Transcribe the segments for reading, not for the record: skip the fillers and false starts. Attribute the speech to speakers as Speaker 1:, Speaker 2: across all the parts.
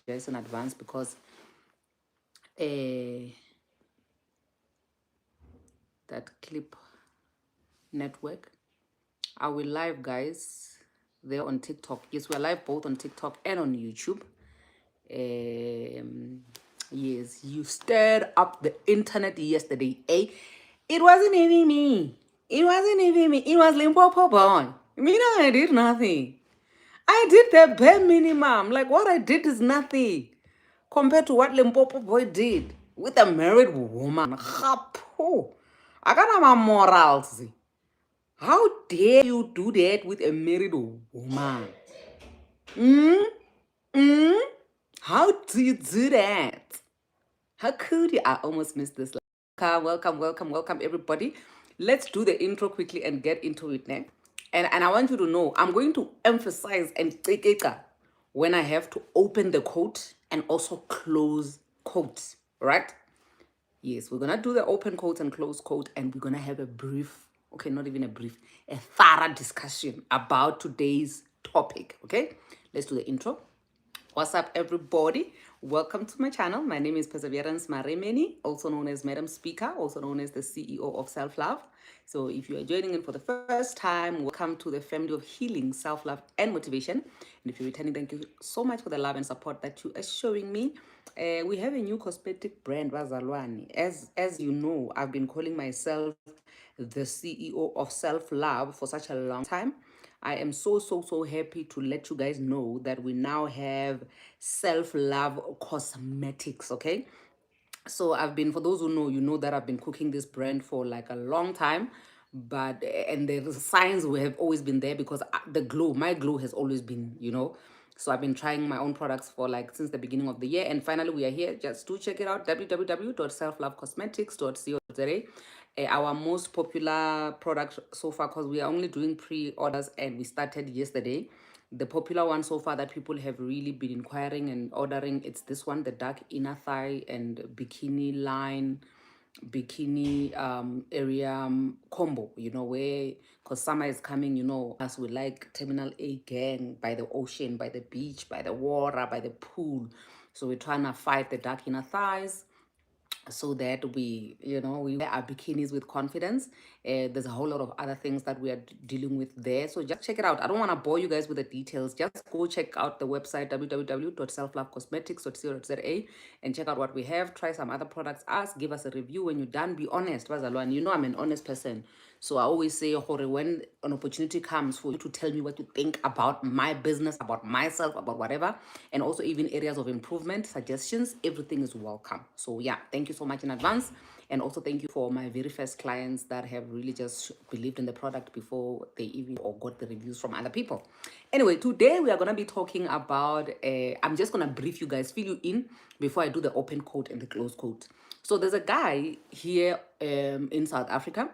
Speaker 1: apologize in advance because that clip network. Are we live, guys? They're on TikTok. Yes, we're live both on TikTok and on YouTube. Yes, you stirred up the internet yesterday, eh? It wasn't even me. It wasn't even me. It was Limpopo boy. Me, no, I did nothing. I did the bare minimum. Like, what I did is nothing compared to what Limpopo boy did with a married woman. Gapo. I got my morals. How dare you do that with a married woman? How do you do that? How could you? I almost missed this. Welcome, everybody. Let's do the intro quickly and get into it now. And I want you to know, I'm going to emphasize and take it when I have to open the quote and also close quotes, right? Yes, we're gonna do the open quote and close quote, and we're gonna have a brief, okay, not even a brief, a thorough discussion about today's topic. Okay, let's do the intro. What's up, everybody? Welcome to my channel. My name is Perseverance Maremeni, also known as Madam Speaker, also known as the CEO of Self Love. So, if you are joining in for the first time, welcome to the family of healing, self love, and motivation. And if you're returning, thank you so much for the love and support that you are showing me. We have a new cosmetic brand, Bazalwane. As you know, I've been calling myself the CEO of Self Love for such a long time. I am so happy to let you guys know that we now have Self Love Cosmetics, okay? So I've been, for those who know, you know that I've been cooking this brand for like a long time, but and the signs have always been there because my glow has always been, so I've been trying my own products for like since the beginning of the year, and finally we are here. Just to check it out, www.selflovecosmetics.co.za. Our most popular product so far, because we are only doing pre-orders and we started yesterday. The popular one so far that people have really been inquiring and ordering, it's this one, the dark inner thigh and bikini line, bikini area combo, where, because summer is coming, as we like Terminal A gang, by the ocean, by the beach, by the water, by the pool. So we're trying to fight the dark inner thighs so that we wear our bikinis with confidence. There's a whole lot of other things that we are dealing with there, so just check it out. I don't want to bore you guys with the details. Just go check out the website www.selflovecosmetics.co.za and check out what we have. Try some other products, give us a review when you're done. Be honest, Bazalwan. I'm an honest person, so I always say, when an opportunity comes for you to tell me what you think about my business, about myself, about whatever, and also even areas of improvement, suggestions, everything is welcome. So yeah, thank you so much in advance. And also thank you for my very first clients that have really just believed in the product before they even or got the reviews from other people. Anyway, today we are going to be talking about, I'm just going to brief you guys, fill you in before I do the open quote and the close quote. So there's a guy here in South Africa.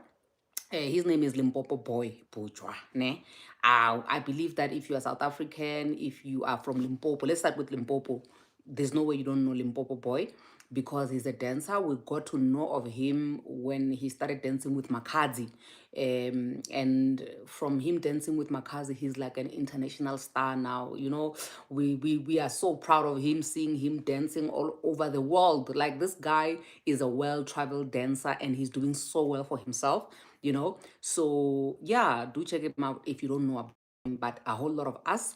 Speaker 1: His name is Limpopo Boy Bujwa. Ne? I believe that if you are South African, if you are from Limpopo, let's start with Limpopo. There's no way you don't know Limpopo Boy because he's a dancer. We got to know of him when he started dancing with Makazi. And from him dancing with Makazi, he's like an international star now. We are so proud of him, seeing him dancing all over the world. Like, this guy is a well-traveled dancer and he's doing so well for himself. So yeah, do check him out if you don't know about him. But a whole lot of us,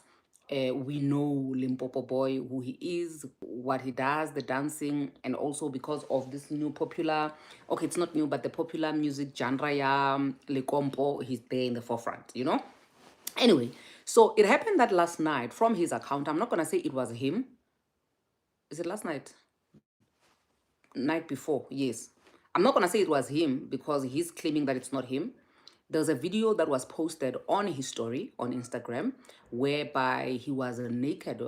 Speaker 1: we know Limpopo Boy, who he is, what he does, the dancing, and also because of this new popular, okay, it's not new, but the popular music genre, Limpopo, he's there in the forefront. Anyway, so it happened that last night from his account, I'm not going to say it was him. Is it last night? Night before, yes. I'm not going to say it was him because he's claiming that it's not him. There's a video that was posted on his story on Instagram whereby he was naked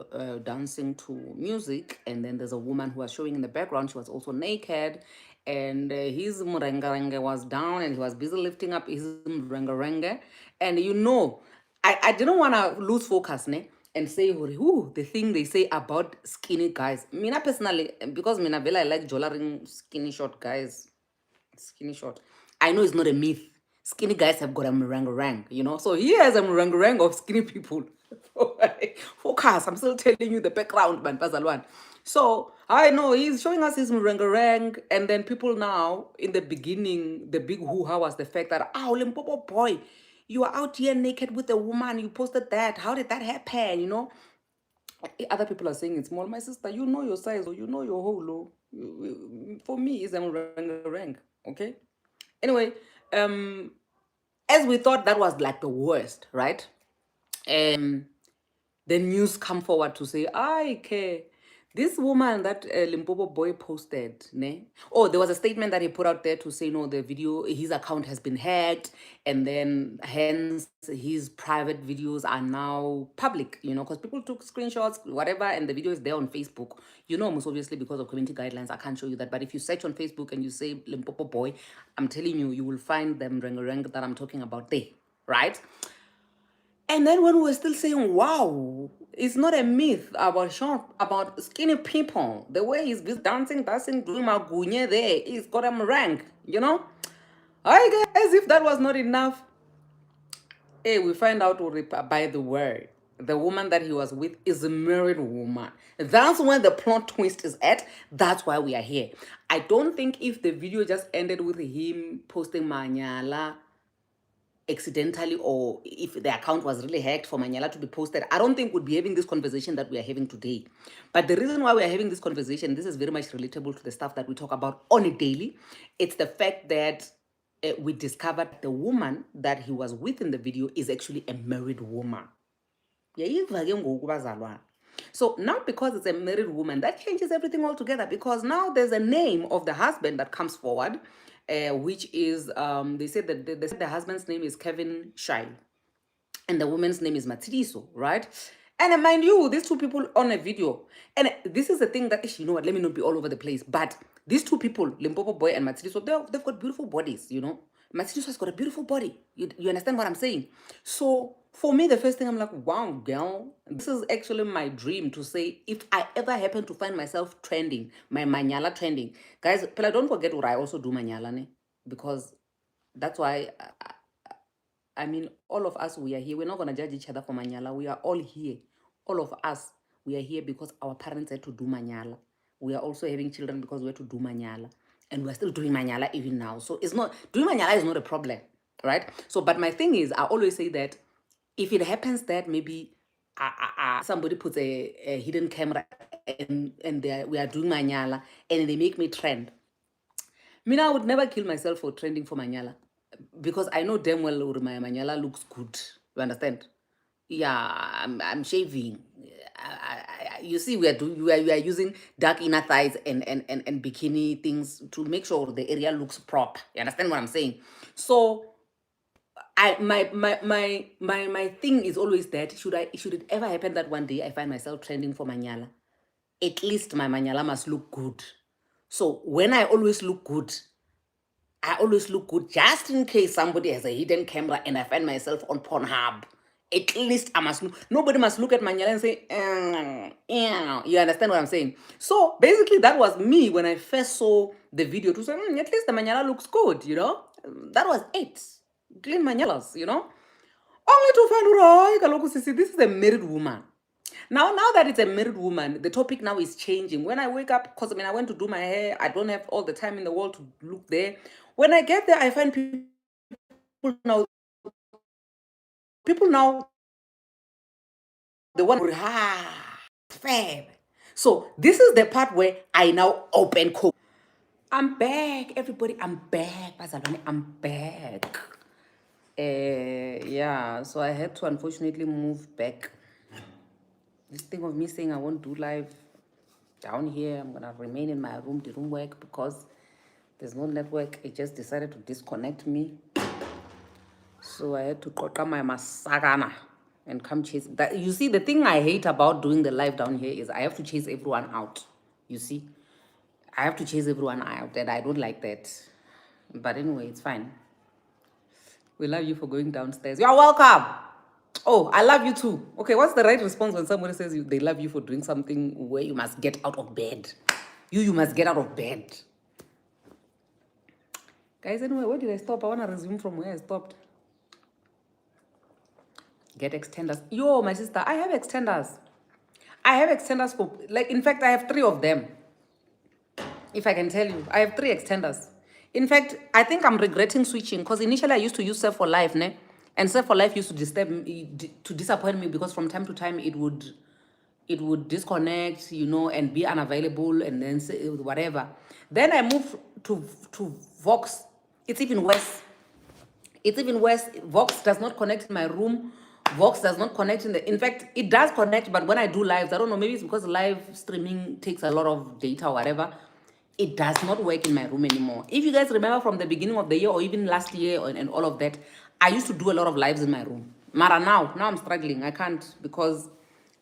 Speaker 1: dancing to music, and then there's a woman who was showing in the background. She was also naked, and his murengarenge was down and he was busy lifting up his murengarenge. And I didn't want to lose focus, ne? And say, who the thing they say about skinny guys. Mina personally, because Mina Bella, I like jollering skinny short guys. Skinny short. I know it's not a myth. Skinny guys have got a meringue, you know. So he has a meringue of skinny people. Focus. I'm still telling you the background, man, Pazalwan. So I know he's showing us his meringue, and then people now in the beginning, the big hoo-ha was the fact that, oh, Limpopo boy, you are out here naked with a woman. You posted that. How did that happen? You know, other people are saying it's small. My sister, you know your size, or you know your whole. For me, it's a meringue. Okay. Anyway, as we thought that was like the worst, right? The news come forward to say, I care. This woman that Limpopo boy posted, ne? Oh, there was a statement that he put out there to say, no, the video, his account has been hacked, and then hence his private videos are now public, you know, because people took screenshots, whatever, and the video is there on Facebook. You know, most obviously because of community guidelines, I can't show you that. But if you search on Facebook and you say Limpopo boy, I'm telling you, you will find them reng that I'm talking about there, right? And then when we were still saying, wow, it's not a myth about skinny people. The way he's dancing, doing magunye there, he's got a rank, you know? I guess if that was not enough, hey, we find out by the way, the woman that he was with is a married woman. That's when the plot twist is at. That's why we are here. I don't think if the video just ended with him posting Manyala accidentally, or if the account was really hacked for Manyala to be posted, I don't think we'd be having this conversation that we are having today. But the reason why we are having this conversation, this is very much relatable to the stuff that we talk about on a daily. It's the fact that we discovered the woman that he was with in the video is actually a married woman. So now, because it's a married woman, that changes everything altogether, because now there's a name of the husband that comes forward, which is, they said that they said the husband's name is Kevin Shai, and the woman's name is Matsiriso, right? And mind you, these two people on a video, and this is the thing that, you know what, let me not be all over the place, but these two people, Limpopo boy and Matsiriso, they've got beautiful bodies, you know. Matsiriso has got a beautiful body. You understand what I'm saying? So for me, the first thing, I'm like, wow, girl, this is actually my dream to say, if I ever happen to find myself trending, my Manyala trending, guys, but don't forget what I also do Manyala, ne? Because that's why, I mean, all of us, we are here. We're not going to judge each other for Manyala. We are all here. All of us, we are here because our parents had to do Manyala. We are also having children because we had to do Manyala. And we're still doing Manyala even now. So it's not, doing Manyala is not a problem, right? So, but my thing is, I always say that if it happens that maybe somebody puts a hidden camera and we are doing Manyala and they make me trend, I would never kill myself for trending for Manyala, because I know damn well my Manyala looks good. You understand? Yeah, I'm shaving. You see, we are using dark inner thighs and bikini things to make sure the area looks proper. You understand what I'm saying? So my thing is always that should it ever happen that one day I find myself trending for Manyala, at least my Manyala must look good. So when I always look good just in case somebody has a hidden camera and I find myself on Pornhub. At least I must nobody must look at Manyala and say, you understand what I'm saying? So basically that was me when I first saw the video to say, at least the Manyala looks good, you know? That was it. Clean Manyalas, you know? Only to find out, this is a married woman. Now that it's a married woman, the topic now is changing. When I wake up, because I went to do my hair, I don't have all the time in the world to look there. When I get there, I find people now, the one, fab. So this is the part where I now open code. I'm back, everybody. I'm back. I'm back. Yeah, so I had to unfortunately move back. This thing of me saying I won't do live down here, I'm gonna remain in my room, didn't work because there's no network. It just decided to disconnect me. So I had to cut my masagana and come chase that. You see, the thing I hate about doing the live down here is I have to chase everyone out. You see, I have to chase everyone out, and I don't like that. But anyway, it's fine. We love you for going downstairs. You're welcome. Oh, I love you too. Okay, what's the right response when somebody says they love you for doing something where you must get out of bed? You must get out of bed. Guys, anyway, where did I stop? I want to resume from where I stopped. Get extenders. Yo, my sister, I have extenders. I have extenders for, like, in fact, I have 3 of them. If I can tell you, I have 3 extenders. In fact, I think I'm regretting switching because initially I used to use Serve for Life, ne? And Serve for Life used to disturb me, to disappoint me because from time to time it would disconnect, you know, and be unavailable and then say whatever. Then I moved to Vox. It's even worse. It's even worse. Vox does not connect in my room. Vox does not connect in fact, it does connect, but when I do lives, I don't know, maybe it's because live streaming takes a lot of data or whatever. It does not work in my room anymore. If you guys remember from the beginning of the year or even last year and all of that, I used to do a lot of lives in my room. Mara now I'm struggling. I can't because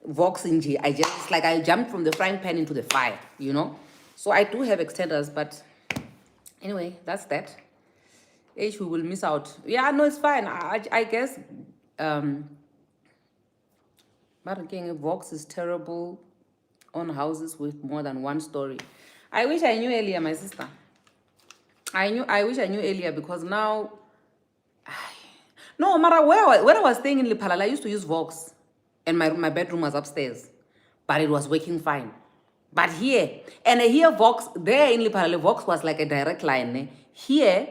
Speaker 1: Vox in G, it's like I jumped from the frying pan into the fire, you know? So I do have extenders, but anyway, that's that. We will miss out. Yeah, no, it's fine. I guess but again, Vox is terrible on houses with more than 1 story. I wish I knew earlier, my sister. I wish I knew earlier because now no matter where I was staying in Lipalala, I used to use Vox and my bedroom was upstairs. But it was working fine. But here, and here Vox, there in Lipalala, Vox was like a direct line. Eh? Here,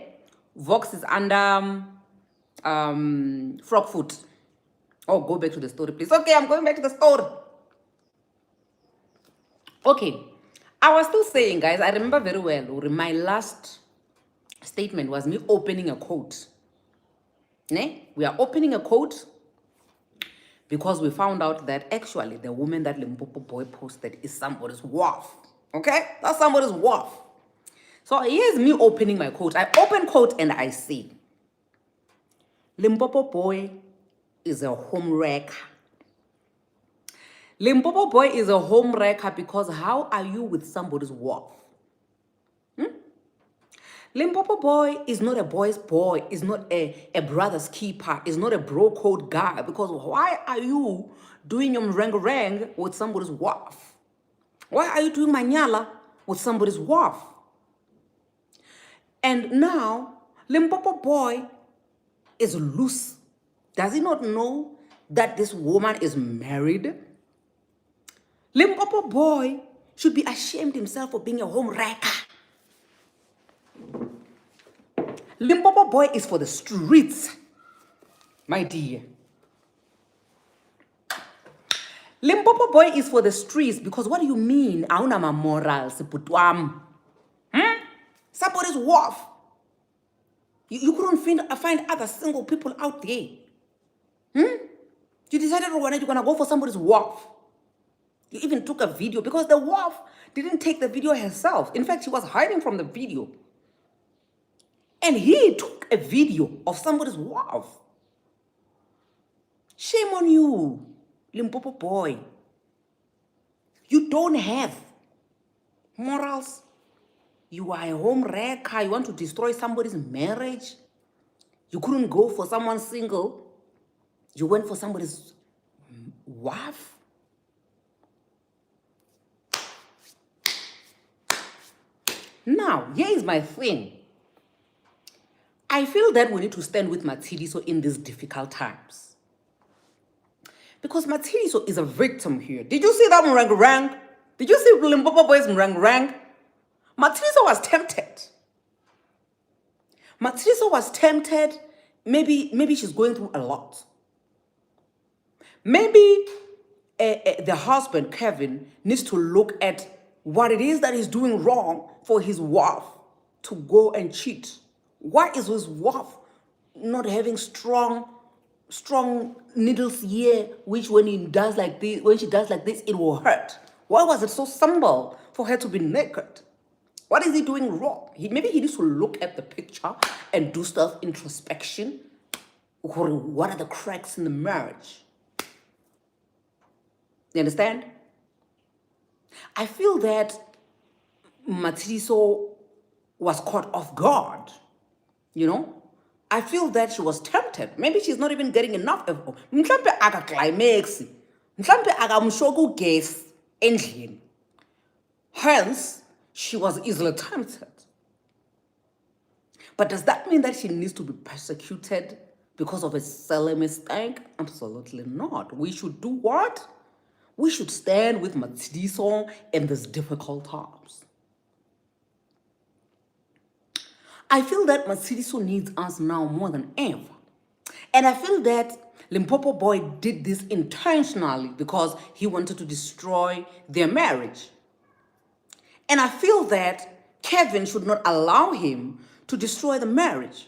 Speaker 1: Vox is under Frogfoot. Oh, go back to the story, please. Okay, I'm going back to the story. Okay, I was still saying, guys, I remember very well, my last statement was me opening a quote. Ne? We are opening a quote because we found out that actually the woman that Limpopo boy posted is somebody's wife. Okay? That's somebody's wife. So here's me opening my quote. I open quote and I say, Limpopo boy is a home wrecker. Limpopo boy is a home wrecker because how are you with somebody's wife? Limpopo boy is not a boy's boy, is not a brother's keeper, is not a bro code guy. Because why are you doing your rang with somebody's wife? Why are you doing manyala with somebody's wife? And now, Limpopo boy is loose. Does he not know that this woman is married? Limpopo boy should be ashamed himself for being a home wrecker. Limpopo boy is for the streets, my dear. Limpopo boy is for the streets because what do you mean? Auna ma morals, putwam. Somebody's wife. You couldn't find other single people out there. You decided you're gonna go for somebody's wife. You even took a video because the wife didn't take the video herself. In fact, she was hiding from the video. And he took a video of somebody's wife. Shame on you, Limpopo boy. You don't have morals. You are a home wrecker. You want to destroy somebody's marriage. You couldn't go for someone single. You went for somebody's wife. Now, here is my thing. I feel that we need to stand with Matshidiso in these difficult times. Because Matshidiso is a victim here. Did you see that murang? Did you see Limpopo boy's murang? Matshidiso was tempted. Matshidiso was tempted. Maybe she's going through a lot. Maybe the husband, Kevin, needs to look at what it is that he's doing wrong for his wife to go and cheat. Why is his wife not having strong needles here, which when she does like this, it will hurt? Why was it so simple for her to be naked? What is he doing wrong? Maybe he needs to look at the picture and do self-introspection. What are the cracks in the marriage? You understand? I feel that Matshidiso was caught off guard. You know? I feel that she was tempted. Maybe she's not even getting enough of mhlambe aka climax. Mhlambe aka mshoku guess endlini. Hence, she was easily tempted. But does that mean that she needs to be persecuted because of a silly mistake? Absolutely not. We should do what? We should stand with Matshidiso in these difficult times. I feel that Matshidiso needs us now more than ever. And I feel that Limpopo boy did this intentionally because he wanted to destroy their marriage. And I feel that Kevin should not allow him to destroy the marriage.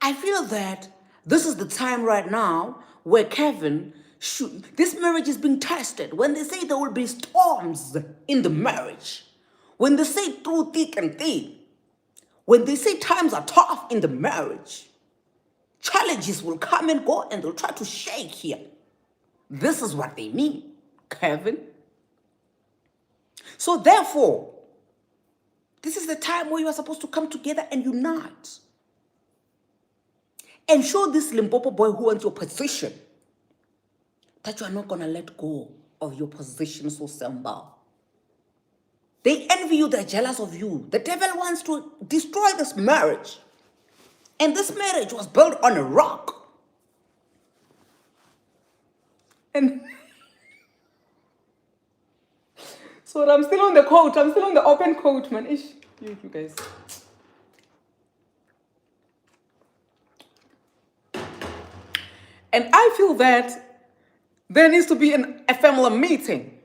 Speaker 1: I feel that this is the time right now where Kevin should, this marriage is being tested. When they say there will be storms in the marriage, when they say through thick and thin, when they say times are tough in the marriage, challenges will come and go and they'll try to shake here. This is what they mean, Kevin. So therefore, this is the time where you are supposed to come together and unite. And show this Limpopo boy who wants your position that you are not going to let go of your position so simple. They envy you, they're jealous of you. The devil wants to destroy this marriage. And this marriage was built on a rock. And so I'm still on the quote. I'm still on the open quote, man. Ish, you guys. And I feel that there needs to be a family meeting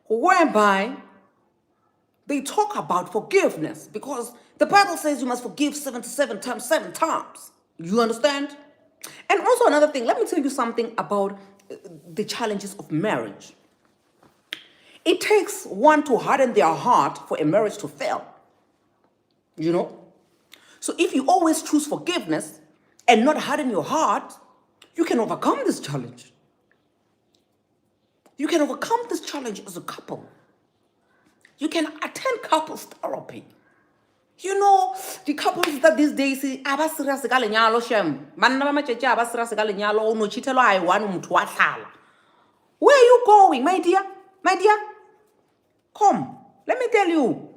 Speaker 1: whereby they talk about forgiveness, because the Bible says you must forgive 77 times, 7 times. You understand? And also another thing, let me tell you something about the challenges of marriage. It takes one to harden their heart for a marriage to fail. You know? So if you always choose forgiveness and not harden your heart, you can overcome this challenge. You can overcome this challenge as a couple. You can attend couples therapy. You know, the couples that these days, aba serious ka lenyalo shem. Banna ba matšatši aba serious ka lenyalo, o no chitelo I want motho wa hlala. Where are you going, my dear? My dear? Come, let me tell you.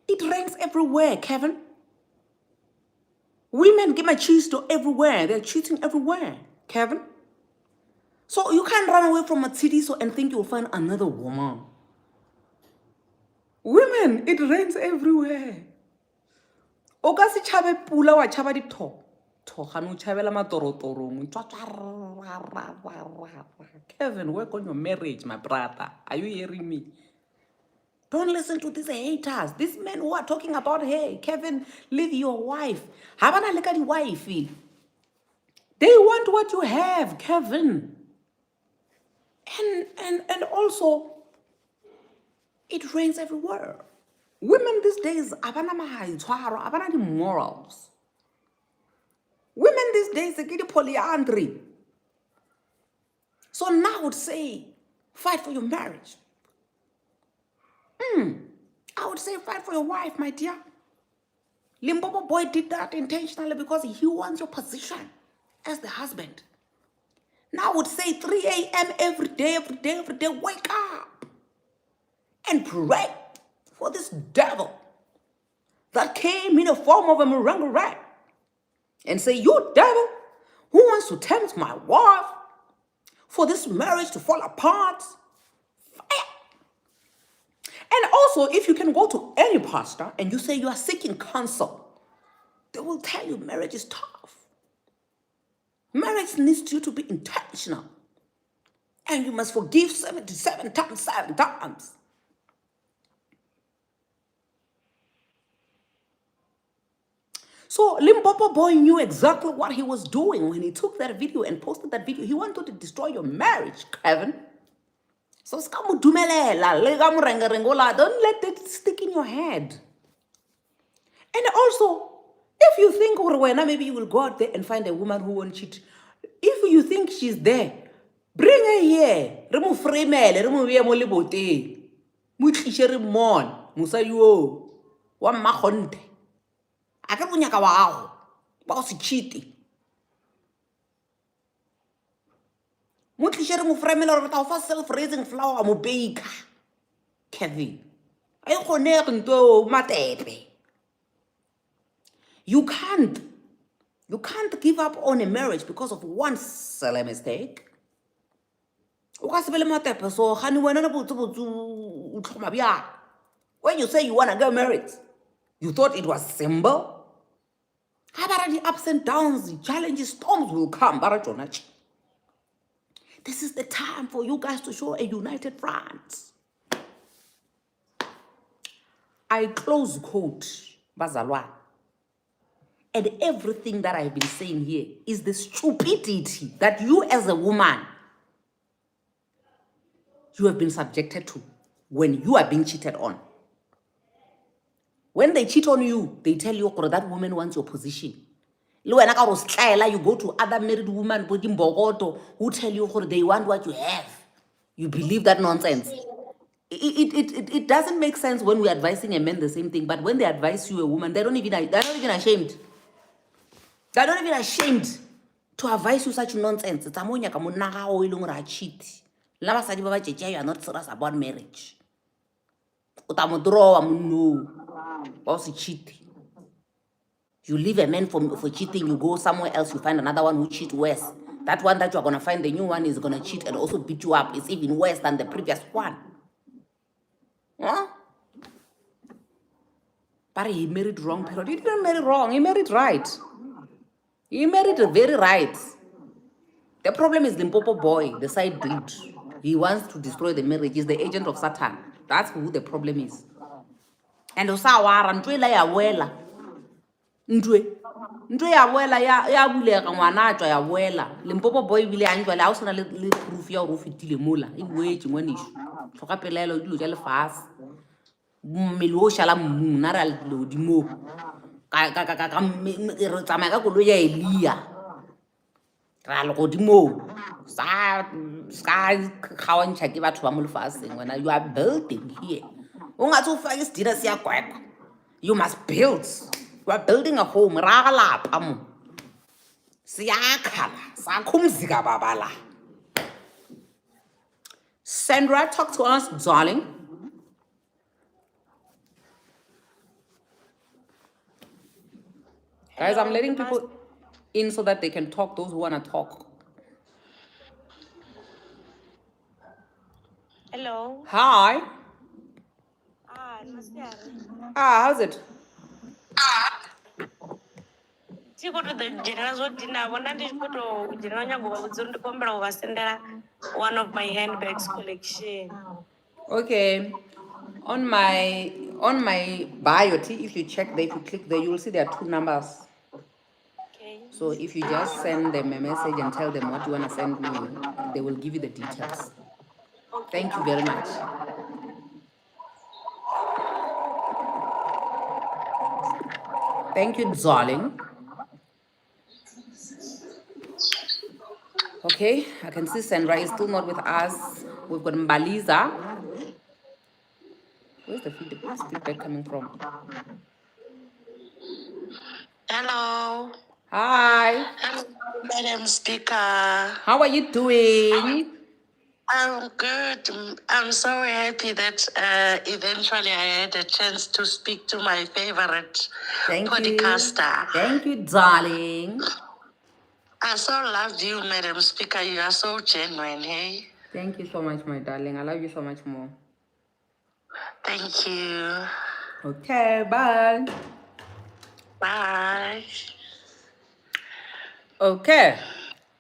Speaker 1: It rains everywhere, Kevin. Women get machismo everywhere. They're cheating everywhere, Kevin. So you can't run away from a city and think you'll find another woman. Women, it rains everywhere. O ka se chabe pula wa chaba di tho. Tho ga no chabela matorotorong. Kevin, work on your marriage, my brother. Are you hearing me? Don't listen to these haters. These men who are talking about, hey, Kevin, leave your wife. Habana leka di wife. They want what you have, Kevin. And also, it rains everywhere. Women these days, abana mahaitwaro, abana di morals. Women these days, they get polyandry. So now I would say, fight for your marriage. I would say fight for your wife, my dear. Limpopo boy did that intentionally because he wants your position as the husband. Now I would say 3 a.m. every day, wake up and pray for this devil that came in the form of a moringa rat and say, you devil who wants to tempt my wife for this marriage to fall apart, fire. And also, if you can go to any pastor and you say you are seeking counsel, they will tell you marriage is tough. Marriage needs you to be intentional. And you must forgive 77 times, 7 times. So Limpopo boy knew exactly what he was doing when he took that video and posted that video. He wanted to destroy your marriage, Kevin. So don't let it stick in your head. And also, if you think maybe you will go out there and find a woman who won't cheat. If you think she's there, bring her here. Remove fremele, remove ye mo lebote. Mutlishe re mon, musadi o wa mmagonte. A ka bonyaka wa gago, ba go se cheat. Mutlishe re mo fremele re ta fa self-raising flower mo baker. Kevin. Ay kgonege nto matepe. You can't give up on a marriage because of one silly mistake. When you say you want to get married, you thought it was simple. How about the ups and downs, the challenges, storms will come. This is the time for you guys to show a united front. I close quote, Bazalwa. And everything that I've been saying here is the stupidity that you as a woman, you have been subjected to when you are being cheated on. When they cheat on you, they tell you that woman wants your position. You go to other married women who tell you they want what you have. You believe that nonsense. It doesn't make sense when we're advising a man the same thing, but when they advise you a woman, they're not even ashamed. They're not even ashamed to advise you such nonsense. It's amonya kamunaka ilung cheat. Lama sadi baba cheche, you are not serious about marriage. Utamudro amuno. Also cheat. You leave a man for cheating, you go somewhere else, you find another one who cheats worse. That one that you're gonna find, the new one is gonna cheat and also beat you up. It's even worse than the previous one. Huh? But he married wrong period. He didn't marry wrong, he married right. He married very right. The problem is Limpopo boy, the side dude. He wants to destroy the marriage. He's the agent of Satan. That's who the problem is. And Osawara, Ntwela ya wela. Ntwe ya wela ya bulega ngwana tswa ya wela. Limpopo boy bile a ntwa le a sona le proof ya go fitile mola. E boetse ngwanisho. Tlhoka pelelo dilo ja le fase. Mmelo shala mmuna ra lo di mo. Ka re tsamaya ka koloi ya Elia. Ra lo go di mo. Sa khawantsha ke batho ba mo lefaseng wena. You are building here. Ungathi ufaka isidina siyagwegwa. You must build. You are building a home. Ragalapa mo. Siyakhala. Sakhumzika babala. Sandra, talk to us, darling. Guys, I'm letting people in so that they can talk, those who want to talk.
Speaker 2: Hello.
Speaker 1: Hi. How's it?
Speaker 2: One of my handbags collection.
Speaker 1: Okay. On my bio, if you check there, if you click there, you will see there are 2 numbers.
Speaker 2: Okay.
Speaker 1: So if you just send them a message and tell them what you want to send me, they will give you the details. Okay. Thank you very much. Thank you, darling. Okay, I can see Sandra is still not with us. We've got Mbaliza. Where's the feedback coming from?
Speaker 2: Hello.
Speaker 1: Hi.
Speaker 2: Hello, Madam Speaker.
Speaker 1: How are you doing?
Speaker 2: I'm good. I'm so happy that eventually I had a chance to speak to my favorite podcaster.
Speaker 1: Thank you, darling.
Speaker 2: I so loved you, Madam Speaker. You are so genuine, hey?
Speaker 1: Thank you so much, my darling. I love you so much more.
Speaker 2: Thank you.
Speaker 1: Okay, bye.
Speaker 2: Bye.
Speaker 1: Okay.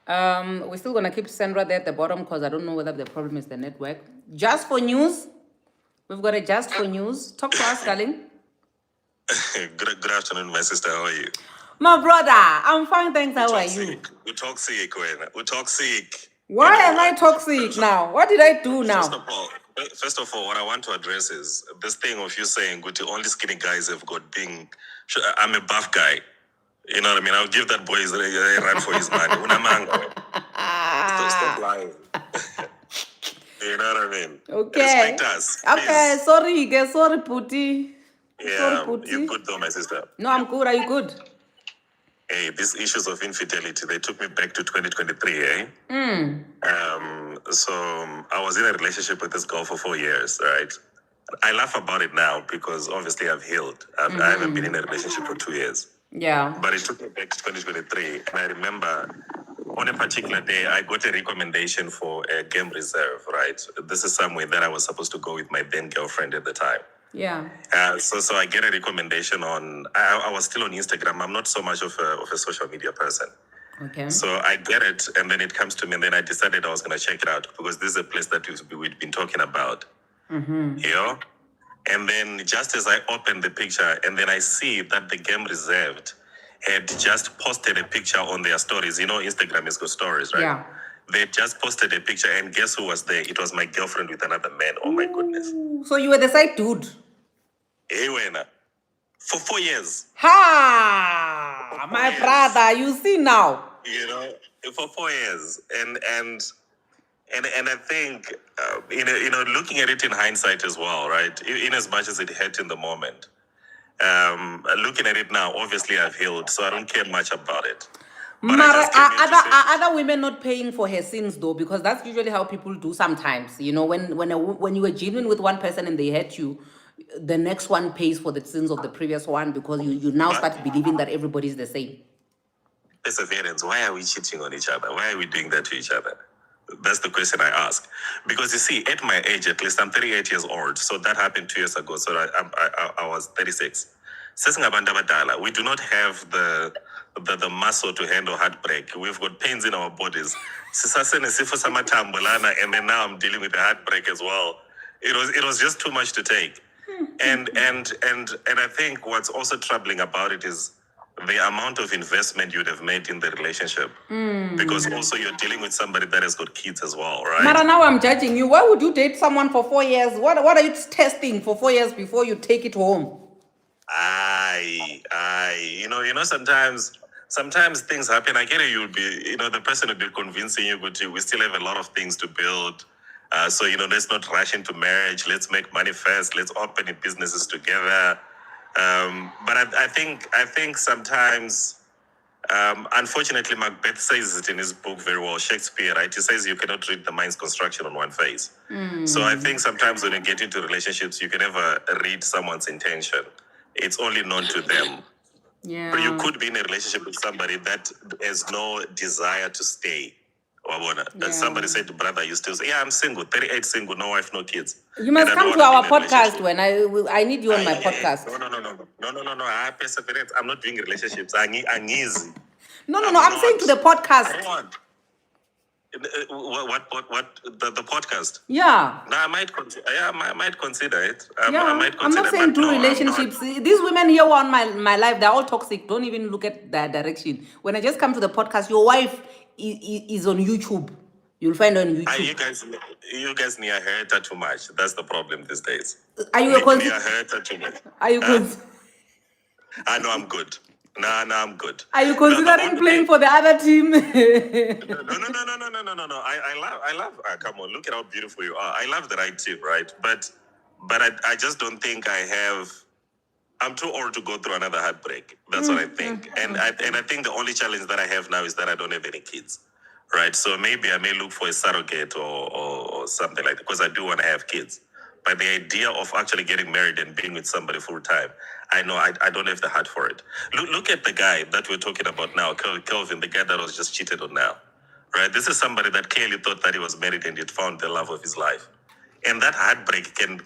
Speaker 1: We're still gonna keep Sandra there at the bottom because I don't know whether the problem is the network. Just for news. We've got a just for news. Talk to us, darling.
Speaker 3: Good afternoon, my sister. How are you?
Speaker 1: My brother, I'm fine, thanks. How are you?
Speaker 3: We talk sick, we talk sick.
Speaker 1: Why am I toxic now? What did I do now?
Speaker 3: First of all, what I want to address is this thing of you saying, "Good, only skinny guys have got being." I'm a buff guy. You know what I mean? I'll give that boy a run for his money. Stop lying. You know what I mean?
Speaker 1: Okay.
Speaker 3: Respect us.
Speaker 1: Okay,
Speaker 3: please.
Speaker 1: sorry, Putty.
Speaker 3: Yeah, you good though, my sister.
Speaker 1: No, I'm good. Are you good?
Speaker 3: Hey, these issues of infidelity, they took me back to 2023, eh? So I was in a relationship with this girl for 4 years, right? I laugh about it now because obviously I've healed. I haven't been in a relationship for 2 years.
Speaker 1: Yeah.
Speaker 3: But it took me back to 2023. And I remember on a particular day, I got a recommendation for a game reserve, right? This is somewhere that I was supposed to go with my then girlfriend at the time.
Speaker 1: Yeah.
Speaker 3: So I get a recommendation on, I was still on Instagram. I'm not so much of a social media person.
Speaker 1: Okay.
Speaker 3: So I get it, and then it comes to me, and then I decided I was going to check it out because this is a place that we'd been talking about. You know? And then just as I open the picture, and then I see that the game reserved had just posted a picture on their stories. You know, Instagram has got stories, right?
Speaker 1: Yeah.
Speaker 3: They just posted a picture, and guess who was there? It was my girlfriend with another man. Oh my goodness.
Speaker 1: Ooh, so you were the side dude.
Speaker 3: Hey, Wena. For 4 years.
Speaker 1: Ha!
Speaker 3: For 4
Speaker 1: My
Speaker 3: years.
Speaker 1: brother, you see now.
Speaker 3: You know, for 4 years, and I think looking at it in hindsight as well, right? In as much as it hurt in the moment, looking at it now, obviously I've healed, so I don't care much about it. But I
Speaker 1: Mara,
Speaker 3: just came in to say,
Speaker 1: are other women not paying for her sins though? Because that's usually how people do sometimes. You know, when you were genuine with one person and they hurt you, the next one pays for the sins of the previous one because you now start believing that everybody's the same.
Speaker 3: perseverance. Why are we cheating on each other? Why are we doing that to each other? That's the question I ask. Because you see, at my age, at least, I'm 38 years old. So that happened 2 years ago. So I was 36. Sesingabantu abadala, we do not have the muscle to handle heartbreak. We've got pains in our bodies. Sisasene sifo samathambo lana, and then now I'm dealing with the heartbreak as well. It was just too much to take. And I think what's also troubling about it is the amount of investment you'd have made in the relationship. Because also you're dealing with somebody that has got kids as well, right?
Speaker 1: Mara, now I'm judging you. Why would you date someone for 4 years? What are you testing for 4 years before you take it home?
Speaker 3: Sometimes things happen. I get it. You'll be, the person will be convincing you, but we still have a lot of things to build. So let's not rush into marriage. Let's make money first. Let's open businesses together. But I think sometimes, unfortunately, Macbeth says it in his book very well. Shakespeare, right? He says you cannot read the mind's construction on one face. So I think sometimes when you get into relationships, you can never read someone's intention. It's only known to them.
Speaker 1: Yeah.
Speaker 3: But you could be in a relationship with somebody that has no desire to stay. And somebody said, brother, you still say, yeah, I'm single, 38 single, no wife, no kids.
Speaker 1: You must come to our podcast when I need you on my podcast.
Speaker 3: No. I perseverance. I'm not doing relationships. I'm easy.
Speaker 1: No, I'm saying to the podcast.
Speaker 3: I want. What the podcast?
Speaker 1: Yeah.
Speaker 3: No, I might consider. Yeah, I might consider it.
Speaker 1: I'm not saying
Speaker 3: but
Speaker 1: do
Speaker 3: no, I'm not.
Speaker 1: relationships. These women here on my life, they're all toxic. Don't even look at that direction. When I just come to the podcast, your wife is on YouTube. You'll find her on YouTube.
Speaker 3: You guys near her too much. That's the problem these days.
Speaker 1: Are you
Speaker 3: near her too much?
Speaker 1: Are you
Speaker 3: I know I'm good. No, I'm good.
Speaker 1: Are you considering playing for the other team?
Speaker 3: No. I love. Come on, look at how beautiful you are. I love the right team, right? But I just don't think I'm too old to go through another heartbreak. That's what I think. And I think the only challenge that I have now is that I don't have any kids, right? So maybe I may look for a surrogate or something like that because I do want to have kids. But the idea of actually getting married and being with somebody full time, I know I don't have the heart for it. Look at the guy that we're talking about now, Kelvin, the guy that was just cheated on now, right? This is somebody that clearly thought that he was married and he'd found the love of his life, and that heartbreak can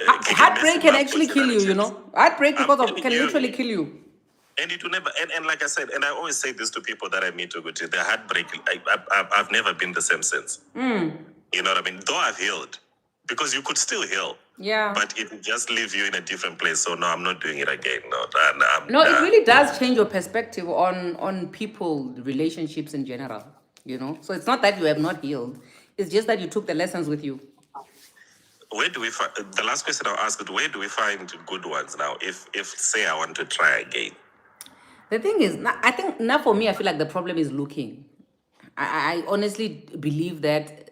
Speaker 1: heartbreak can actually kill you. You know, heartbreak can literally kill you.
Speaker 3: And it will never. And like I said, and I always say this to people that I meet to go to the heartbreak. I've never been the same since. You know what I mean? Though I've healed. Because you could still heal.
Speaker 1: Yeah.
Speaker 3: But it would just leave you in a different place. So no, I'm not doing it again.
Speaker 1: No, it really does change your perspective on people, relationships in general. You know? So it's not that you have not healed. It's just that you took the lessons with you.
Speaker 3: Where do we find the last question I'll ask is where do we find good ones now? If say I want to try again.
Speaker 1: The thing is, I think now for me, I feel like the problem is looking. I honestly believe that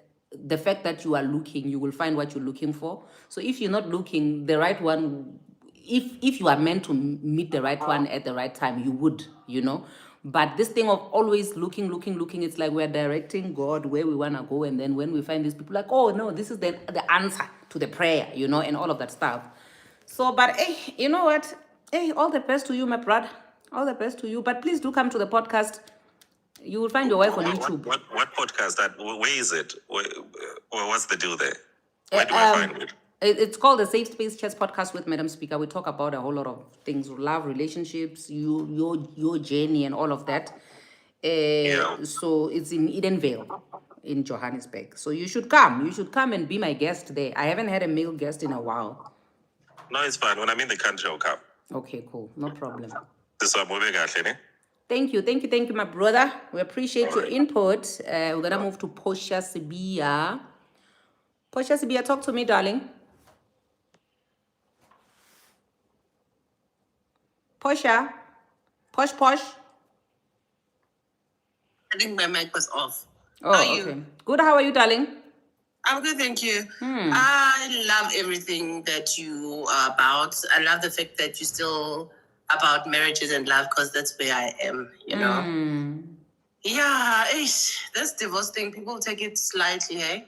Speaker 1: the fact that you are looking, you will find what you're looking for. So if you're not looking, the right one, if you are meant to meet the right one at the right time, you would, you know. But this thing of always looking, it's like we're directing God where we want to go. And then when we find these people, like, oh, no, this is the answer to the prayer, you know, and all of that stuff. So, but you know what? Hey, all the best to you, my brother. All the best to you. But please do come to the podcast. You will find your wife on YouTube.
Speaker 3: What podcast? Where is it? What's the deal there? Where do I find it?
Speaker 1: It's called the Safe Space Chats Podcast with Madam Speaker. We talk about a whole lot of things: love, relationships, your journey, and all of that. So it's in Edenvale, in Johannesburg. So you should come. You should come and be my guest there. I haven't had a male guest in a while.
Speaker 3: No, it's fine. When I'm in the country, I'll come.
Speaker 1: Okay, cool. No problem.
Speaker 3: Thank
Speaker 1: Thank you, my brother. We appreciate your input. We're gonna move to Portia Sibia. Portia Sibia, talk to me, darling. Portia, Posh.
Speaker 2: I think my mic was off.
Speaker 1: Oh,
Speaker 2: How are you?
Speaker 1: okay. Good. How are you, darling?
Speaker 2: I'm good, thank you. I love everything that you are about. I love the fact that you're still about marriages and love, because that's where I am, you know. Yeah, this divorce thing, people take it slightly, eh?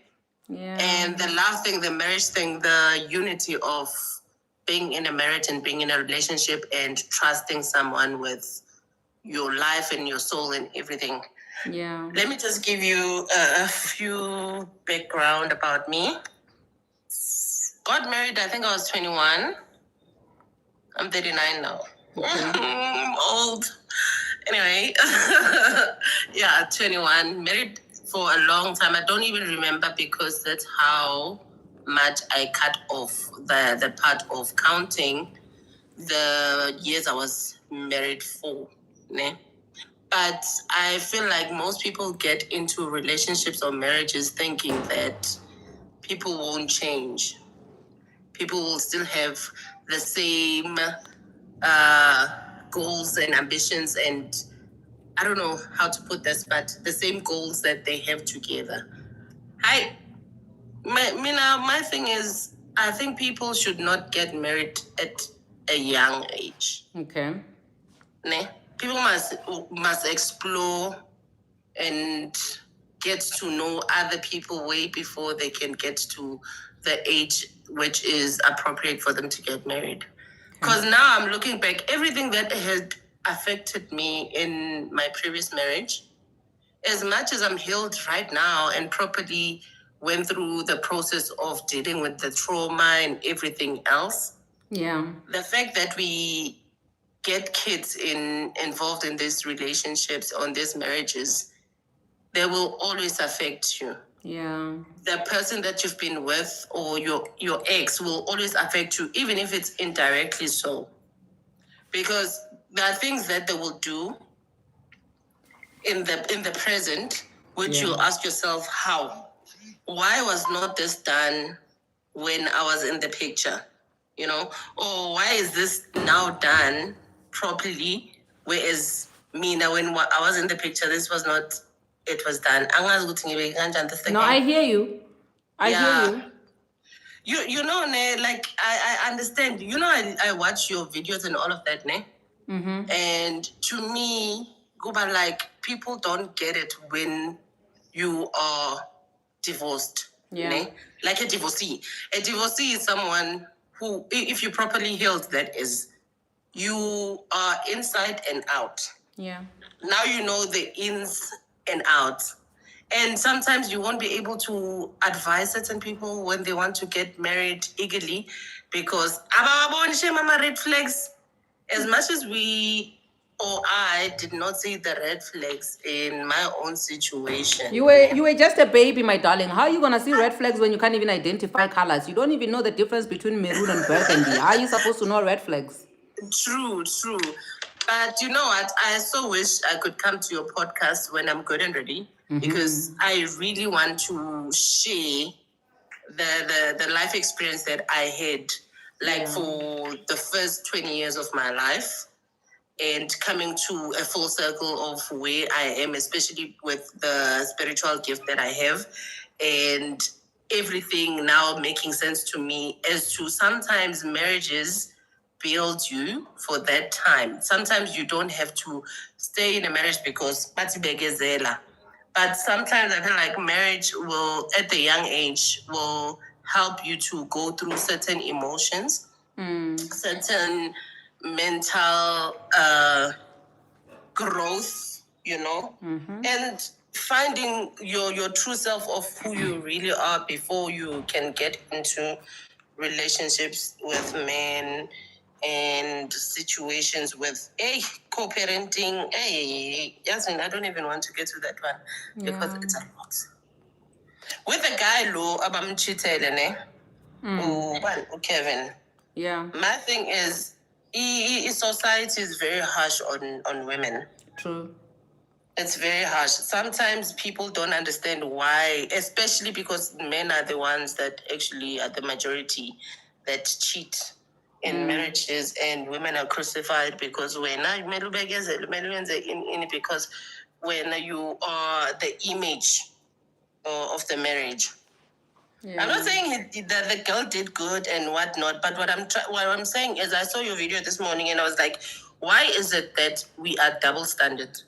Speaker 1: Yeah.
Speaker 2: And the love thing, the marriage thing, the unity of being in a marriage and being in a relationship and trusting someone with your life and your soul and everything.
Speaker 1: Yeah.
Speaker 2: Let me just give you a few background about me. Got married, I think I was 21. I'm 39 now. I'm old. Anyway, yeah, 21. Married for a long time. I don't even remember, because that's how much I cut off the part of counting the years I was married for. Ne? But I feel like most people get into relationships or marriages thinking that people won't change. People will still have the same goals and ambitions, and I don't know how to put this, but the same goals that they have together. My thing is, I think people should not get married at a young age.
Speaker 1: Okay.
Speaker 2: Ne? People must explore and get to know other people way before they can get to the age which is appropriate for them to get married. Because now I'm looking back, everything that had affected me in my previous marriage, as much as I'm healed right now and properly went through the process of dealing with the trauma and everything else,
Speaker 1: Yeah.
Speaker 2: the fact that we get kids involved in these relationships, on these marriages, they will always affect you.
Speaker 1: Yeah.
Speaker 2: The person that you've been with or your ex will always affect you, even if it's indirectly so. Because there are things that they will do in the present, which you'll ask yourself, how? Why was not this done when I was in the picture? You know? Or why is this now done properly, whereas me now when I was in the picture, this was not, it was done.
Speaker 1: No, I hear you. I hear you.
Speaker 2: You know, ne, like I understand. You know, I watch your videos and all of that, ne? And to me, Guba, like, people don't get it when you are divorced.
Speaker 1: Yeah.
Speaker 2: Ne? Like a divorcee. A divorcee is someone who, if you properly healed, that is, you are inside and out.
Speaker 1: Yeah.
Speaker 2: Now you know the ins and outs. And sometimes you won't be able to advise certain people when they want to get married eagerly, because red flags, as much as I did not see the red flags in my own situation.
Speaker 1: You were just a baby, my darling. How are you gonna see red flags when you can't even identify colors? You don't even know the difference between maroon and burgundy. How are you supposed to know red flags?
Speaker 2: True. But you know what? I so wish I could come to your podcast when I'm good and ready, because I really want to share the life experience that I had, like for the first 20 years of my life, and coming to a full circle of where I am, especially with the spiritual gift that I have, and everything now making sense to me as to sometimes marriages build you for that time. Sometimes you don't have to stay in a marriage because but sometimes I feel like marriage will, at the young age, will help you to go through certain emotions, certain mental growth, and finding your true self of who you really are before you can get into relationships with men and situations with co-parenting. Yasmin, I don't even want to get to that one because it's a lot. With the guy lo abamchitele ne Kevin.
Speaker 1: Yeah.
Speaker 2: My thing is, society is very harsh on women.
Speaker 1: True.
Speaker 2: It's very harsh. Sometimes people don't understand why, especially because men are the ones that actually are the majority that cheat in marriages, and women are crucified because because when you are the image of the marriage.
Speaker 1: Yeah.
Speaker 2: I'm not saying that the girl did good and whatnot, but what I'm saying is, I saw your video this morning and I was like, why is it that we are double standard?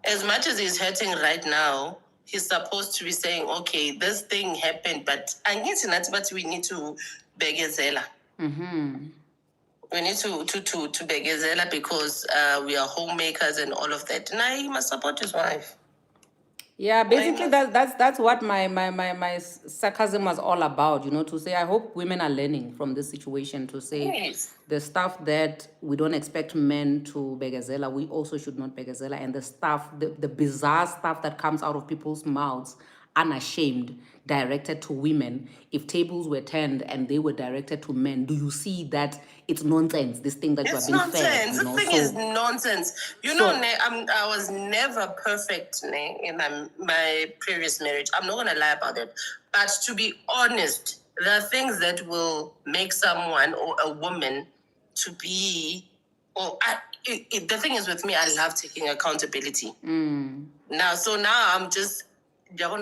Speaker 2: As much as he's hurting right now, he's supposed to be saying, okay, this thing happened, but we need to begezela. We need to begezela because we are homemakers and all of that. Now he must support his wife.
Speaker 1: Yeah, basically that's what my sarcasm was all about, to say I hope women are learning from this situation, to say
Speaker 2: Yes.
Speaker 1: the stuff that we don't expect men to begazela, we also should not begazela, and the stuff, the bizarre stuff that comes out of people's mouths, unashamed, directed to women. If tables were turned and they were directed to men, do you see that it's nonsense, this thing that you are
Speaker 2: It's
Speaker 1: being
Speaker 2: nonsense.
Speaker 1: fed?
Speaker 2: This thing is nonsense. I was never perfect in my previous marriage. I'm not going to lie about it. But to be honest, there are things that will make someone or a woman to be... the thing is with me, I love taking accountability. Now I'm just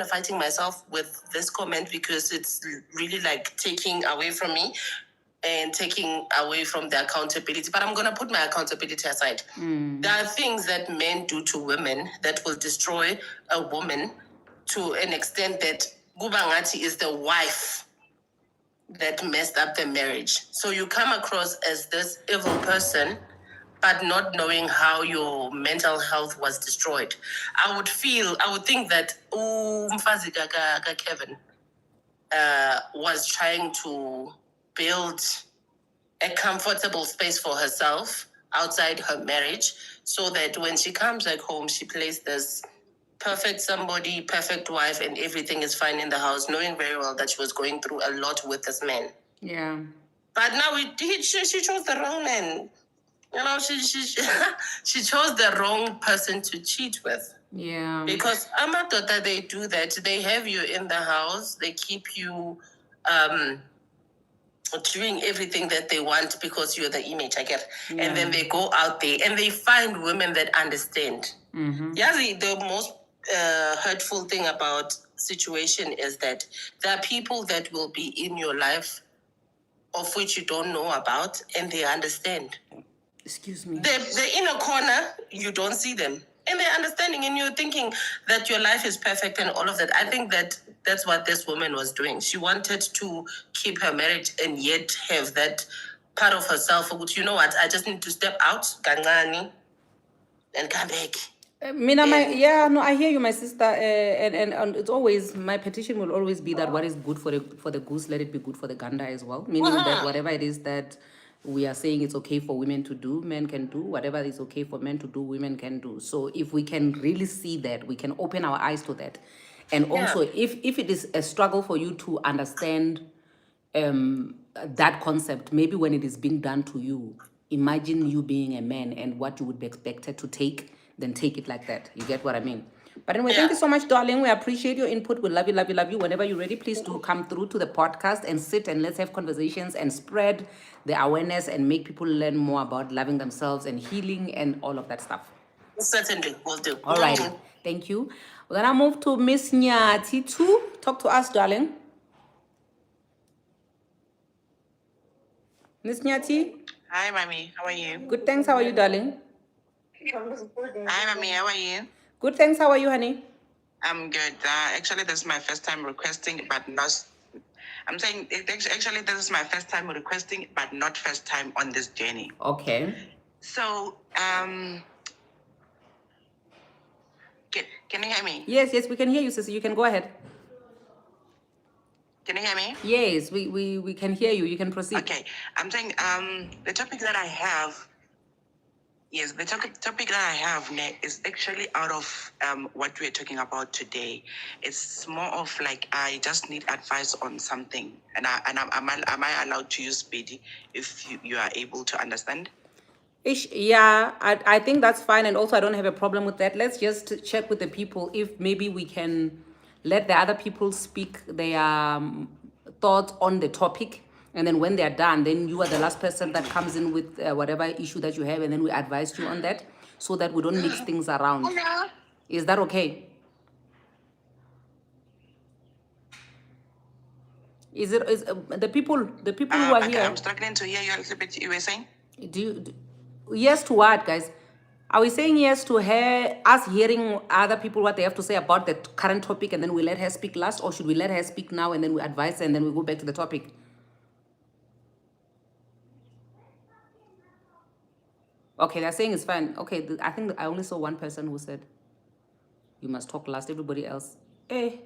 Speaker 2: fighting myself with this comment because it's really like taking away from me and taking away from the accountability. But I'm going to put my accountability aside. There are things that men do to women that will destroy a woman to an extent that Gubangati is the wife that messed up the marriage. So you come across as this evil person, but not knowing how your mental health was destroyed. I would think that Mfazi Kevin was trying to build a comfortable space for herself outside her marriage, so that when she comes back home, she plays this perfect somebody, perfect wife, and everything is fine in the house, knowing very well that she was going through a lot with this man.
Speaker 1: Yeah.
Speaker 2: But now she chose the wrong man. She chose the wrong person to cheat with.
Speaker 1: Yeah.
Speaker 2: Because Amatota, they do that. They have you in the house. They keep you doing everything that they want because you're the image, I get.
Speaker 1: Yeah.
Speaker 2: And then they go out there and they find women that understand. Yeah, the most hurtful thing about situation is that there are people that will be in your life of which you don't know about, and they understand.
Speaker 1: Excuse me.
Speaker 2: They're in a corner, you don't see them. And they're understanding, and you're thinking that your life is perfect and all of that. I think that that's what this woman was doing. She wanted to keep her marriage and yet have that part of herself, which, you know what, I just need to step out, Gangani, and come back.
Speaker 1: I hear you, my sister, and it's always, my petition will always be that what is good for the goose, let it be good for the gander as well. Meaning that whatever it is that we are saying it's okay for women to do, men can do. Whatever is okay for men to do, women can do. So if we can really see that, we can open our eyes to that. And also, if it is a struggle for you to understand that concept, maybe when it is being done to you, imagine you being a man and what you would be expected to take, then take it like that. You get what I mean? But anyway, thank you so much, darling. We appreciate your input. We love you, love you, love you. Whenever you're ready, please do come through to the podcast and sit and let's have conversations and spread the awareness and make people learn more about loving themselves and healing and all of that stuff.
Speaker 2: Certainly, will do.
Speaker 1: All right. Thank you. We're going to move to Miss Nyati too. Talk to us, darling. Miss Nyati?
Speaker 4: Hi, Mommy. How are you?
Speaker 1: Good, thanks. How are you, darling?
Speaker 4: Hi, Mommy. How are you?
Speaker 1: Good, thanks. How are you, honey?
Speaker 4: I'm good. Actually, this is my first time requesting, but I'm saying actually this is my first time requesting, but not first time on this journey.
Speaker 1: Okay.
Speaker 4: So can you hear me?
Speaker 1: Yes, we can hear you, sister. You can go ahead.
Speaker 4: Can you hear me?
Speaker 1: Yes, we can hear you. You can proceed.
Speaker 4: Okay. I'm saying the topic that I have. Yes, the topic that I have is actually out of what we're talking about today. It's more of like I just need advice on something, and am I allowed to use speedy if you are able to understand?
Speaker 1: Yeah, I think that's fine. And also, I don't have a problem with that. Let's just check with the people if maybe we can let the other people speak their thoughts on the topic. And then when they're done, then you are the last person that comes in with whatever issue that you have. And then we advise you on that so that we don't mix things around.
Speaker 4: Hello.
Speaker 1: Is that okay? Is the people who are
Speaker 4: Okay,
Speaker 1: here?
Speaker 4: I'm struggling to hear you a little bit. You were saying?
Speaker 1: Yes to what, guys? Are we saying yes to us hearing other people what they have to say about the current topic and then we let her speak last, or should we let her speak now and then we advise her and then we go back to the topic? Okay, they're saying it's fine. Okay, I think I only saw one person who said you must talk last. Everybody else, eh?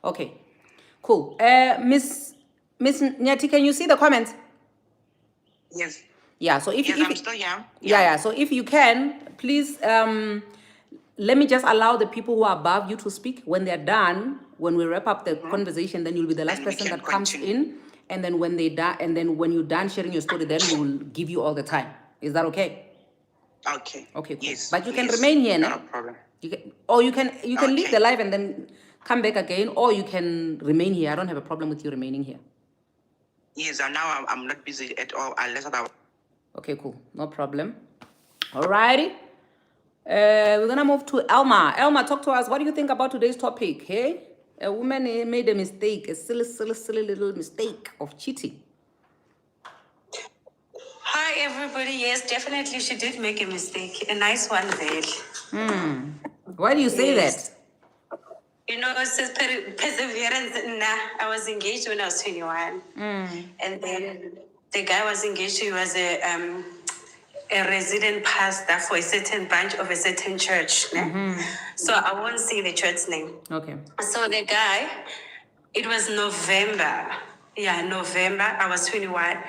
Speaker 1: Okay, cool. Miss Nyati, can you see the comments?
Speaker 4: Yes.
Speaker 1: Yeah. So if
Speaker 4: Yes,
Speaker 1: if
Speaker 4: I'm still here.
Speaker 1: yeah. So if you can, please let me just allow the people who are above you to speak. When they're done, when we wrap up the conversation, then you'll be the last
Speaker 4: Then we
Speaker 1: person
Speaker 4: can
Speaker 1: that comes
Speaker 4: continue.
Speaker 1: in. And then when when you're done sharing your story, then we'll give you all the time. Is that okay?
Speaker 4: Okay.
Speaker 1: Okay, cool.
Speaker 4: Yes.
Speaker 1: But you can
Speaker 4: yes.
Speaker 1: remain here,
Speaker 4: Not
Speaker 1: no?
Speaker 4: a problem.
Speaker 1: You can leave
Speaker 4: Okay.
Speaker 1: the live and then come back again, or you can remain here. I don't have a problem with you remaining here.
Speaker 4: Yes, and now I'm not busy at all unless about.
Speaker 1: Okay, cool. No problem. Alrighty. We're gonna move to Elma. Elma, talk to us. What do you think about today's topic? Hey, a woman made a mistake, a silly little mistake of cheating.
Speaker 5: Hi, everybody. Yes, definitely she did make a mistake. A nice one there.
Speaker 1: Why do you say
Speaker 5: Yes.
Speaker 1: that?
Speaker 5: You know, it says perseverance. Nah, I was engaged when I was 21. And then the guy was engaged. He was a resident pastor for a certain branch of a certain church. So I won't say the church's name.
Speaker 1: Okay.
Speaker 5: So the guy, it was November. Yeah, November. I was 21.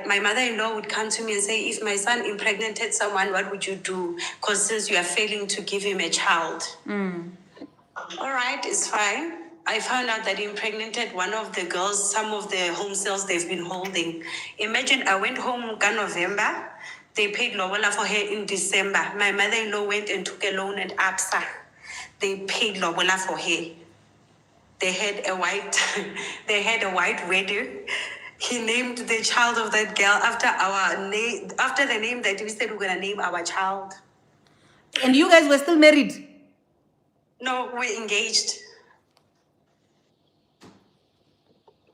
Speaker 5: My mother-in-law would come to me and say, if my son impregnated someone, what would you do? Because since you are failing to give him a child. All right, it's fine. I found out that he impregnated one of the girls, some of the home sales they've been holding. Imagine I went home in November. They paid Lobola for her in December. My mother-in-law went and took a loan at ABSA. They paid Lobola for her. They had a white, they had a white wedding. He named the child of that girl after our name, after the name that we said we're gonna name our child.
Speaker 1: And you guys were still married?
Speaker 5: No, we're engaged.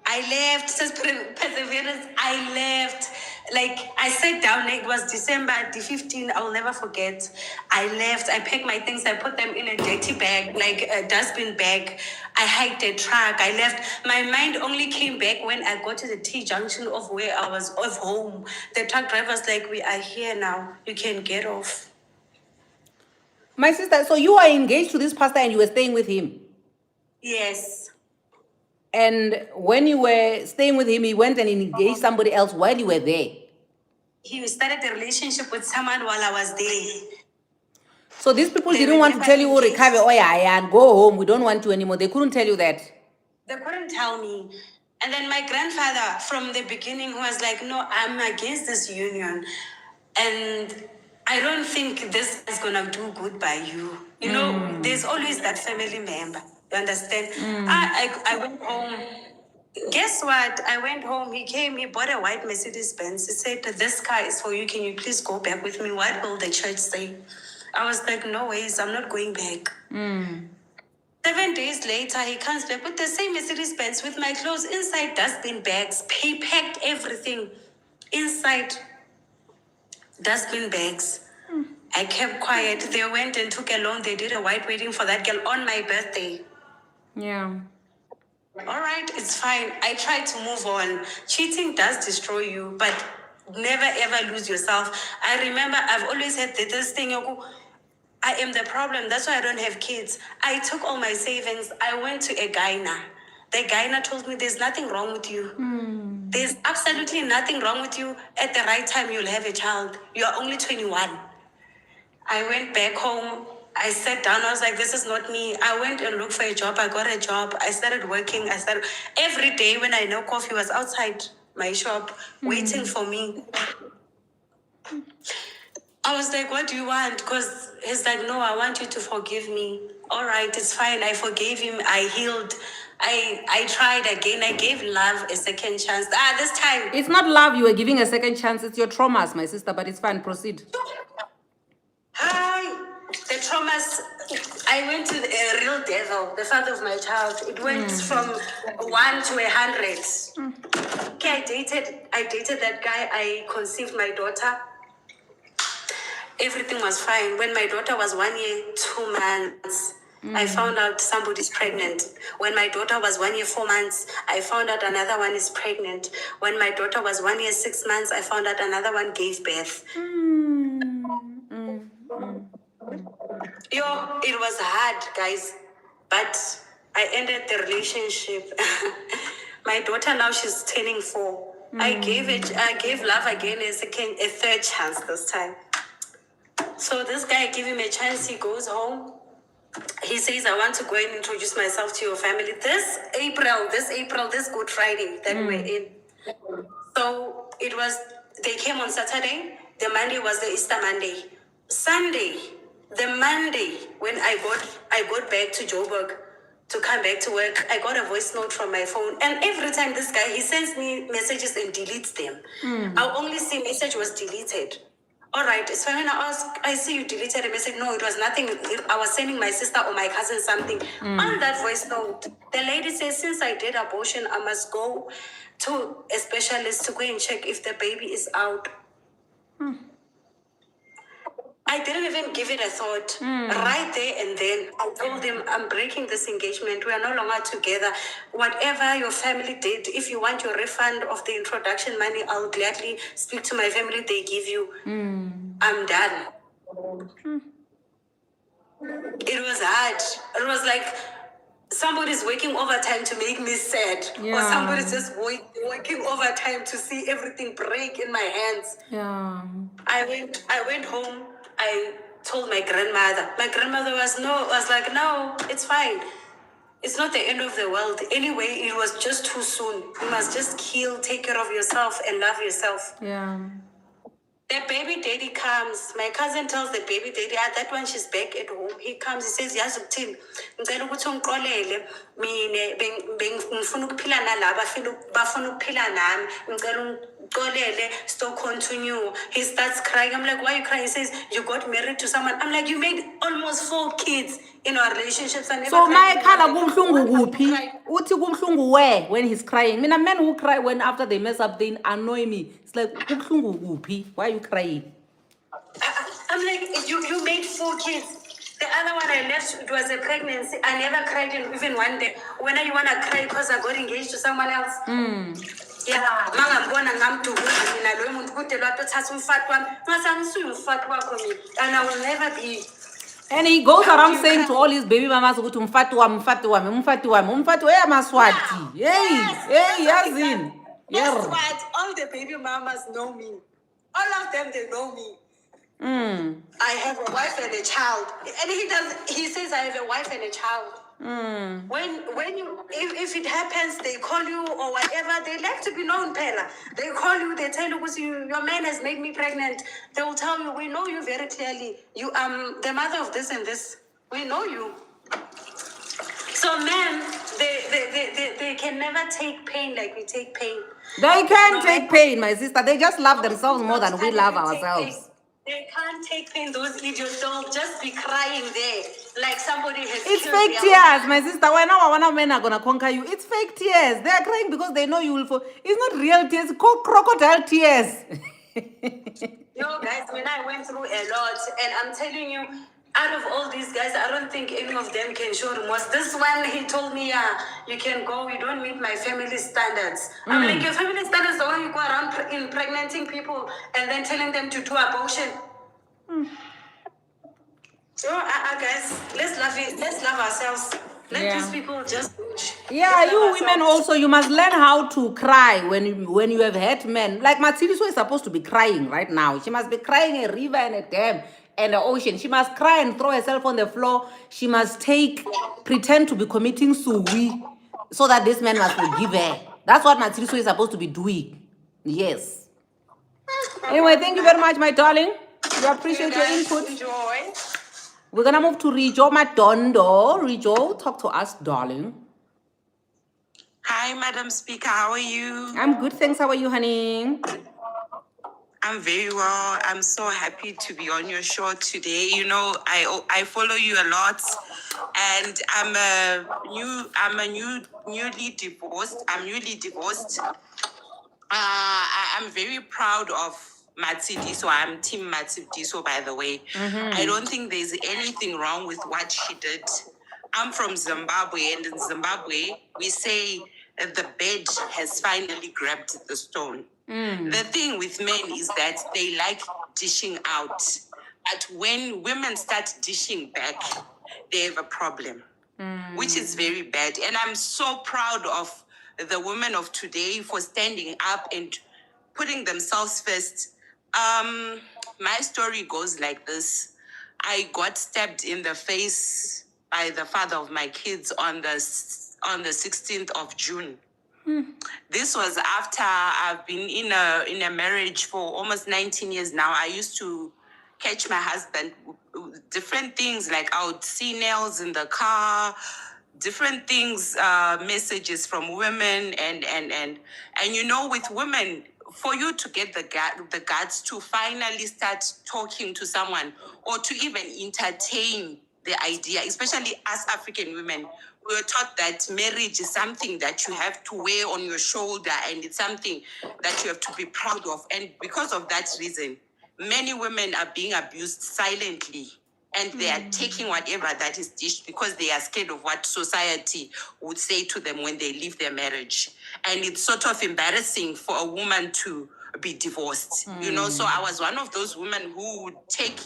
Speaker 5: I left, says perseverance. I left. Like I sat down, it was December the 15th, I'll never forget. I left, I packed my things, I put them in a dirty bag, like a dustbin bag. I hiked a truck, I left. My mind only came back when I got to the T junction of where I was of home. The truck driver's like, we are here now, you can get off.
Speaker 1: My sister, so you are engaged to this pastor and you were staying with him?
Speaker 5: Yes.
Speaker 1: And when you were staying with him, he went and engaged somebody else while you were there?
Speaker 5: He started a relationship with someone while I was there.
Speaker 1: So these people
Speaker 5: They
Speaker 1: didn't
Speaker 5: were
Speaker 1: want to
Speaker 5: never
Speaker 1: tell you, oh,
Speaker 5: engaged.
Speaker 1: recover, oh yeah, and go home, we don't want you anymore. They couldn't tell you that?
Speaker 5: They couldn't tell me. And then my grandfather, from the beginning, was like, no, I'm against this union. And I don't think this is going to do good by you. You know, there's always that family member. You understand? I went home. Guess what? I went home. He came, he bought a white Mercedes Benz. He said, this car is for you. Can you please go back with me? What will the church say? I was like, no ways. I'm not going back. 7 days later, he comes back with the same Mercedes Benz with my clothes inside dustbin bags. He packed everything inside. dustbin bags. I kept quiet. They went and took a loan. They did a white wedding for that girl on my birthday.
Speaker 1: Yeah.
Speaker 5: All right, it's fine. I try to move on. Cheating does destroy you, but never ever lose yourself. I remember I've always had this thing. I am the problem. That's why I don't have kids. I took all my savings. I went to a gyna. The gyna told me there's nothing wrong with you. There's absolutely nothing wrong with you. At the right time, you'll have a child. You're only 21. I went back home. I sat down. I was like, this is not me. I went and looked for a job. I got a job. I started working. Every day when I know coffee was outside my shop waiting for me. I was like, what do you want? Because he's like, no, I want you to forgive me. All right, it's fine. I forgave him. I healed. I tried again. I gave love a second chance. This time.
Speaker 1: It's not love you were giving a second chance. It's your traumas, my sister, but it's fine. Proceed.
Speaker 5: Hi. The traumas. I went to a real devil, the father of my child. It went from 1 to 100. Okay, I dated that guy. I conceived my daughter. Everything was fine. When my daughter was 1 year, 2 months, I found out somebody's pregnant. When my daughter was 1 year, 4 months, I found out another one is pregnant. When my daughter was 1 year, 6 months, I found out another one gave birth. It was hard, guys, but I ended the relationship. My daughter now, she's turning 4. I gave love again a third chance this time. So this guy, I give him a chance. He goes home. He says, I want to go and introduce myself to your family. This Good Friday that we're in. So they came on Saturday. The Monday was the Easter Monday. Sunday, the Monday, when I got back to Joburg to come back to work, I got a voice note from my phone. And every time this guy, he sends me messages and deletes them. I'll only see message was deleted. All right, so when I see you deleted a message. No, it was nothing. I was sending my sister or my cousin something. On that voice note, the lady says, since I did abortion, I must go to a specialist to go and check if the baby is out. I didn't even give it a thought. Right there and then, I told him, I'm breaking this engagement. We are no longer together. Whatever your family did, if you want your refund of the introduction money, I'll gladly speak to my family. They give you. I'm done. It was hard. It was like somebody's working overtime to make me sad. Or somebody's just working overtime to see everything break in my hands.
Speaker 1: Yeah.
Speaker 5: I went home. I told my grandmother. My grandmother was like, no, it's fine. It's not the end of the world. Anyway, it was just too soon. You must just take care of yourself and love yourself.
Speaker 1: Yeah.
Speaker 5: The baby daddy comes. My cousin tells the baby daddy, that one she's back at home. He comes, he says, yazi ukuthini, ngicela ukuthi ungiqolele mina ngifuna ukuphila nalabo bafuna ukuphila nami. Ngicela ungiqolele, still continue. He starts crying. I'm like, why are you crying? He says, you got married to someone. I'm like, you made almost 4 kids in our relationships.
Speaker 1: So my khala kumhlungu kuphi? Uthi kumhlungu where when he's crying? Mina men who cry when after they mess up they annoy me. It's like kumhlungu kuphi? Why are you crying?
Speaker 5: I'm like, you made 4 kids. The other one I left, it was a pregnancy. I never cried even one day. When you wanna cry because I got engaged to someone else? Yeah, mangambona ngamdukuza mina lo muntu kude lwathi uthatha umfati wami. Ngasangisuye umfati wakho mina. And I will never be.
Speaker 1: And he goes around saying to all his baby mamas ukuthi umfati wami eyamaswati. Hey, yazini.
Speaker 5: Guess what? All the baby mamas know me. All of them, they know me. I have a wife and a child. And he says I have a wife and a child. When you if it happens, they call you or whatever, they like to be known, Pella. They call you, they tell you, your man has made me pregnant. They will tell you, we know you very clearly. You the mother of this and this. We know you. So men, they can never take pain like we take pain.
Speaker 1: They can't take pain, my sister. They just love themselves more than we love ourselves.
Speaker 5: They can't take pain. Those idiots, they'll just be crying there like somebody has.
Speaker 1: It's fake tears, my sister. Why now one men are gonna conquer you? It's fake tears. They are crying because they know you will fall. It's not real tears. It's called crocodile tears.
Speaker 5: Yo, guys, when I went through a lot, and I'm telling you, out of all these guys, I don't think any of them can show remorse. This one, he told me, yeah, you can go, you don't meet my family standards. I'm like, your family standards, the one you go around impregnating people and then telling them to do abortion. So, guys, let's love it. Let's love ourselves. Let these people just.
Speaker 1: Yeah,
Speaker 5: Let's
Speaker 1: you
Speaker 5: love
Speaker 1: women
Speaker 5: ourselves.
Speaker 1: also, you must learn how to cry when you have had men. Like Matsiliso is supposed to be crying right now. She must be crying a river and a dam and the ocean. She must cry and throw herself on the floor. She must pretend to be committing suwi so that this man must forgive her. That's what Matsiliso is supposed to be doing. Yes. Anyway, thank you very much, my darling. We appreciate your
Speaker 5: Guys,
Speaker 1: input.
Speaker 5: enjoy.
Speaker 1: We're gonna move to Rijo Madondo. Rijo, talk to us, darling.
Speaker 4: Hi, Madam Speaker. How are you?
Speaker 1: I'm good, thanks. How are you, honey?
Speaker 4: I'm very well. I'm so happy to be on your show today. You know, I follow you a lot, and newly divorced. I'm newly divorced. I'm very proud of Matsidiso. I'm Team Matsidiso, by the way. I don't think there's anything wrong with what she did. I'm from Zimbabwe, and in Zimbabwe, we say the bed has finally grabbed the stone. The thing with men is that they like dishing out. But when women start dishing back, they have a problem, which is very bad. And I'm so proud of the women of today for standing up and putting themselves first. My story goes like this. I got stabbed in the face by the father of my kids on the 16th of June. This was after I've been in a marriage for almost 19 years now. I used to catch my husband different things, like I would see nails in the car, different things, messages from women, and you know, with women, for you to get the guts to finally start talking to someone or to even entertain the idea, especially us African women, we were taught that marriage is something that you have to wear on your shoulder and it's something that you have to be proud of. And because of that reason, many women are being abused silently, and they are taking whatever that is dished because they are scared of what society would say to them when they leave their marriage. And it's sort of embarrassing for a woman to be divorced, you know. So I was one of those women who would take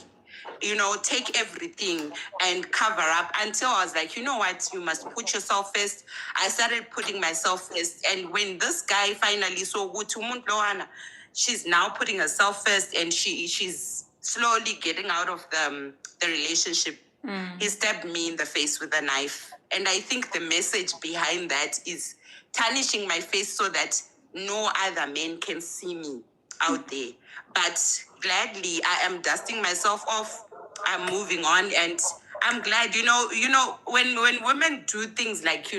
Speaker 4: everything and cover up until I was like, you know what, you must put yourself first. I started putting myself first. And when this guy finally saw Loana, she's now putting herself first, and she's slowly getting out of the relationship. He stabbed me in the face with a knife. And I think the message behind that is tarnishing my face so that no other men can see me out there. But gladly, I am dusting myself off. I'm moving on, and I'm glad, when women do things like,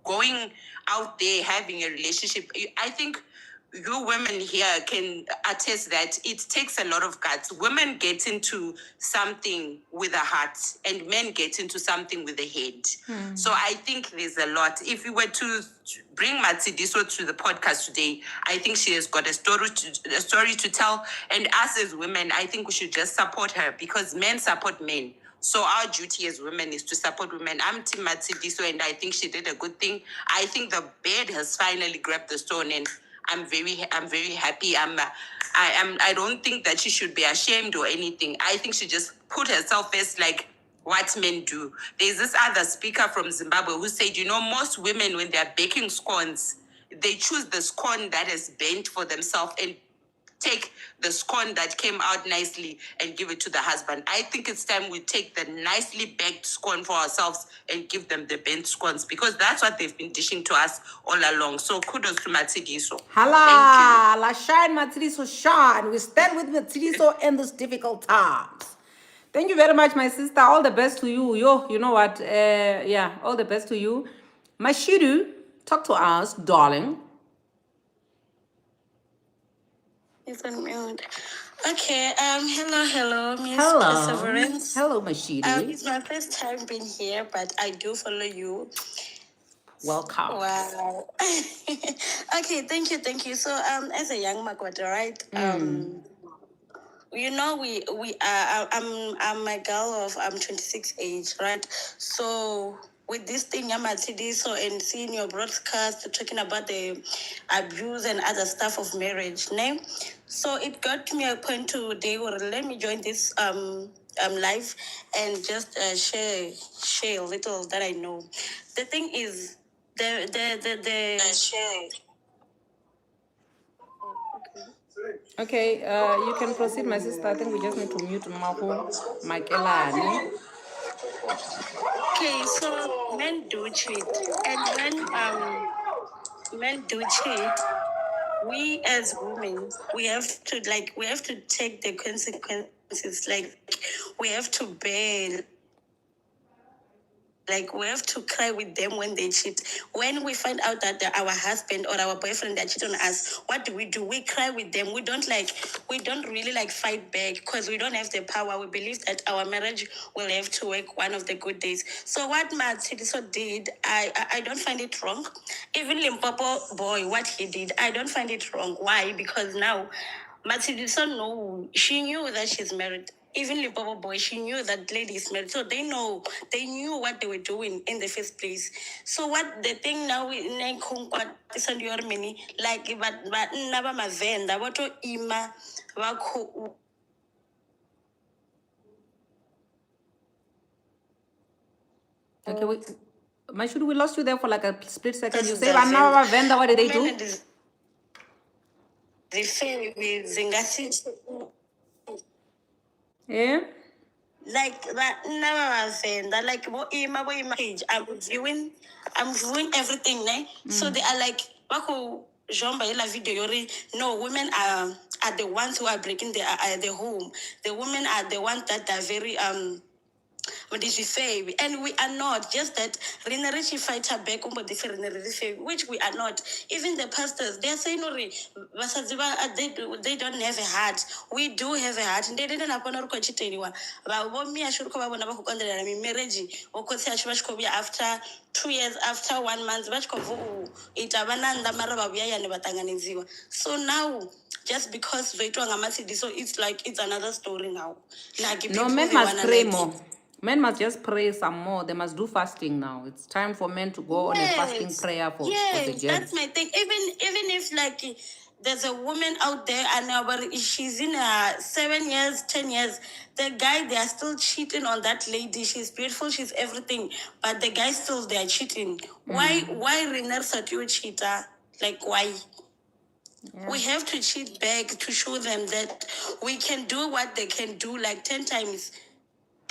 Speaker 4: going out there, having a relationship, I think you women here can attest that it takes a lot of guts. Women get into something with a heart, and men get into something with a head. So I think there's a lot. If we were to bring Matsidiso to the podcast today, I think she has got a story to tell. And us as women, I think we should just support her, because men support men. So our duty as women is to support women. I'm Team Matsidiso, and I think she did a good thing. I think the bed has finally grabbed the stone, and I'm very happy. I don't think that she should be ashamed or anything. I think she just put herself first, like what men do. There's this other speaker from Zimbabwe who said, most women, when they're baking scones, they choose the scone that is bent for themselves and take the scone that came out nicely and give it to the husband. I think it's time we take the nicely baked scone for ourselves and give them the bent scones, because that's what they've been dishing to us all along. So kudos to Matsidiso.
Speaker 1: Hala, la shine, Matsiliso, shine. We stand with Matsiliso in these difficult times. Thank you very much, my sister. All the best to you. You know what? All the best to you. Mashiru, talk to us, darling.
Speaker 6: It's on mute. Okay. Hello, Miss
Speaker 1: Hello.
Speaker 6: Perseverance.
Speaker 1: Hello, Mashiru.
Speaker 6: It's my first time being here, but I do follow you.
Speaker 1: Welcome.
Speaker 6: Wow. Okay, thank you. So as a young Makwata, right? You know, I'm a girl of 26 age, right? So with this thing I'm at so and seeing your broadcast talking about the abuse and other stuff of marriage, name. So it got to me a point today where let me join this live and just share a little that I know. The thing is the share.
Speaker 1: Okay, you can proceed, my sister. I think we just need to mute Mahu, Michaelani.
Speaker 6: Okay, so men do cheat, and when men do cheat, we as women we have to take the consequences. Like we have to bear. Like we have to cry with them when they cheat. When we find out that our husband or our boyfriend they cheat on us, what do? We cry with them. We don't really like fight back because we don't have the power. We believe that our marriage will have to work one of the good days. So what Matsidiso did, I don't find it wrong. Even Limpopo boy, what he did, I don't find it wrong. Why? Because now Matsidiso know she knew that she's married. Even Limpopo boy, she knew that lady is married. So they knew what they were doing in the first place. So what the thing now is like but never my venda, what to ima wako.
Speaker 1: Okay, Mashudu, we lost you there for like a split second. You say, "Vanna vendor, what did they do?"
Speaker 6: The fair with Zingasi.
Speaker 1: Yeah.
Speaker 6: Like that never saying that like what ima page I'm viewing everything ne? So they are like wako jomba ila video yori no women are the ones who are breaking the home. The women are the ones that are very what did she say? And we are not. Just that Rina fighter back which we are not. Even the pastors, they are saying, they don't have a heart. We do have a heart. And they didn't happen or coach it anyone. But me, I should come up with marriage. Or could say after 2 years, after 1 month, so now, just because so it's like it's another story now. Like
Speaker 1: No,
Speaker 6: people,
Speaker 1: men
Speaker 6: they
Speaker 1: must
Speaker 6: wanna
Speaker 1: pray
Speaker 6: like
Speaker 1: more. Men must just pray some more. They must do fasting now. It's time for men to go on a fasting prayer for the girls.
Speaker 6: that's my thing. Even if like there's a woman out there and but she's in 7 years, 10 years, the guy they are still cheating on that lady. She's beautiful, she's everything, but the guy still they are cheating. Why Renner you cheater? Like why?
Speaker 1: Yeah.
Speaker 6: We have to cheat back to show them that we can do what they can do like 10 times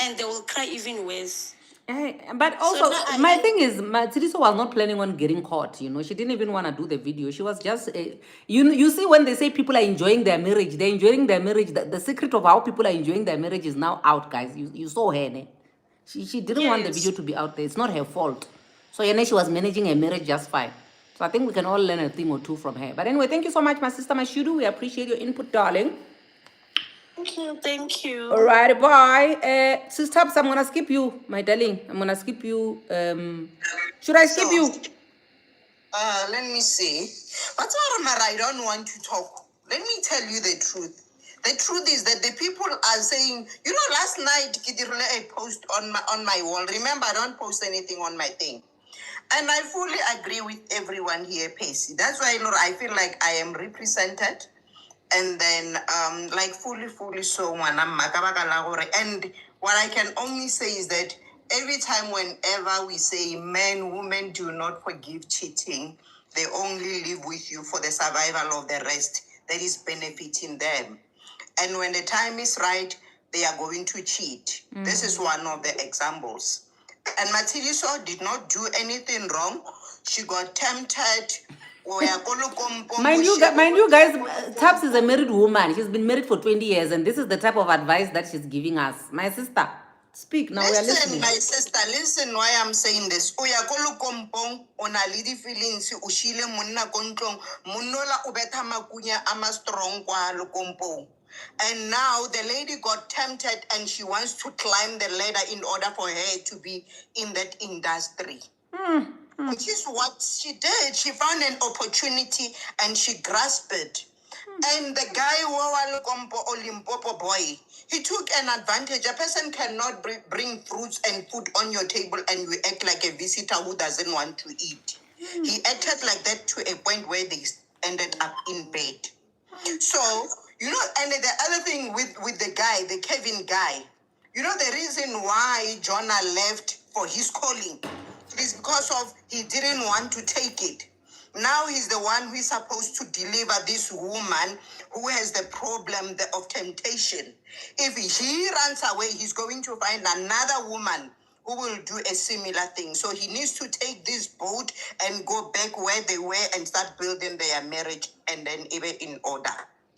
Speaker 6: and they will cry even worse.
Speaker 1: But also, my thing is, Matsiriso was not planning on getting caught. You know, she didn't even want to do the video. She was just, you see, when they say people are enjoying their marriage, they're enjoying their marriage. The secret of how people are enjoying their marriage is now out, guys. You saw her, ne? She didn't want the video to be out there. It's not her fault. So, she was managing her marriage just fine. So, I think we can all learn a thing or two from her. But anyway, thank you so much, my sister Mashudu. We appreciate your input, darling.
Speaker 6: Thank you.
Speaker 1: All right, bye. Sister, I'm gonna skip you, my darling. I'm gonna skip you. Should I skip you?
Speaker 4: Let me see. But I don't want to talk. Let me tell you the truth. The truth is that the people are saying, last night I post on my wall. Remember, I don't post anything on my thing. And I fully agree with everyone here, Pacey. That's why, I feel like I am represented. And then, like, fully so one. And what I can only say is that every time, whenever we say men, women do not forgive cheating, they only live with you for the survival of the rest that is benefiting them. And when the time is right, they are going to cheat. This is one of the examples. And Matiliso did not do anything wrong. She got tempted.
Speaker 1: Mind you guys, Taps is a married woman. She's been married for 20 years, and this is the type of advice that she's giving us. My sister, speak now. We are listening.
Speaker 4: My sister, listen why I'm saying this. Uya kolo kompong ona lidi feelings ushile munna kontlong munola ubeta makunya ama strong kwa lo kompong. And now the lady got tempted and she wants to climb the ladder in order for her to be in that industry. which is what she did. She found an opportunity and she grasped it. And the guy or Limpopo boy, he took an advantage. A person cannot bring fruits and food on your table and you act like a visitor who doesn't want to eat. He acted like that to a point where they ended up in bed. So, and the other thing with the guy, the Kevin guy, the reason why Jonah left for his calling is because of he didn't want to take it. Now he's the one who is supposed to deliver this woman who has the problem of temptation. If he runs away, he's going to find another woman who will do a similar thing. So he needs to take this boat and go back where they were and start building their marriage and then even in order.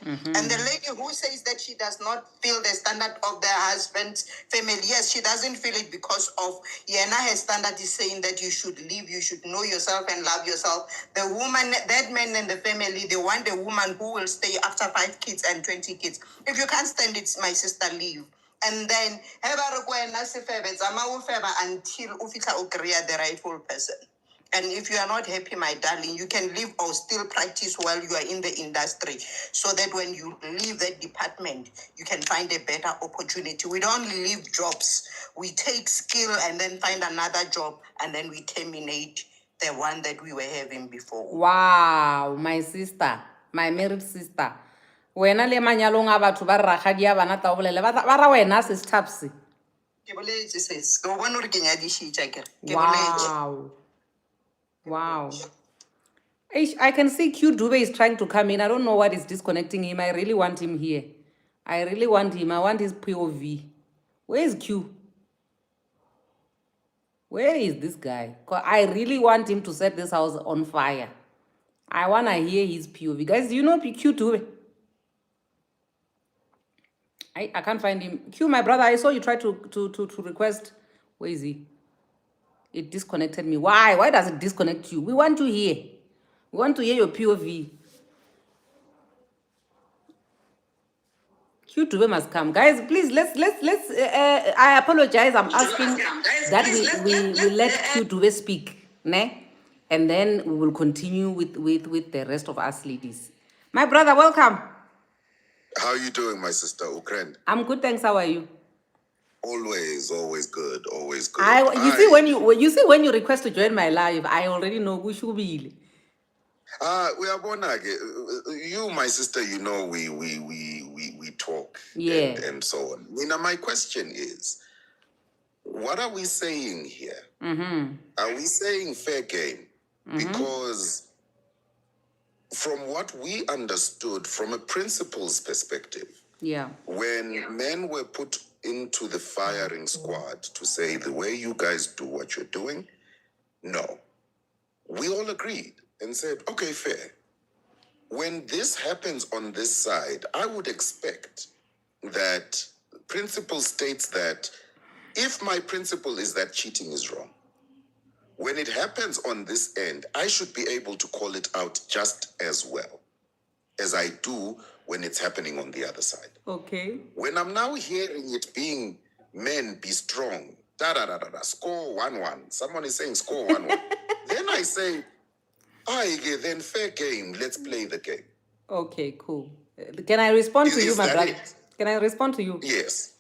Speaker 4: And the lady who says that she does not feel the standard of the husband's family, yes, she doesn't feel it because of her standard is saying that you should live, you should know yourself and love yourself. The woman, that man and the family, they want a woman who will stay after 5 kids and 20 kids. If you can't stand it, my sister, leave. And then until you create the rightful person. And if you are not happy, my darling, you can live or still practice while you are in the industry so that when you leave that department, you can find a better opportunity. We don't leave jobs. We take skill and then find another job and then we terminate the one that we were having before.
Speaker 1: Wow, my sister, my married sister. Wena le manyalong a batho ba rakgadi ya bana tla o bolele ba ra wena sis Tapsi.
Speaker 4: Ke boletse sis. Ke bona hore ke nyadishitse akere. Ke boletse.
Speaker 1: Wow. Wow. I can see Q Dube is trying to come in. I don't know what is disconnecting him. I really want him here. I really want him. I want his POV. Where is Q? Where is this guy? 'Cause I really want him to set this house on fire. I want to hear his POV. Guys, do you know Q Dube? I can't find him. Q, my brother, I saw you try to request. Where is he? It disconnected me. Why? Why does it disconnect you? We want to hear. We want to hear your POV. Q2 must come. Guys, please, let's I apologize. I'm asking that we let Q2 speak. Ne? And then we will continue with the rest of us ladies. My brother, welcome.
Speaker 7: How are you doing, my sister, Ukraine?
Speaker 1: I'm good, thanks. How are you?
Speaker 7: Always good, always good.
Speaker 1: You see when you request to join my live, I already know who should be.
Speaker 7: We are Bonage. You, my sister, we talk and so on. Nina, my question is, what are we saying here? Are we saying fair game? Because from what we understood from a principal's perspective, when men were put into the firing squad to say the way you guys do what you're doing, no. We all agreed and said, okay, fair. When this happens on this side, I would expect that principle states that if my principle is that cheating is wrong, when it happens on this end, I should be able to call it out just as well as I do when it's happening on the other side.
Speaker 1: Okay.
Speaker 7: When I'm now hearing it being men be strong, score 1-1. Someone is saying score 1-1. Then I say, then fair game. Let's play the game.
Speaker 1: Okay, cool. Can I respond to you, my brother? Can I respond to you?
Speaker 7: Yes.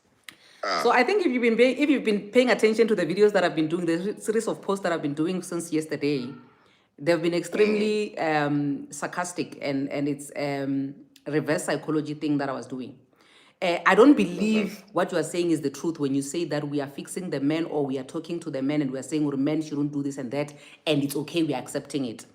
Speaker 1: So I think if you've been paying attention to the videos that I've been doing, the series of posts that I've been doing since yesterday, they've been extremely sarcastic and it's reverse psychology thing that I was doing. I don't believe what you are saying is the truth when you say that we are fixing the men or we are talking to the men and we are saying, well, men shouldn't do this and that, and it's okay, we are accepting it.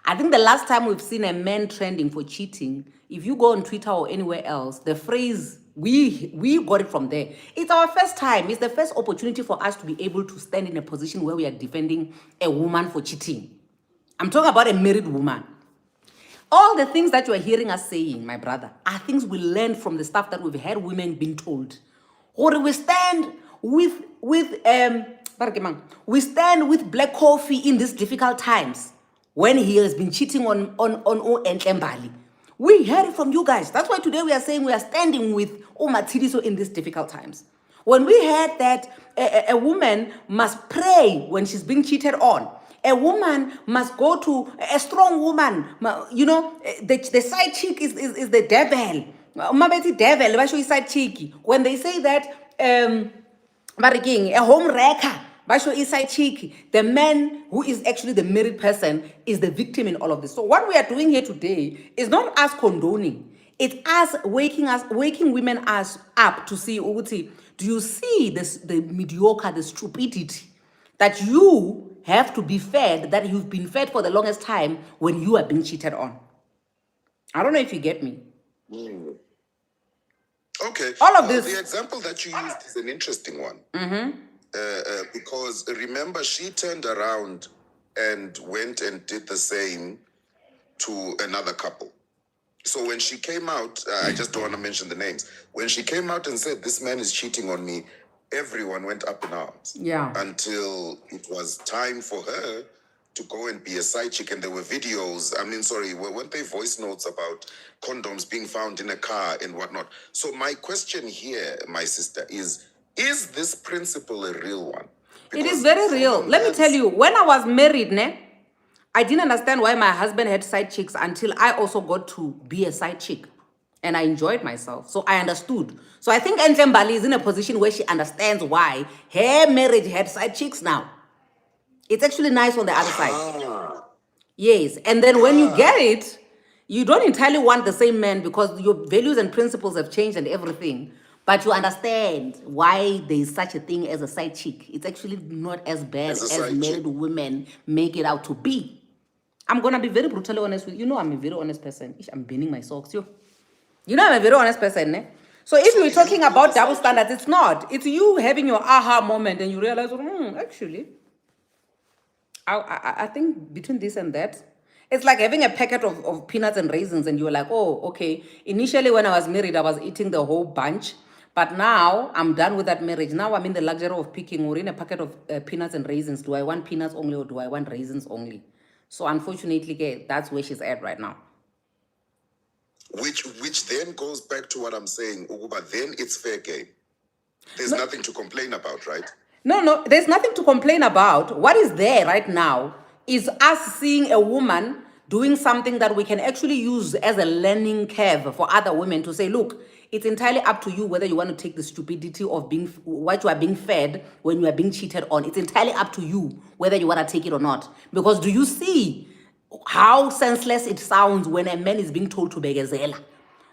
Speaker 1: I think the last time we've seen a man trending for cheating, if you go on Twitter or anywhere else, the phrase, we got it from there. It's our first time. It's the first opportunity for us to be able to stand in a position where we are defending a woman for cheating. I'm talking about a married woman. All the things that you are hearing us saying, my brother, are things we learned from the stuff that we've had women being told. Or we stand with Black Coffee in these difficult times when he has been cheating on Entlembali. We heard it from you guys. That's why today we are saying we are standing with Matiriso in these difficult times. When we heard that a woman must pray when she's being cheated on, A woman must go to a strong woman. You know, the side chick is the devil. Mabeti devil, basho is side chick. When they say that, a home wrecker, basho is side chick. The man who is actually the married person is the victim in all of this. So what we are doing here today is not us condoning. It's us waking women us up to see, Uguti, do you see this, the mediocre, the stupidity that you have to be fed, that you've been fed for the longest time when you are being cheated on? I don't know if you get me.
Speaker 7: Okay.
Speaker 1: All of this.
Speaker 7: The example that you used is an interesting one. Because remember, she turned around and went and did the same to another couple. So when she came out, I just don't want to mention the names. When she came out and said, this man is cheating on me, everyone went up in arms.
Speaker 1: Yeah.
Speaker 7: Until it was time for her to go and be a side chick. And there were videos, weren't they voice notes about condoms being found in a car and whatnot? So my question here, my sister, is this principle a real one?
Speaker 1: It is very real. Let me tell you, when I was married, I didn't understand why my husband had side chicks until I also got to be a side chick. And I enjoyed myself. So I understood. So I think Ntlembali is in a position where she understands why her marriage had side chicks now. It's actually nice on the other side. Yes. And then when you get it, you don't entirely want the same man because your values and principles have changed and everything. But you understand why there is such a thing as a side chick. It's actually not as bad as married women make it out to be. I'm going to be very brutally honest with you. You know I'm a very honest person. I'm bending my socks. You know I'm a very honest person. So if you're talking about double standards, it's not. It's you having your aha moment and you realize, actually, I think between this and that, it's like having a packet of peanuts and raisins and you're like, oh, okay. Initially, when I was married, I was eating the whole bunch. But now I'm done with that marriage. Now I'm in the luxury of picking or in a packet of peanuts and raisins. Do I want peanuts only or do I want raisins only? So unfortunately, that's where she's at right now.
Speaker 7: Which then goes back to what I'm saying, Uguba, then it's fair game. There's nothing to complain about, right?
Speaker 1: No, there's nothing to complain about. What is there right now is us seeing a woman doing something that we can actually use as a learning curve for other women to say, look, it's entirely up to you whether you want to take the stupidity of what you are being fed when you are being cheated on. It's entirely up to you whether you want to take it or not. Because do you see how senseless it sounds when a man is being told to begezela?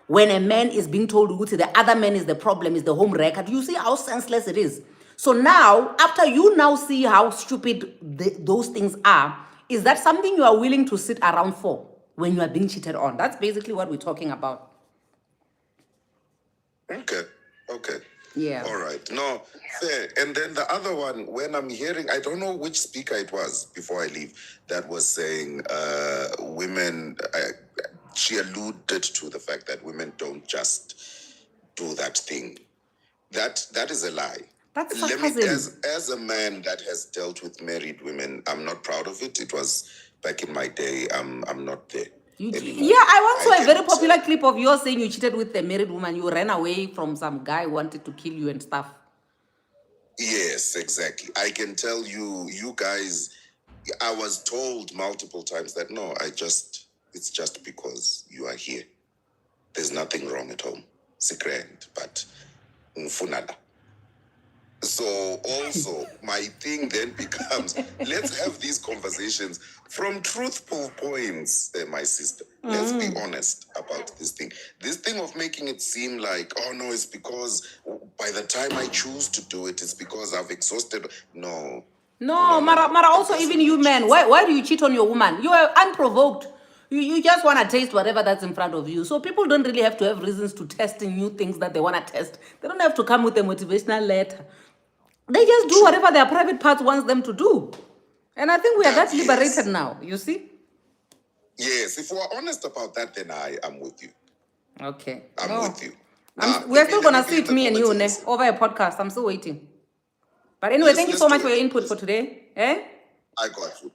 Speaker 1: When a man is being told the other man is the problem, is the home wrecker. Do you see how senseless it is? So now, after you now see how stupid those things are, is that something you are willing to sit around for when you are being cheated on? That's basically what we're talking about.
Speaker 7: Okay.
Speaker 1: Yeah.
Speaker 7: All right. No, fair. And then the other one, when I'm hearing, I don't know which speaker it was before I leave, that was saying women, she alluded to the fact that women don't just do that thing. That is a lie.
Speaker 1: That's sarcasm.
Speaker 7: As a man that has dealt with married women, I'm not proud of it. It was back in my day. I'm not there.
Speaker 1: I once saw a very popular clip of yours saying you cheated with a married woman. You ran away from some guy who wanted to kill you and stuff.
Speaker 7: Yes, exactly. I can tell you guys, I was told multiple times that no, it's just because you are here. There's nothing wrong at home. It's grand, but funada. So also my thing then becomes, let's have these conversations from truthful points, my sister. Let's be honest about this thing. This thing of making it seem like, oh no, it's because by the time I choose to do it, it's because I've exhausted. No,
Speaker 1: Mara, also even you men, why do you cheat on your woman? You are unprovoked. You just want to taste whatever that's in front of you. So people don't really have to have reasons to test new things that they want to test. They don't have to come with a motivational letter. They just do whatever their private parts wants them to do. And I think we are that liberated now, you see?
Speaker 7: Yes, if we're honest about that, then I am with you.
Speaker 1: Okay.
Speaker 7: I'm with you.
Speaker 1: We're still going to see it, me and you, over a podcast. I'm still waiting. But anyway, thank you so much for your input for today.
Speaker 7: I got you.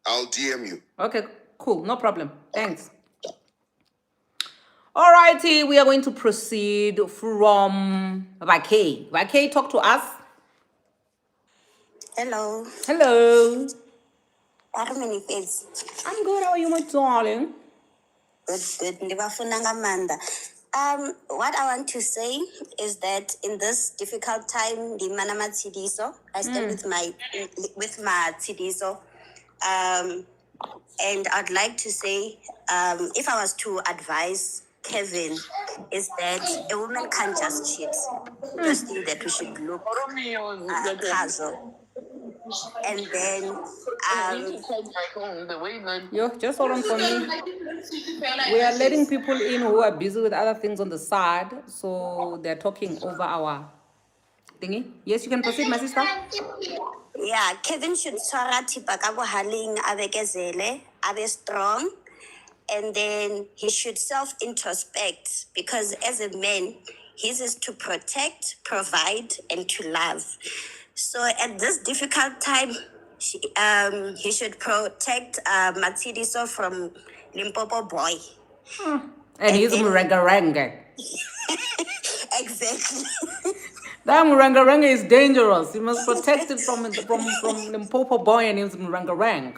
Speaker 7: I'll DM you.
Speaker 1: Okay, cool. No problem. Thanks. All righty, we are going to proceed from Vake. Vake, talk to us.
Speaker 6: Hello.
Speaker 1: Hello. I'm good. How are you, my darling?
Speaker 6: Good. Ndibafuna ngamandla. What I want to say is that in this difficult time, ndimana matsidiso. I stand with my tsidiso. And I'd like to say, if I was to advise Kevin, is that a woman can't just cheat. First thing that we should look casual. And then
Speaker 1: Yo, just hold on for me. We are letting people in who are busy with other things on the side, so they're talking over our thingy. Yes, you can proceed, my sister.
Speaker 6: yeah, Kevin should tshwara thipa ka bohaleng, a bekezele, a be strong, and then he should self-introspect, because as a man, his is to protect, provide, and to love. So at this difficult time, he should protect Matsidiso from Limpopo boy.
Speaker 1: And he's Murangaranga.
Speaker 6: Exactly.
Speaker 1: That Murangaranga is dangerous. You must protect it from Limpopo boy and his Murangarang.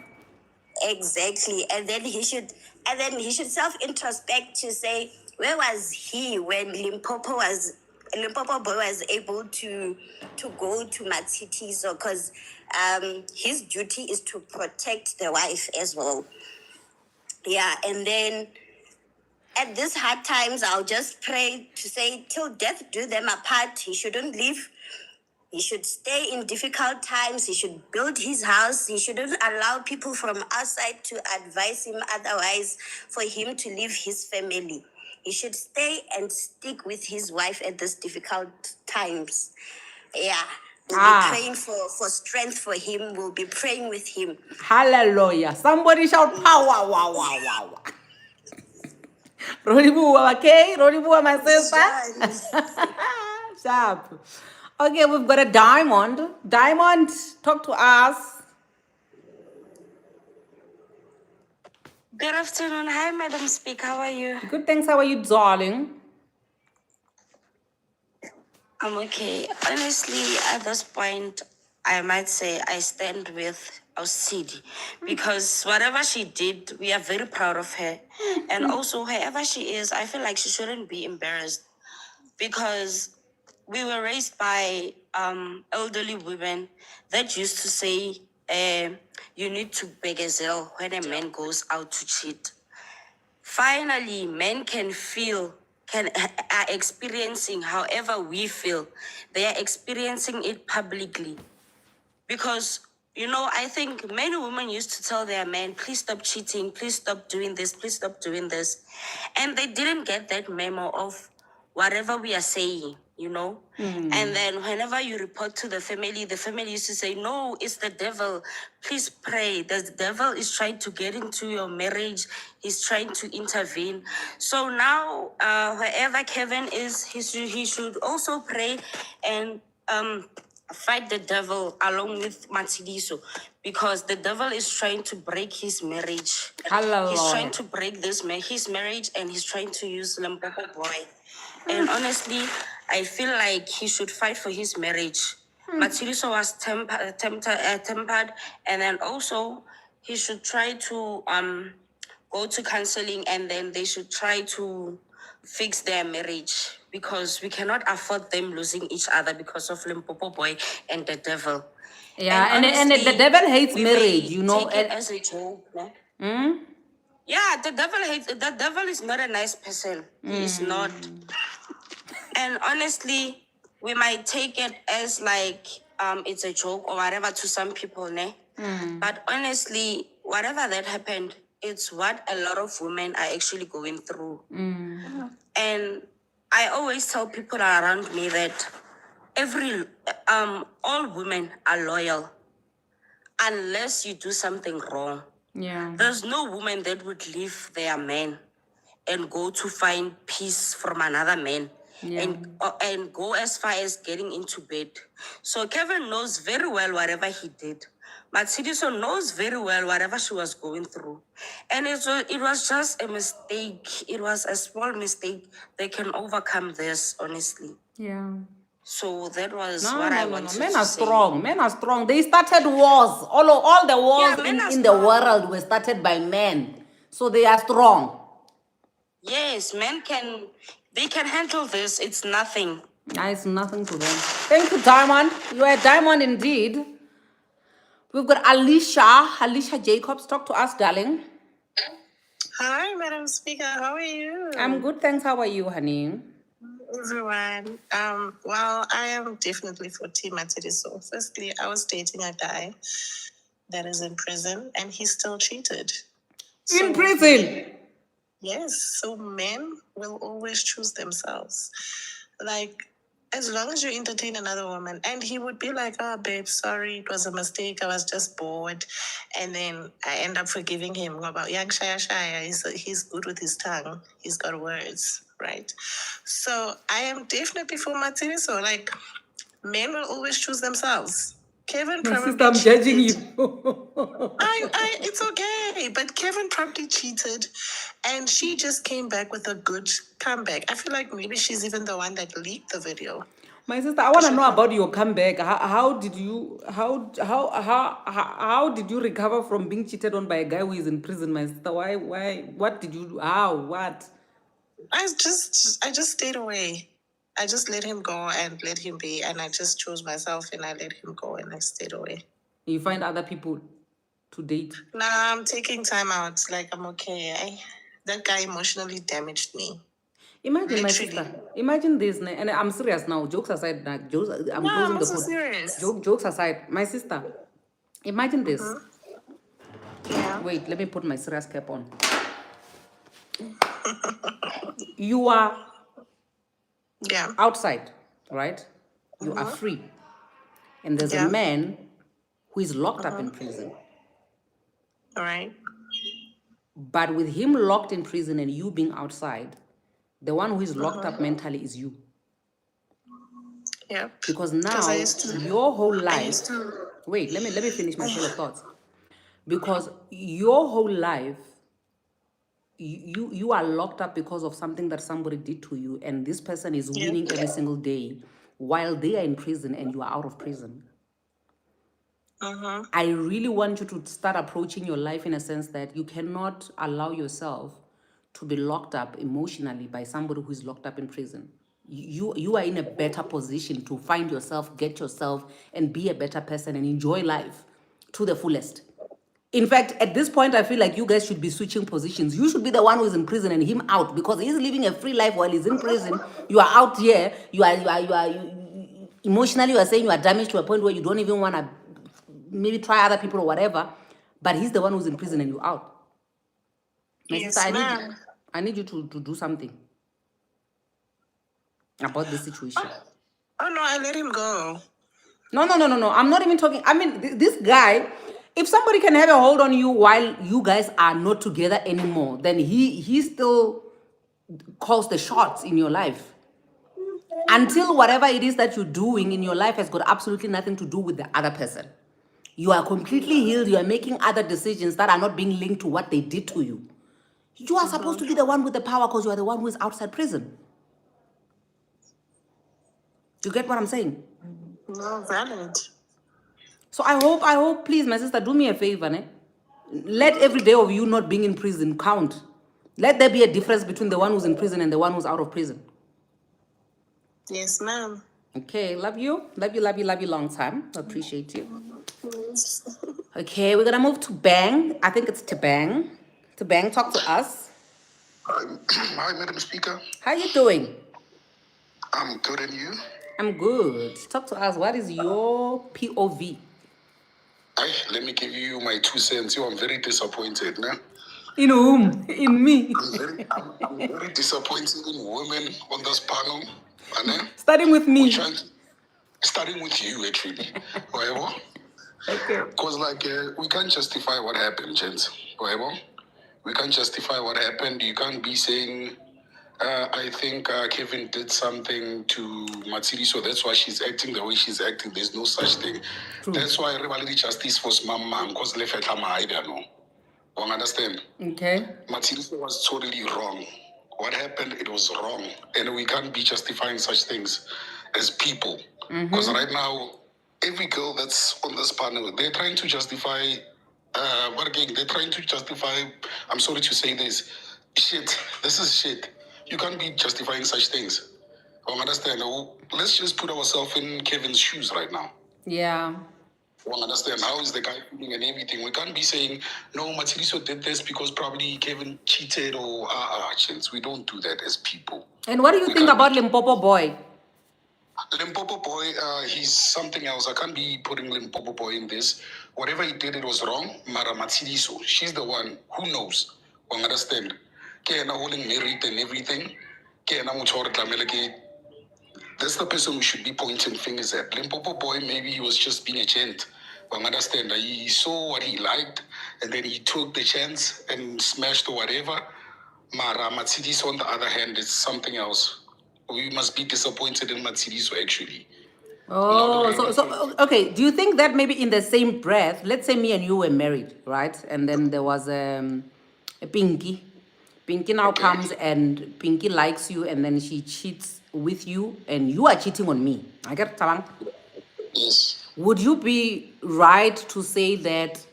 Speaker 6: Exactly. And then he should self-introspect to say, where was he when Limpopo boy was able to go to Matitiso, because his duty is to protect the wife as well. Yeah, and then at these hard times, I'll just pray to say, till death do them apart. He shouldn't leave. He should stay in difficult times. He should build his house. He shouldn't allow people from outside to advise him otherwise for him to leave his family. He should stay and stick with his wife at these difficult times. Yeah. We'll be praying for strength for him. We'll be praying with him.
Speaker 1: Hallelujah. Somebody shout power. Wow, wow, wow. Rolibua, okay? Rolibua, my sister. Sharp. Okay, we've got a Diamond. Diamond, talk to us.
Speaker 5: Good afternoon. Hi, Madam Speaker. How are you?
Speaker 1: Good, thanks. How are you, darling?
Speaker 5: I'm okay. Honestly, at this point, I might say I stand with our city, because whatever she did, we are very proud of her. And also, wherever she is, I feel like she shouldn't be embarrassed, because we were raised by elderly women that used to say, you need to begezel when a man goes out to cheat. Finally, men are experiencing however we feel. They are experiencing it publicly. Because, I think many women used to tell their men, please stop cheating, please stop doing this, please stop doing this. And they didn't get that memo of whatever we are saying, And then whenever you report to the family used to say, no, it's the devil. Please pray. The devil is trying to get into your marriage. He's trying to intervene. So now, wherever Kevin is, he should also pray and fight the devil along with Matsidiso, because the devil is trying to break his marriage.
Speaker 1: Hello.
Speaker 5: He's trying to break his marriage, and he's trying to use Limpopo boy. And honestly, I feel like he should fight for his marriage. Matsiriso was tempered, and then also he should try to go to counseling, and then they should try to fix their marriage, because we cannot afford them losing each other because of Limpopo boy and the devil.
Speaker 1: Yeah, and the devil hates marriage,
Speaker 5: Take it as a joke, no? Yeah, the devil is not a nice person. He is not. And honestly, we might take it as like it's a joke or whatever to some people, ne? But honestly, whatever that happened, it's what a lot of women are actually going through. And I always tell people around me that all women are loyal unless you do something wrong.
Speaker 1: Yeah.
Speaker 5: There's no woman that would leave their man and go to find peace from another man.
Speaker 1: Yeah.
Speaker 5: And go as far as getting into bed. So Kevin knows very well whatever he did. Matsidiso knows very well whatever she was going through. And it was just a mistake. It was a small mistake. They can overcome this, honestly.
Speaker 1: Yeah.
Speaker 4: So that was
Speaker 1: No,
Speaker 4: what
Speaker 1: no,
Speaker 4: I
Speaker 1: no, no.
Speaker 4: wanted
Speaker 1: Men
Speaker 4: to
Speaker 1: are
Speaker 4: say.
Speaker 1: strong. Men are strong. They started wars. All the wars
Speaker 4: Yeah, men are
Speaker 1: in the
Speaker 4: strong.
Speaker 1: world were started by men. So they are strong.
Speaker 4: Yes, they can handle this. It's nothing.
Speaker 1: It's nothing to them. Thank you, Diamond. You are a diamond indeed. We've got Alicia Jacobs. Talk to us, darling.
Speaker 8: Hi, Madam Speaker. How are you?
Speaker 1: I'm good, thanks. How are you, honey?
Speaker 8: Everyone. Well, I am definitely for Team Matiriso. Firstly, I was dating a guy that is in prison and he still cheated.
Speaker 1: In prison?
Speaker 8: Yes, so men will always choose themselves. Like, as long as you entertain another woman, and he would be like, "Oh, babe, sorry, it was a mistake. I was just bored," and then I end up forgiving him. About young Shaya, he's good with his tongue. He's got words, right? So I am definitely for Matiri. So like, men will always choose themselves. Kevin
Speaker 1: My
Speaker 8: probably
Speaker 1: sister, I'm
Speaker 8: cheated.
Speaker 1: judging you.
Speaker 8: It's okay, but Kevin probably cheated, and she just came back with a good comeback. I feel like maybe she's even the one that leaked the video.
Speaker 1: My sister, I want to know about your comeback. How did you did you recover from being cheated on by a guy who is in prison, my sister? Why? What did you do? How? What?
Speaker 8: I just stayed away. I just let him go and let him be, and I just chose myself and I let him go and I stayed away.
Speaker 1: You find other people to date?
Speaker 8: Nah, I'm taking time out. Like, I'm okay. That guy emotionally damaged me.
Speaker 1: Imagine, my
Speaker 8: Literally.
Speaker 1: sister. Imagine this, and I'm serious now. Jokes aside, I'm closing
Speaker 8: I'm
Speaker 1: the
Speaker 8: also
Speaker 1: code.
Speaker 8: serious.
Speaker 1: Jokes aside, my sister. Imagine this.
Speaker 8: Yeah.
Speaker 1: Wait, let me put my serious cap on. You are outside, right? You are free. And there's a man who is locked up in prison.
Speaker 8: All right.
Speaker 1: But with him locked in prison and you being outside, the one who is locked up mentally is you.
Speaker 8: Yeah.
Speaker 1: Because now your whole life. Wait, let me finish my train of thoughts. Because your whole life, you are locked up because of something that somebody did to you, and this person is winning every single day while they are in prison and you are out of prison. I really want you to start approaching your life in a sense that you cannot allow yourself to be locked up emotionally by somebody who is locked up in prison. You are in a better position to find yourself, get yourself, and be a better person and enjoy life to the fullest. In fact, at this point, I feel like you guys should be switching positions. You should be the one who is in prison and him out, because he's living a free life while he's in prison. You are out here. Emotionally, you are saying you are damaged to a point where you don't even want to maybe try other people or whatever. But he's the one who's in prison and you're out. My sister, I need you to do something about this situation.
Speaker 8: Oh no, I let him go.
Speaker 1: No. I'm not even talking. I mean, this guy, if somebody can have a hold on you while you guys are not together anymore, then he still calls the shots in your life. Until whatever it is that you're doing in your life has got absolutely nothing to do with the other person. You are completely healed. You are making other decisions that are not being linked to what they did to you. You are supposed to be the one with the power because you are the one who is outside prison. You get what I'm saying?
Speaker 8: No, valid.
Speaker 1: So I hope, please, my sister, do me a favor, né? Let every day of you not being in prison count. Let there be a difference between the one who's in prison and the one who's out of prison.
Speaker 8: Yes, ma'am.
Speaker 1: Okay, love you long time. I appreciate you. Okay, we're gonna move to Bang. I think it's to Bang. To Bang, talk to us.
Speaker 9: Hi, Madam Speaker.
Speaker 1: How you doing?
Speaker 9: I'm good, and you?
Speaker 1: I'm good. Talk to us. What is your POV?
Speaker 9: Let me give you my 2 cents. I'm very disappointed, nah?
Speaker 1: In whom? In me.
Speaker 9: I'm very disappointed in women on this panel.
Speaker 1: Starting with me.
Speaker 9: Starting with you, actually. Whatever.
Speaker 1: Okay.
Speaker 9: Because, we can't justify what happened, gents. Whatever. We can't justify what happened. You can't be saying, I think Kevin did something to Matsiri, so that's why she's acting the way she's acting. There's no such thing. True. That's why everybody justice for Mama, because I don't know. You understand?
Speaker 1: Okay.
Speaker 9: Matsiri was totally wrong. What happened, it was wrong. And we can't be justifying such things. as people. Because right now, every girl that's on this panel, they're trying to justify, but again, they're trying to justify, I'm sorry to say this, shit. This is shit. You can't be justifying such things. I understand. Let's just put ourselves in Kevin's shoes right now.
Speaker 1: Yeah.
Speaker 9: Well, understand how is the guy feeling and everything. We can't be saying, no, Matiriso did this because probably Kevin cheated or chance. We don't do that as people.
Speaker 1: And what do you think about Limpopo boy?
Speaker 9: Limpopo boy, he's something else. I can't be putting Limpopo boy in this. Whatever he did, it was wrong. Mara Matiriso, she's the one who knows. We understand. Kena holding merit and everything. Kena muchor tlameleke. That's the person we should be pointing fingers at. Limpopo boy, maybe he was just being a gent. But understand that he saw what he liked and then he took the chance and smashed or whatever. Mara Matsidiso, on the other hand, is something else. We must be disappointed in Matsidiso, actually.
Speaker 1: Oh, so okay. Do you think that maybe in the same breath, let's say me and you were married, right? And then there was a Pinky. Pinky now comes and Pinky likes you, and then she cheats with you, and you are cheating on me. I get it.
Speaker 9: Yes.
Speaker 1: Would you be right to say that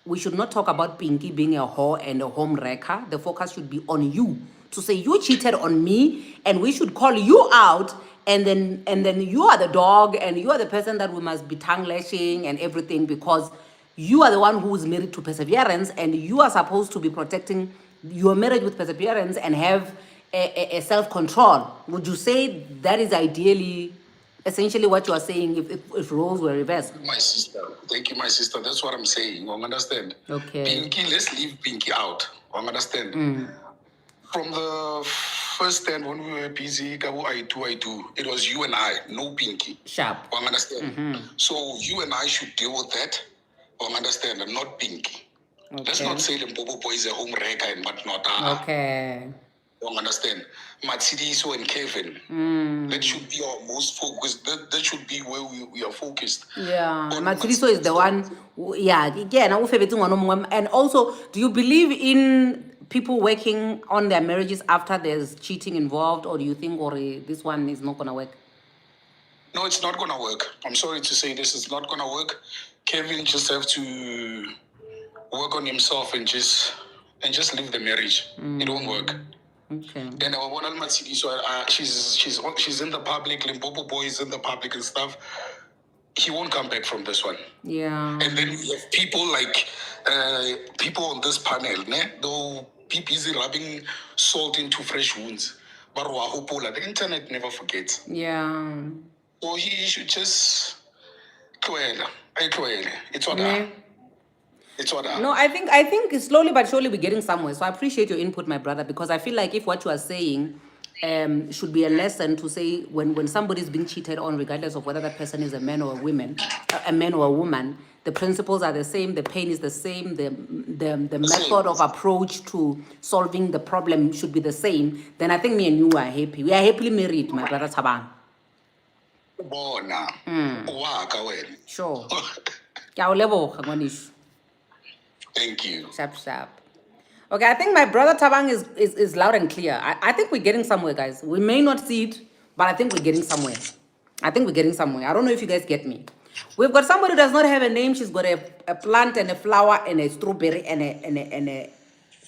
Speaker 1: we should not talk about Pinky being a whore and a home wrecker? The focus should be on you. To say you cheated on me, and we should call you out, and then you are the dog, and you are the person that we must be tongue lashing and everything, because you are the one who is married to perseverance, and you are supposed to be protecting your marriage with perseverance and have a self-control. Would you say that is ideally essentially what you are saying if roles were reversed?
Speaker 9: My sister. Thank you, my sister. That's what I'm saying. You understand?
Speaker 1: Okay.
Speaker 9: Pinky, let's leave Pinky out. You understand? From the first stand when we were busy, I do. It was you and I, no Pinky.
Speaker 1: Sharp.
Speaker 9: You understand? So you and I should deal with that. You understand? And not Pinky.
Speaker 1: Okay.
Speaker 9: Let's not say Limpopo boy is a home wrecker and whatnot.
Speaker 1: Okay.
Speaker 9: You understand? Matsidiso and Kevin. That should be our most focused. That should be where we are focused.
Speaker 1: Yeah. Matsidiso is the one. And also, do you believe in people working on their marriages after there's cheating involved, or do you think this one is not gonna work?
Speaker 9: No, it's not gonna work. I'm sorry to say this, it's not gonna work. Kevin just have to work on himself and just leave the marriage. It won't work.
Speaker 1: Okay.
Speaker 9: Then our one Matsidi, so she's in the public. Limpopo boy is in the public and stuff. He won't come back from this one.
Speaker 1: Yeah.
Speaker 9: And then we have people like people on this panel, though be busy rubbing salt into fresh wounds. But the internet never forgets.
Speaker 1: Yeah.
Speaker 9: So he should just it's what It's what
Speaker 1: No, I think slowly but surely we're getting somewhere. So I appreciate your input, my brother, because I feel like if what you are saying should be a lesson to say when somebody is being cheated on, regardless of whether that person is a man or a woman, the principles are the same, the pain is the same, the method of approach to solving the problem should be the same, then I think me and you are happy. We are happily married, my brother Tabang. Sure.
Speaker 9: Thank you.
Speaker 1: Sharp. Okay, I think my brother Tabang is loud and clear. I think we're getting somewhere, guys. We may not see it, but I think we're getting somewhere. I don't know if you guys get me. We've got somebody who does not have a name. She's got a plant and a flower and a strawberry and a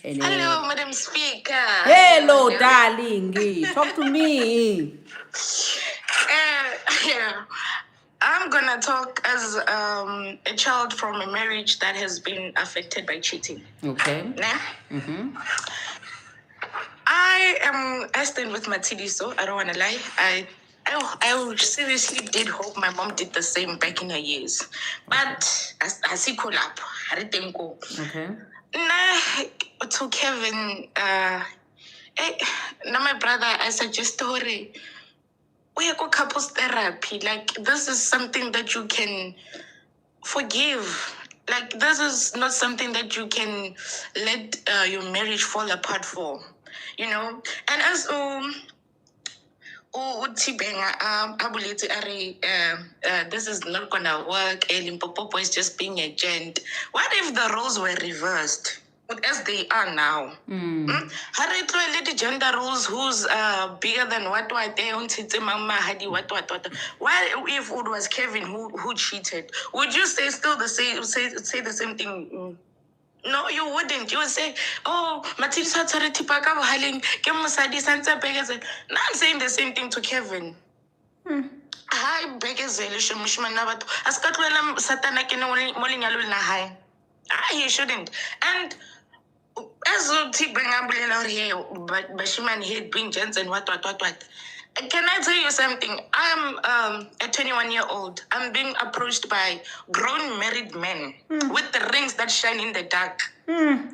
Speaker 8: Hello, Madam Speaker.
Speaker 1: Hello, darling. Talk to me.
Speaker 8: Yeah. I'm gonna talk as a child from a marriage that has been affected by cheating.
Speaker 1: Okay.
Speaker 8: I stand with Matsidiso. I don't wanna lie. I seriously did hope my mom did the same back in her years. But I see cool up.
Speaker 1: Okay.
Speaker 8: To Kevin, now my brother, I suggest story. We go couples therapy. Like, this is something that you can forgive. Like, this is not something that you can let your marriage fall apart for, you know. And as this is not gonna work. Limpopo is just being a gent. What if the roles were reversed?
Speaker 4: as they are now. Harry the gender rules who's bigger than what they on mama hadi what. Why if it was Kevin who cheated, would you say still the same say the same thing? No, you wouldn't. You would say, oh, Matilda Sarati Paka Haling, Kemusadi Santa Begazet. Now I'm saying the same thing to Kevin. Hi, Begazet, Shumishmanabat. Askatwela Satana Molingaluna high. He shouldn't. And as you bring umbrella here, but Bashiman here bring gents and what. Can I tell you something? I'm a 21-year-old. I'm being approached by grown married men with the rings that shine in the dark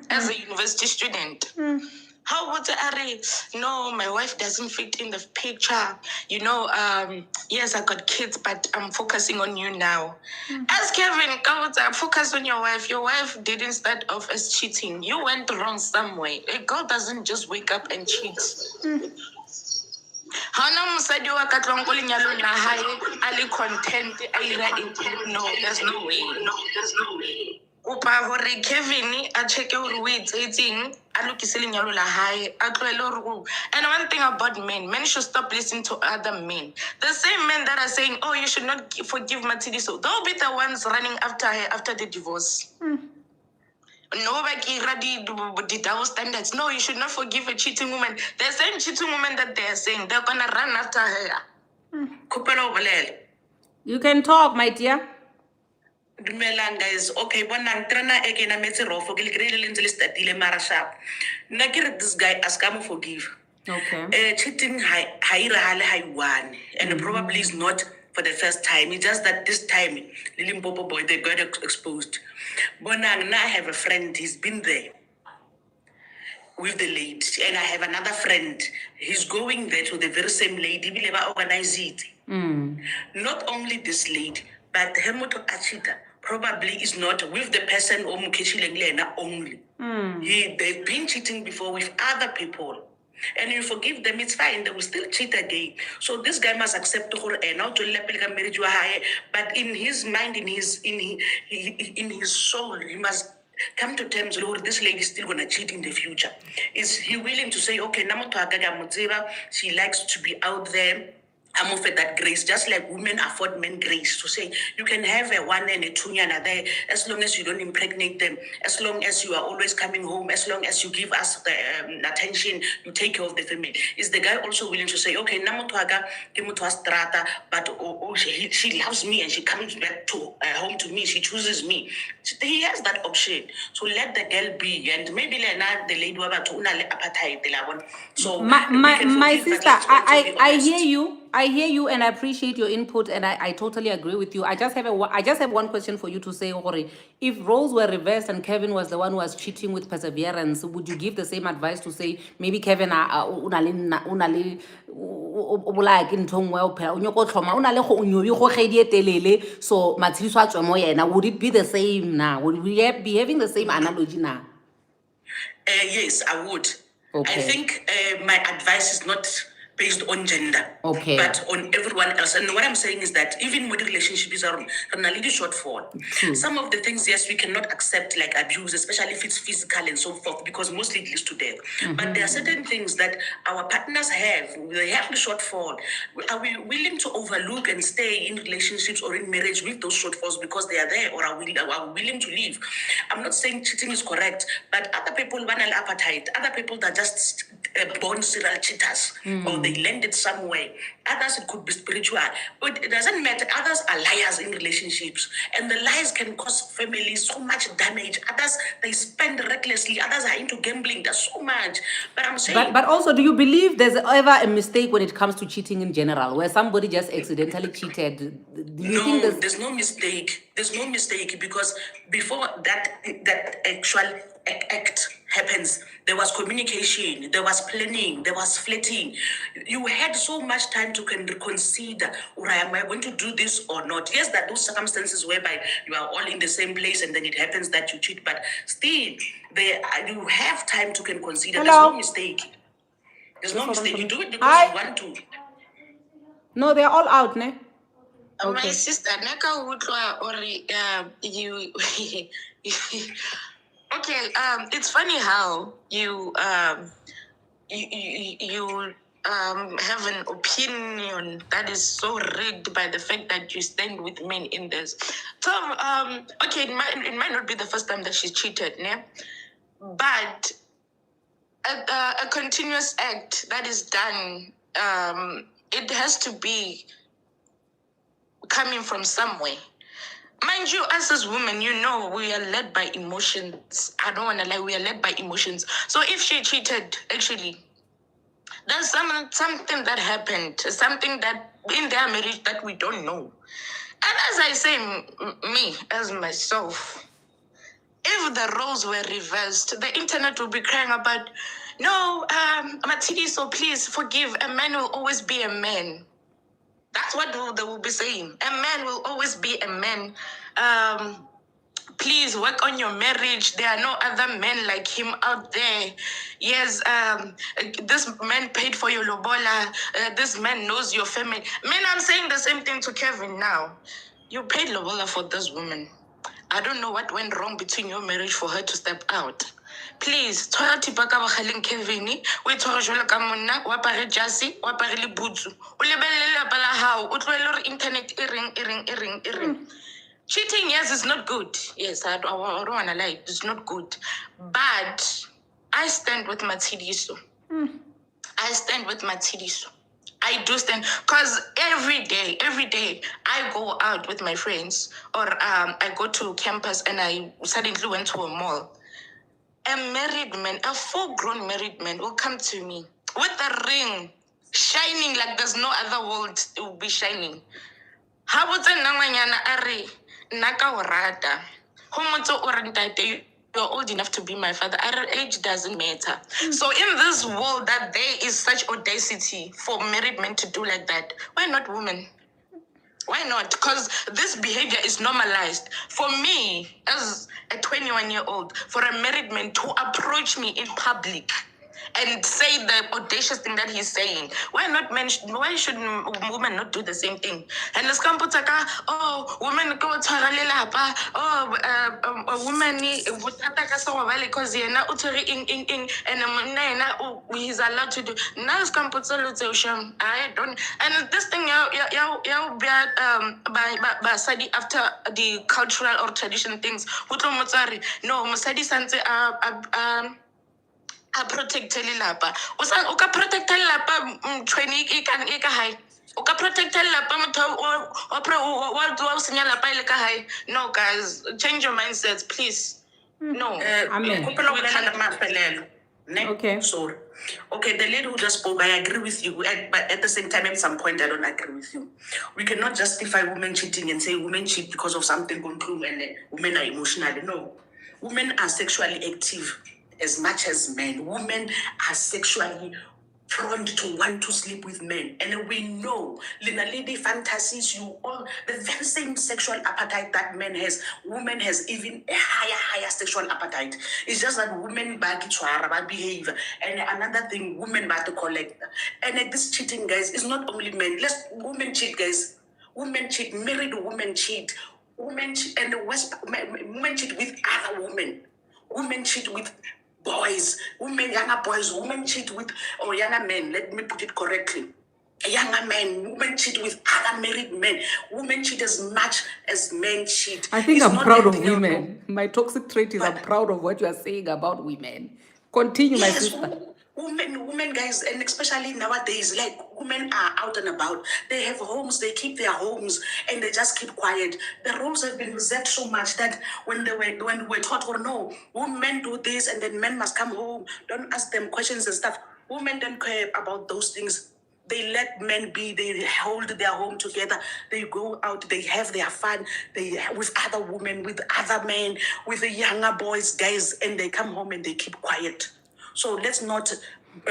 Speaker 4: as a university student. How would I? No, my wife doesn't fit in the picture. You know, yes, I got kids, but I'm focusing on you now. As Kevin, focus on your wife. Your wife didn't start off as cheating. You went wrong somewhere. A girl doesn't just wake up and cheat. Hana musadi wa katlong ko lenyalo na hae ali content a ira intent. No, there's no way. Upa hore Kevin a check your weight eating a look is lenyalo la hae a tloelo. And one thing about men should stop listening to other men. The same men that are saying, oh, you should not forgive Matidi, so they'll be the ones running after her after the divorce. Nobody ready the double standards. No, you should not forgive a cheating woman. The same cheating woman that they are saying, they're gonna run after her.
Speaker 1: You can talk, my dear.
Speaker 10: Dumelang guys. Okay, bonang trana again na metsi rofo ke le krele le ntse le statile mara sharp. Nna ke re this guy aska mo forgive.
Speaker 1: Okay.
Speaker 10: Cheating high one, and probably is not for the first time. It's just that this time, the Limpopo boy, they got exposed. Bonang, now I have a friend, he's been there with the lady, and I have another friend, he's going there to the very same lady, we never organize it. Not only this lady, but Hemoto Achita probably is not with the person or Mukeshilengena only. They've been cheating before with other people. And you forgive them, it's fine, they will still cheat again. So this guy must accept marriage, but in his mind, in his soul, he must come to terms, Lord, this lady is still gonna cheat in the future. Is he willing to say, okay, she likes to be out there, I'm offered that grace, just like women afford men grace, to say you can have a one and a two and there as long as you don't impregnate them, as long as you are always coming home, as long as you give us the attention, you take care of the family. Is the guy also willing to say, okay, strata, but she loves me and she comes back to home to me, she chooses me. He has that option. So let the girl be, and maybe the lady appetite. So
Speaker 1: my sister, I hear you and I appreciate your input, and I totally agree with you. I just have one question for you to say, Ori. If roles were reversed and Kevin was the one who was cheating with perseverance, would you give the same advice to say maybe Kevin so would it be the same now? Would we be having the same analogy now?
Speaker 10: Yes, I would.
Speaker 1: Okay.
Speaker 10: I think my advice is not based on gender,
Speaker 1: okay,
Speaker 10: but on everyone else. And what I'm saying is that even with relationships are a little shortfall. Some of the things, yes, we cannot accept, like abuse, especially if it's physical and so forth, because mostly it leads to death. But there are certain things that our partners have. They have the shortfall. Are we willing to overlook and stay in relationships or in marriage with those shortfalls because they are there, or are we willing to leave? I'm not saying cheating is correct, but other people want an appetite. Other people that just born serial cheaters, or they landed somewhere. Others, it could be spiritual, but it doesn't matter. Others are liars in relationships, and the lies can cause families so much damage. Others, they spend recklessly. Others are into gambling. There's so much. But I'm saying,
Speaker 1: but also, do you believe there's ever a mistake when it comes to cheating in general, where somebody just accidentally cheated? Do you think
Speaker 10: there's no mistake? There's no mistake, because before that actual act happens, there was communication, there was planning, there was flirting. You had so much time to consider, or am I going to do this or not? Yes, that those circumstances whereby you are all in the same place and then it happens that you cheat, but still, you have time to consider. There's no mistake. There's no mistake. You do it because you want to.
Speaker 1: No, they're all out, ne?
Speaker 4: Okay. My sister, Naka Woodwa, or you. Okay, it's funny how you have an opinion that is so rigged by the fact that you stand with men in this. So, okay, it might not be the first time that she's cheated, né? But a continuous act that is done, it has to be coming from somewhere. Mind you, us as women, we are led by emotions. I don't want to lie, we are led by emotions. So if she cheated, actually, there's something that happened, something that in their marriage that we don't know. And as I say, me, as myself, if the roles were reversed, the internet will be crying about, no, Matidi, so please forgive. A man will always be a man. That's what they will be saying. A man will always be a man. Please work on your marriage. There are no other men like him out there. Yes, this man paid for your lobola. This man knows your family. Man, I'm saying the same thing to Kevin now. You paid lobola for this woman. I don't know what went wrong between your marriage for her to step out. Please, tshwara thipa ka bogaleng Kevin, o itshware jwalo ka monna, o apare jase, o apare le butsu. O lebelele lelapa la hao, o tlohele hore internet e reng. Cheating, yes, it's not good. Yes, I don't want to lie. It's not good. But I stand with Matsidiso. I stand with Matsidiso. I do stand, because every day, I go out with my friends, or I go to campus and I suddenly went to a mall. A married man, a full-grown married man will come to me with a ring, shining like there's no other world it will be shining. Ha botse nna ngwanyana a re nna ka o rata ho motho o re ntate you're old enough to be my father. Our age doesn't matter. So in this world that there is such audacity for married men to do like that, why not women? Why not? Because this behavior is normalized. For me, as a 21-year-old, for a married man to approach me in public and say the audacious thing that he's saying, why should women not do the same thing? And let's come put women go to women because and he's allowed to do. Now let's come put I don't. And this thing by Sadi after the cultural or tradition things. No, Musadi Sanse a protect lelapa. O ka protect lelapa training e ka high. O ka protect lelapa motho o senya lapa ile ka high. No guys, change your mindsets please. No.
Speaker 1: Amen. Okay.
Speaker 10: Sorry. Okay, the lady who just spoke, I agree with you. But at the same time, at some point, I don't agree with you. We cannot justify women cheating and say women cheat because of something going through and women are emotional. No. Women are sexually active as much as men. Women are sexually prone to want to sleep with men. And we know, Lina lady fantasies, you all, the very same sexual appetite that men has, women has even a higher sexual appetite. It's just that women bad behavior. And another thing, women bad to collect. And this cheating, guys, is not only men. Women cheat, guys. Women cheat, married women cheat. Women cheat, and women cheat with other women. Women cheat with boys, younger boys, women cheat with, or younger men, let me put it correctly. Younger men, women cheat with other married men. Women cheat as much as men cheat.
Speaker 1: I think I'm proud of women. My toxic trait is I'm proud of what you are saying about women. Continue, my sister.
Speaker 10: Women, guys, and especially nowadays, like women are out and about. They have homes, they keep their homes, and they just keep quiet. The roles have been reserved so much that when we're taught, or no, women do this, and then men must come home. Don't ask them questions and stuff. Women don't care about those things. They let men be, they hold their home together, they go out, they have their fun, they with other women, with other men, with the younger boys, guys, and they come home and they keep quiet. So let's not.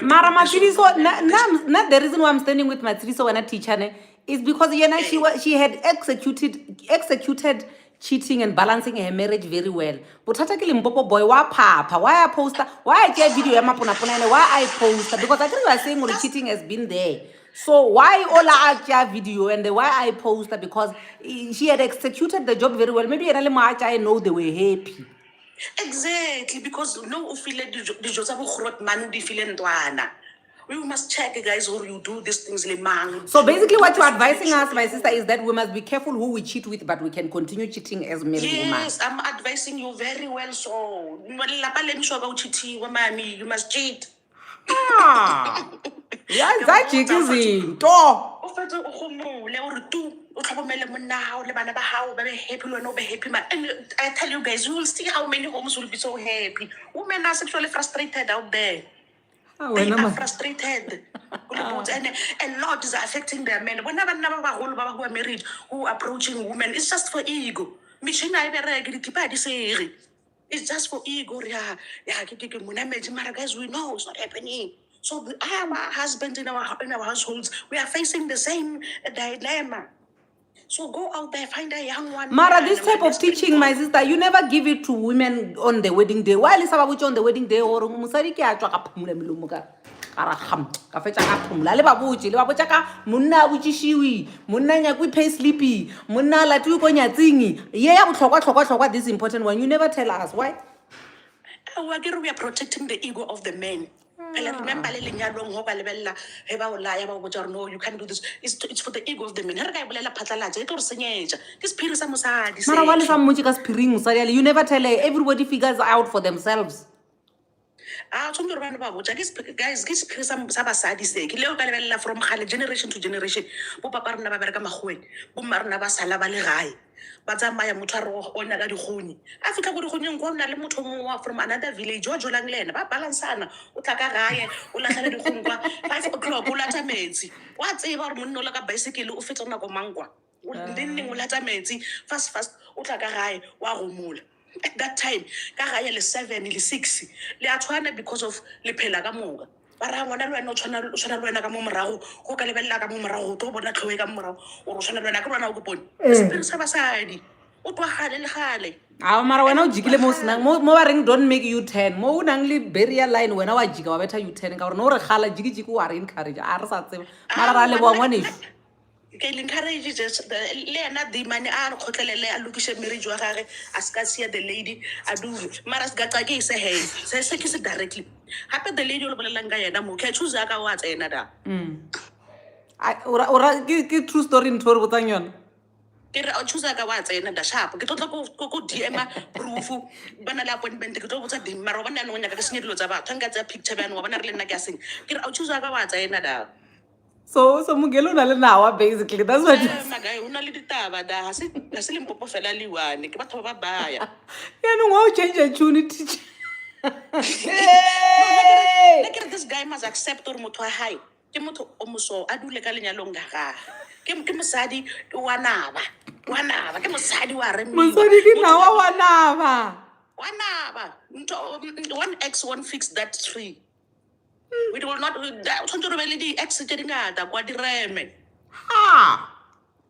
Speaker 1: Mara Matsiriso, not the reason why I'm standing with Matsiriso when I teach her is because she had executed cheating and balancing her marriage very well. But Tata Limpopo boy, why papa? Why I post? Why I get video? Why I post? Because I think you are saying the cheating has been there. So why all I video and why I post? Because she had executed the job very well. Maybe I know they were happy.
Speaker 10: Exactly, because no feel dijo tsa bogrot man di feel ntwana. We must check, guys, or you do these things lemang.
Speaker 1: So basically what you're advising us, my sister, is that we must be careful who we cheat with, but we can continue cheating as married women.
Speaker 10: Yes, I'm advising you very well. So, you must cheat.
Speaker 1: Ah. Yeah, that chick is in.
Speaker 10: O fetse o gomole o re tu o tlhokomele monna hao le bana ba hao ba be happy le wena o be happy man. And I tell you guys, you will see how many homes will be so happy. Women are sexually frustrated out there. They are frustrated. And a lot is affecting their men. Whenever who are married, who are approaching women, it's just for ego. It's just for ego. Guys, we know it's not happening. So our husbands in our households, we are facing the same dilemma. So go out there, find a young one.
Speaker 1: Mara, this type of teaching, my sister, you never give it to women on the wedding day. Why is about on the wedding day or musari ke a tswa ka phumula melemo ka ra kham ka fetsa ka phumula le babotse ka monna botšishiwi monna nyakwe pay sleepy monna latwe ko nyatsing ye ya botlhokwa this important one. You never tell us why.
Speaker 10: We are protecting the ego of the men. Remember, no, you can't do this. It's for the ego of the men.
Speaker 1: You never tell her. Everybody figures out for themselves.
Speaker 10: Guys, from generation to generation. But maya motho o nya ka digoni a fitla go digonyeng go nna le motho mongwe from another village o jolang le ena ba balansana o tla ka gae o latlhela digong kwa 5 o'clock o lata metsi wa tseba gore monna o la ka bicycle o fetsa nako mangwa o neng o lata metsi fast o tla ka gae wa gomola. At that time ka gae le 7 le 6 le a tshwana because of le phela ka moka bara ngwana le wena o tshwana le wena ka mo morago go ka lebella ka mo morago o tlo bona tlhoe ka mo morago o re tshwana le wena ka rona o go bone sepiri sa basadi o twa gale le gale
Speaker 1: mara wena o jikile mo senang mo ba reng don't make you 10 mo o nang le barrier line wena wa jika wa betha you 10 ka gore no re gala jiki wa re encourage a re sa tseba mara ra le bongwa ne
Speaker 10: ke encourage just le ena di mane a re khotlelele a lokishe marriage wa gage a ska sia the lady a do mara se ga ke se hey se ke se directly hape the lady o le bolelang ka yena mo ke choose ka wa tsena da
Speaker 1: ora ke true story ntho re botsang yona
Speaker 10: ke re o choose ka wa tsena da sharp ke tlotla ko DM proof bana la appointment ke tlo botsa dim mara bona no nya ka senye dilo tsa batho nka tsa picture bana wa bona re le nna ke a seng ke re o choose ka wa tsena da.
Speaker 1: So Mugelo na le nawa basically that's what
Speaker 10: Magai una le ditaba da ha se Limpopo fela liwane ke batho ba baya
Speaker 1: ya no go change a tune teacher.
Speaker 10: This guy must accept or motho wa hae ke motho o moso a dule ka lenyalong ga gagwe ke mosadi wa naba ke mosadi wa re
Speaker 1: mosadi ke nawa wa naba
Speaker 10: one X one fix that tree. We will not tshwanetse re be le di-ex tse dingata kwa direme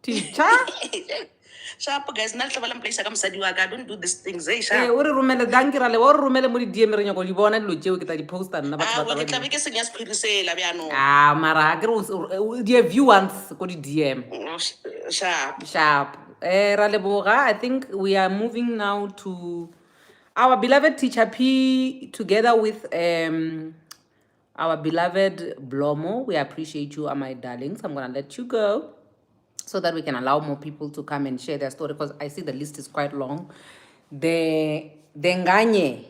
Speaker 1: teacher
Speaker 10: sharp guys nna tle ba lamplaisa ka mosadi wa ka don't do these things
Speaker 1: o re romele dankira le o re romele mo di-DM re nyako di bona dilo tseo ke tla di-poster nna batho ba
Speaker 10: ke tla be ke senya sephiri sela bjanong
Speaker 1: mara ke re di view once ko di-DM sharp ra leboga. I think we are moving now to our beloved teacher P together with our beloved Blomo. We appreciate you, my darlings. I'm going to let you go so that we can allow more people to come and share their story because I see the list is quite long. The Nganye.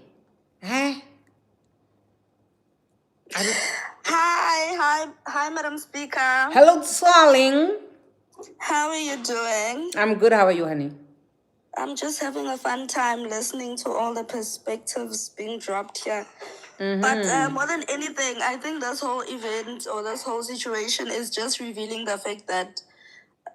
Speaker 6: Hi, Madam Speaker.
Speaker 1: Hello, darling.
Speaker 6: How are you doing?
Speaker 1: I'm good. How are you, honey?
Speaker 6: I'm just having a fun time listening to all the perspectives being dropped here. But more than anything, I think this whole event or this whole situation is just revealing the fact that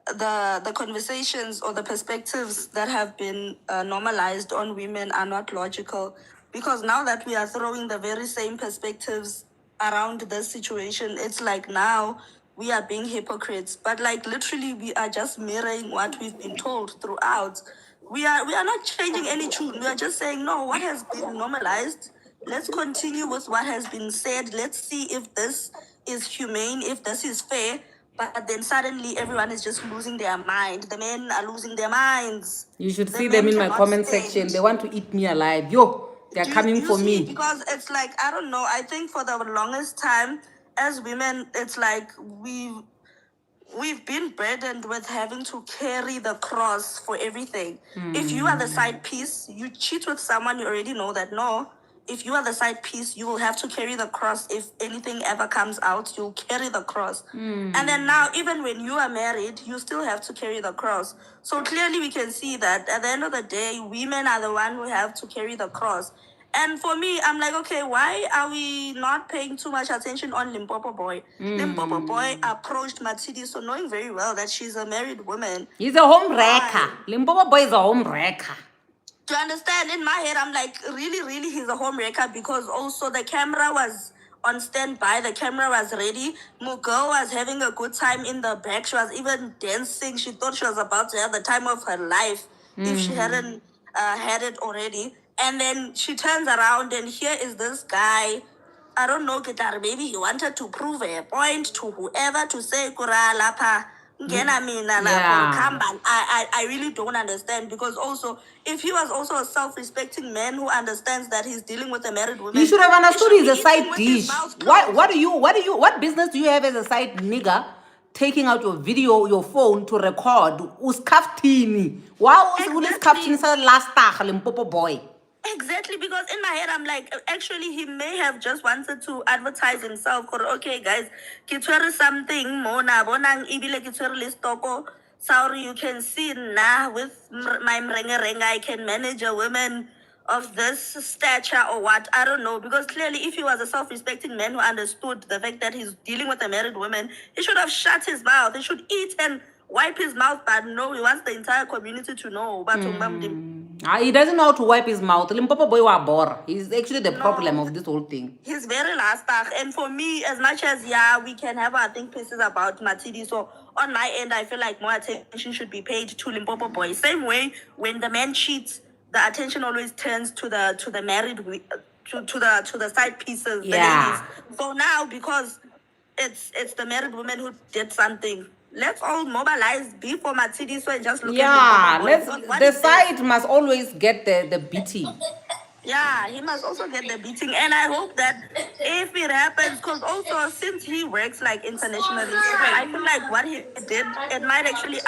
Speaker 6: the conversations or the perspectives that have been normalized on women are not logical. Because now that we are throwing the very same perspectives around this situation, it's like now we are being hypocrites. But like literally we are just mirroring what we've been told throughout. We are not changing any tune. We are just saying, no, what has been normalized, let's continue with what has been said. Let's see if this is humane, if this is fair. but then suddenly everyone is just losing their mind. The men are losing their minds.
Speaker 1: You should
Speaker 6: The
Speaker 1: see them
Speaker 6: men
Speaker 1: in my
Speaker 6: cannot
Speaker 1: comment
Speaker 6: stand.
Speaker 1: section. They want to eat me alive. Yo, they're coming
Speaker 6: You
Speaker 1: for
Speaker 6: see,
Speaker 1: me.
Speaker 6: because it's like, I don't know, I think for the longest time as women, it's like we've been burdened with having to carry the cross for everything. If you are the side piece, you cheat with someone, you already know that no. If you are the side piece, you will have to carry the cross. If anything ever comes out, you'll carry the cross. And then now, even when you are married, you still have to carry the cross. So clearly we can see that at the end of the day, women are the one who have to carry the cross. And for me, I'm like, okay, why are we not paying too much attention on Limpopo Boy? Limpopo Boy approached Matsidi, so knowing very well that she's a married woman.
Speaker 1: He's a home wrecker. Limpopo Boy is a home wrecker.
Speaker 6: To understand, in my head, I'm like, really, he's a home wrecker, because also the camera was on standby. The camera was ready. Mugo was having a good time in the back. She was even dancing. She thought she was about to have the time of her life if she hadn't had it already. And then she turns around, and here is this guy. I don't know, Gitar, maybe he wanted to prove a point to whoever to say, Kura Lapa. I really don't understand, because also if he was also a self-respecting man who understands that he's dealing with a married woman,
Speaker 1: You should have understood
Speaker 6: he
Speaker 1: he's
Speaker 6: should
Speaker 1: a
Speaker 6: be
Speaker 1: side
Speaker 6: eating with his
Speaker 1: dish.
Speaker 6: mouth
Speaker 1: What
Speaker 6: closed.
Speaker 1: what business do you have as a side nigger taking out your video, your phone to record? Uskaftini. Wow,
Speaker 6: Exactly.
Speaker 1: last Limpopo Boy.
Speaker 6: Exactly, because in my head I'm like, actually he may have just wanted to advertise himself. Or okay, guys, kitwere something mona bonang ibile kitwere listoko. Sorry, you can see now with my mrenga I can manage a woman of this stature or what, I don't know. Because clearly, if he was a self-respecting man who understood the fact that he's dealing with a married woman, he should have shut his mouth. He should eat and wipe his mouth. But no, he wants the entire community to know. But
Speaker 1: He doesn't know how to wipe his mouth. Limpopo Boy wa bore. He's actually the problem
Speaker 6: no,
Speaker 1: of this whole thing.
Speaker 6: he's very last stuck. And for me, as much as yeah, we can have our think pieces about Matidi. So on my end, I feel like more attention should be paid to Limpopo Boy. Same way, when the man cheats, the attention always turns to the married to the side pieces, the ladies. So now, because it's the married woman who did something, let's all mobilize before Matidi, so and just look at Limpopo Boy. Because
Speaker 1: The side must always get the beating.
Speaker 6: yeah, he must also get the beating. And I hope that if it happens, because also since he works like internationally, I feel like what he did, it might actually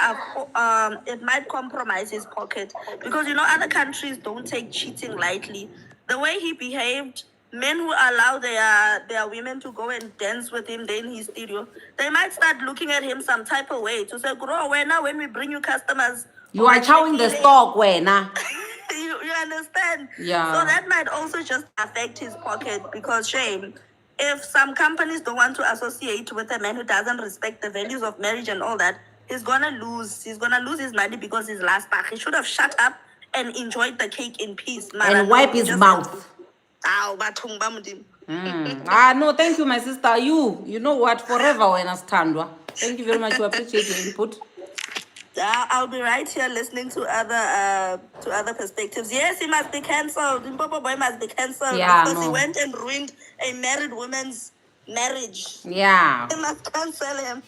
Speaker 6: it might compromise his pocket, because you know other countries don't take cheating lightly. The way he behaved, men who allow their women to go and dance with him there in his studio, they might start looking at him some type of way to say, "Grow, when we bring you customers,
Speaker 1: You are chowing the stock, wena."
Speaker 6: you understand?
Speaker 1: Yeah.
Speaker 6: So that might also just affect his pocket, because shame. If some companies don't want to associate with a man who doesn't respect the values of marriage and all that, he's gonna lose. He's gonna lose his money because he's last back. He should have shut up and enjoyed the cake in peace.
Speaker 1: And wipe his mouth. No, thank you, my sister. You know what? Forever when I stand. Thank you very much. We appreciate your input.
Speaker 6: I'll be right here listening to other perspectives. Yes, he must be cancelled. Limpopo Boy must be cancelled because he went and ruined a married woman's marriage.
Speaker 1: Yeah.
Speaker 6: They must cancel him.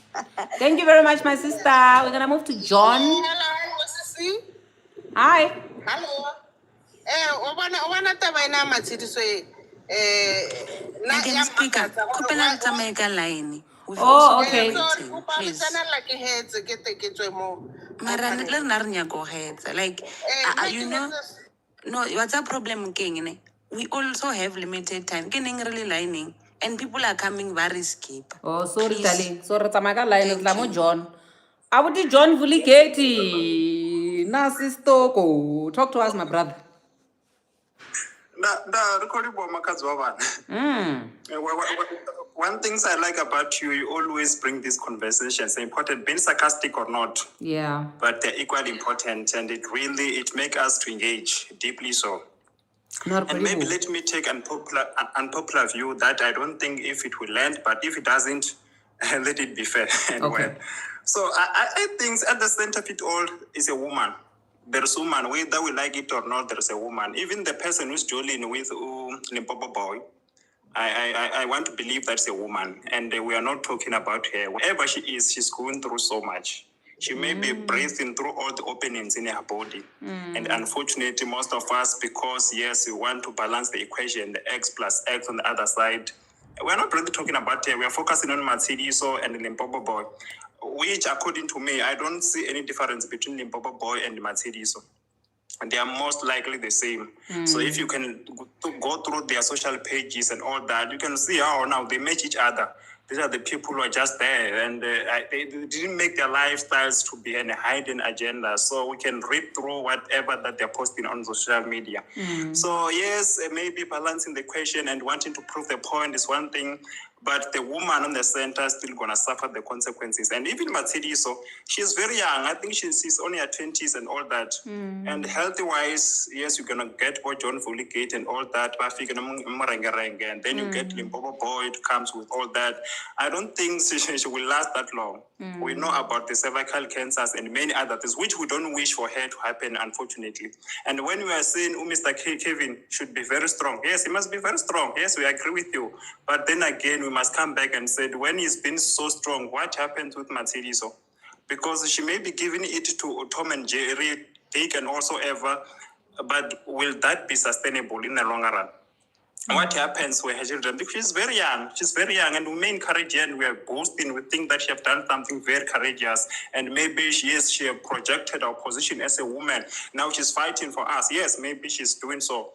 Speaker 1: Thank you very much, my sister. We're gonna move to John.
Speaker 11: Hello,
Speaker 1: Hi.
Speaker 11: hello. Obana taba ina Matsidi so
Speaker 5: I can speak up. Kupela tsameka line.
Speaker 1: Oh, okay.
Speaker 5: Please. Mara le rena re nyaka go hetsa. Like you know, no, what's a problem king? We also have limited time. Getting really lining, and people are coming very skip.
Speaker 1: Oh, sorry, darling. Sorry, tsamaka line is Lamo John. Abuti John Vuliketi. Na sistoko. Talk to us, my brother.
Speaker 12: One thing I like about you, you always bring these conversations, important, being sarcastic or not.
Speaker 1: Yeah.
Speaker 12: But they're equally important, and it makes us to engage deeply so. And maybe let me take an unpopular view that I don't think if it will land, but if it doesn't, let it be fair and well. So I think at the center of it all is a woman. There's a woman, whether we like it or not, there's a woman. Even the person who's joining with Limpopo Boy, I want to believe that's a woman, and we are not talking about her. Wherever she is, she's going through so much. She may be breathing through all the openings in her body. And unfortunately, most of us, because yes, we want to balance the equation, the X plus X on the other side, we're not really talking about her. We are focusing on Matshidiso and Limpopo Boy, which, according to me, I don't see any difference between Limpopo Boy and Matshidiso. And they are most likely the same. So if you can go through their social pages and all that, you can see how now they match each other. These are the people who are just there, and they didn't make their lifestyles to be a hidden agenda. So we can read through whatever that they're posting on social media. So yes, maybe balancing the question and wanting to prove the point is one thing, but the woman on the center is still going to suffer the consequences. And even Matshidiso, she's very young. I think she's only her 20s and all that. And healthy-wise, yes, you're going to get John Gate and all that, and then you get Limpopo Boy, it comes with all that. I don't think she will last that long. We know about the cervical cancers and many other things, which we don't wish for her to happen, unfortunately. And when we are saying, Mr. Kevin should be very strong, yes, he must be very strong. Yes, we agree with you. But then again, we must come back and say, when he's been so strong, what happens with Matshidiso? Because she may be giving it to Tom and Jerry, Dick, and also Eva, but will that be sustainable in the longer run? What happens with her children? Because she's very young, and we may encourage her, and we are boasting. We think that she have done something very courageous, and maybe she have projected our position as a woman. Now she's fighting for us. Yes, maybe she's doing so,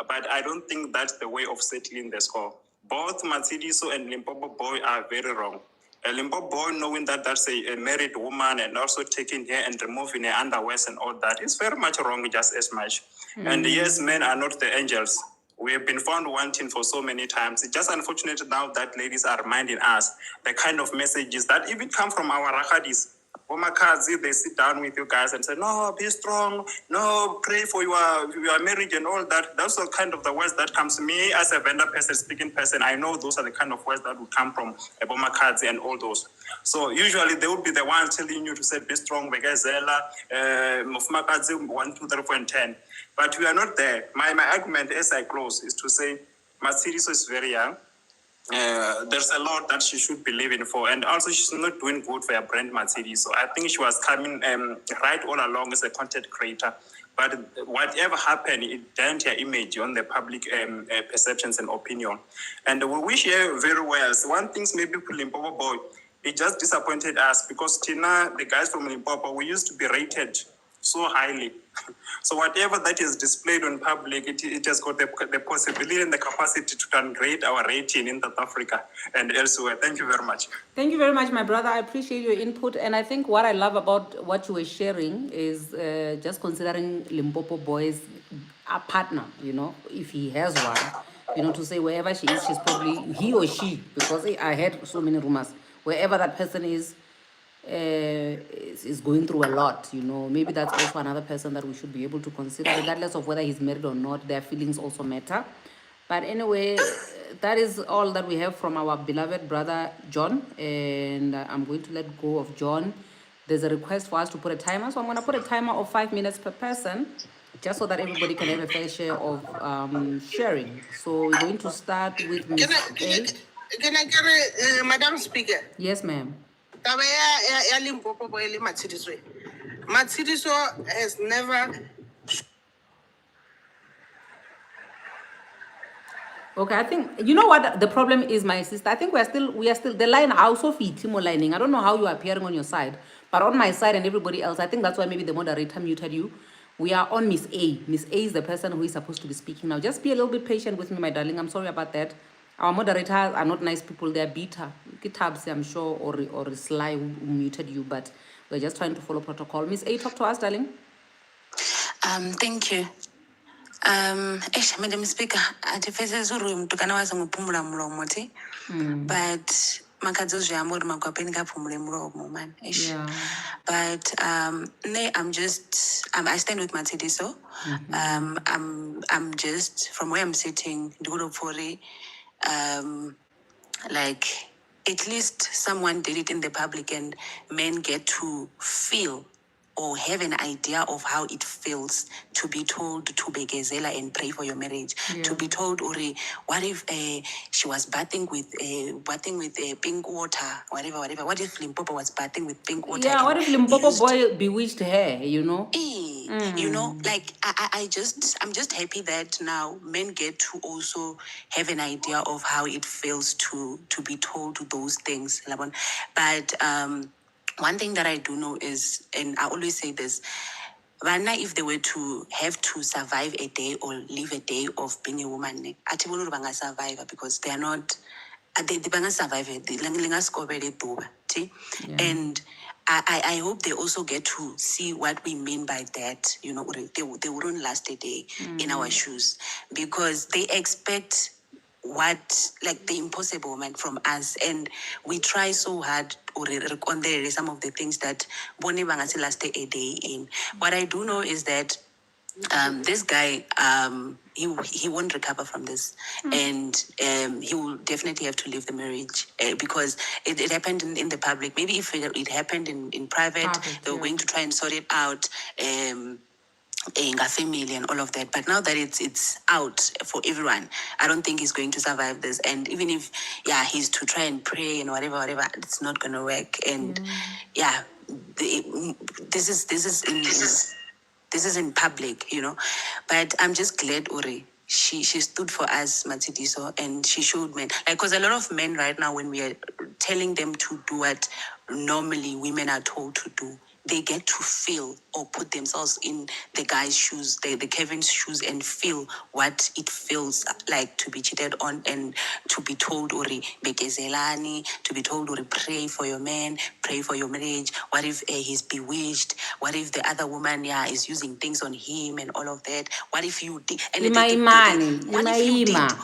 Speaker 12: but I don't think that's the way of settling the score. Both Matshidiso and Limpopo Boy are very wrong. A Limpopo Boy, knowing that that's a married woman and also taking her and removing her underwears and all that, is very much wrong just as much. And yes, men are not the angels. We have been found wanting for so many times. It's just unfortunate now that ladies are reminding us the kind of messages that even come from our rakadis. Omakazi, they sit down with you guys and say, no, be strong. No, pray for your marriage and all that. Those are kind of the words that comes to me as a vendor person, speaking person. I know those are the kind of words that would come from Omakazi and all those. So usually they would be the ones telling you to say, be strong, Begazela, Mufumakazi, 1, 2, 3, 4, and 10. But we are not there. My argument as I close is to say, Matshidiso is very young. There's a lot that she should be living for, and also she's not doing good for her brand Matshidiso. So I think she was coming right all along as a content creator, but whatever happened, it dent her image on the public perceptions and opinion. And we wish her very well. So one thing maybe for Limpopo Boy, it just disappointed us because Tina, the guys from Limpopo, we used to be rated so highly. So whatever that is displayed on public, it has got the possibility and the capacity to downgrade our rating in South Africa and elsewhere. Thank you very much.
Speaker 1: Thank you very much, my brother. I appreciate your input. And I think what I love about what you were sharing is just considering Limpopo Boy's a partner, if he has one, to say wherever she is, she's probably, he or she, because I heard so many rumors, wherever that person is going through a lot, maybe that's also another person that we should be able to consider, regardless of whether he's married or not. Their feelings also matter. But anyway, that is all that we have from our beloved brother John, and I'm going to let go of John. There's a request for us to put a timer, so I'm going to put a timer of 5 minutes per person, just so that everybody can have a fair share of sharing. So we're going to start with Ms. A.
Speaker 11: Can I get Madam Speaker?
Speaker 1: Yes, ma'am.
Speaker 11: Taba ya Limpopo Boy le Matshidiso. Matshidiso has never.
Speaker 1: Okay, I think you know what the problem is, my sister. I think we are still the line also Timo lining. I don't know how you are appearing on your side, but on my side and everybody else, I think that's why maybe the moderator muted you. We are on Miss A. Miss A is the person who is supposed to be speaking now. Just be a little bit patient with me, my darling. I'm sorry about that. Our moderators are not nice people. They're bitter. Kitabs, I'm sure, or Sly who muted you, but we're just trying to follow protocol. Miss A, talk to us, darling.
Speaker 5: Thank you. Madam Speaker, at the first room to Kanawas and Pumula Muromoti, but Makazo's Yamur Makapenka Pumula Muman. But I stand with Matshidiso. I'm just from where I'm sitting, Durofori, like at least someone did it in the public and men get to feel
Speaker 4: or have an idea of how it feels to be told to begezela and pray for your marriage. To be told, Uri, what if she was bathing with pink water, whatever. What if Limpopo was bathing with pink water?
Speaker 1: Yeah, what if Limpopo boy bewitched her, you know?
Speaker 4: You know, like I'm just happy that now men get to also have an idea of how it feels to be told those things, Labon. But one thing that I do know is, and I always say this, Rana, if they were to have to survive a day or live a day of being a woman, I think they will survive because they are not. They banga survive it. And I hope they also get to see what we mean by that. You know, they wouldn't last a day in our shoes because they expect what, like, the impossible, man, from us, and we try so hard on there some of the things that bone banga last a day in. What I do know is that this guy, he won't recover from this, and he will definitely have to leave the marriage because it happened in the public. Maybe if it happened in private, they were going to try and sort it out. In a family and all of that, but now that it's out for everyone, I don't think he's going to survive this. And even if he's to try and pray and whatever, it's not gonna work. And this is in public, you know. But I'm just glad, Uri, she stood for us, Matsidiso, and she showed men. Like, because a lot of men right now, when we are telling them to do what normally women are told to do, they get to feel or put themselves in the guy's shoes, the Kevin's shoes, and feel what it feels like to be cheated on and to be told, Uri, bekezelani, to be told, Uri, pray for your man, pray for your marriage. What if he's bewitched? What if the other woman, is using things on him and all of that? What if you did?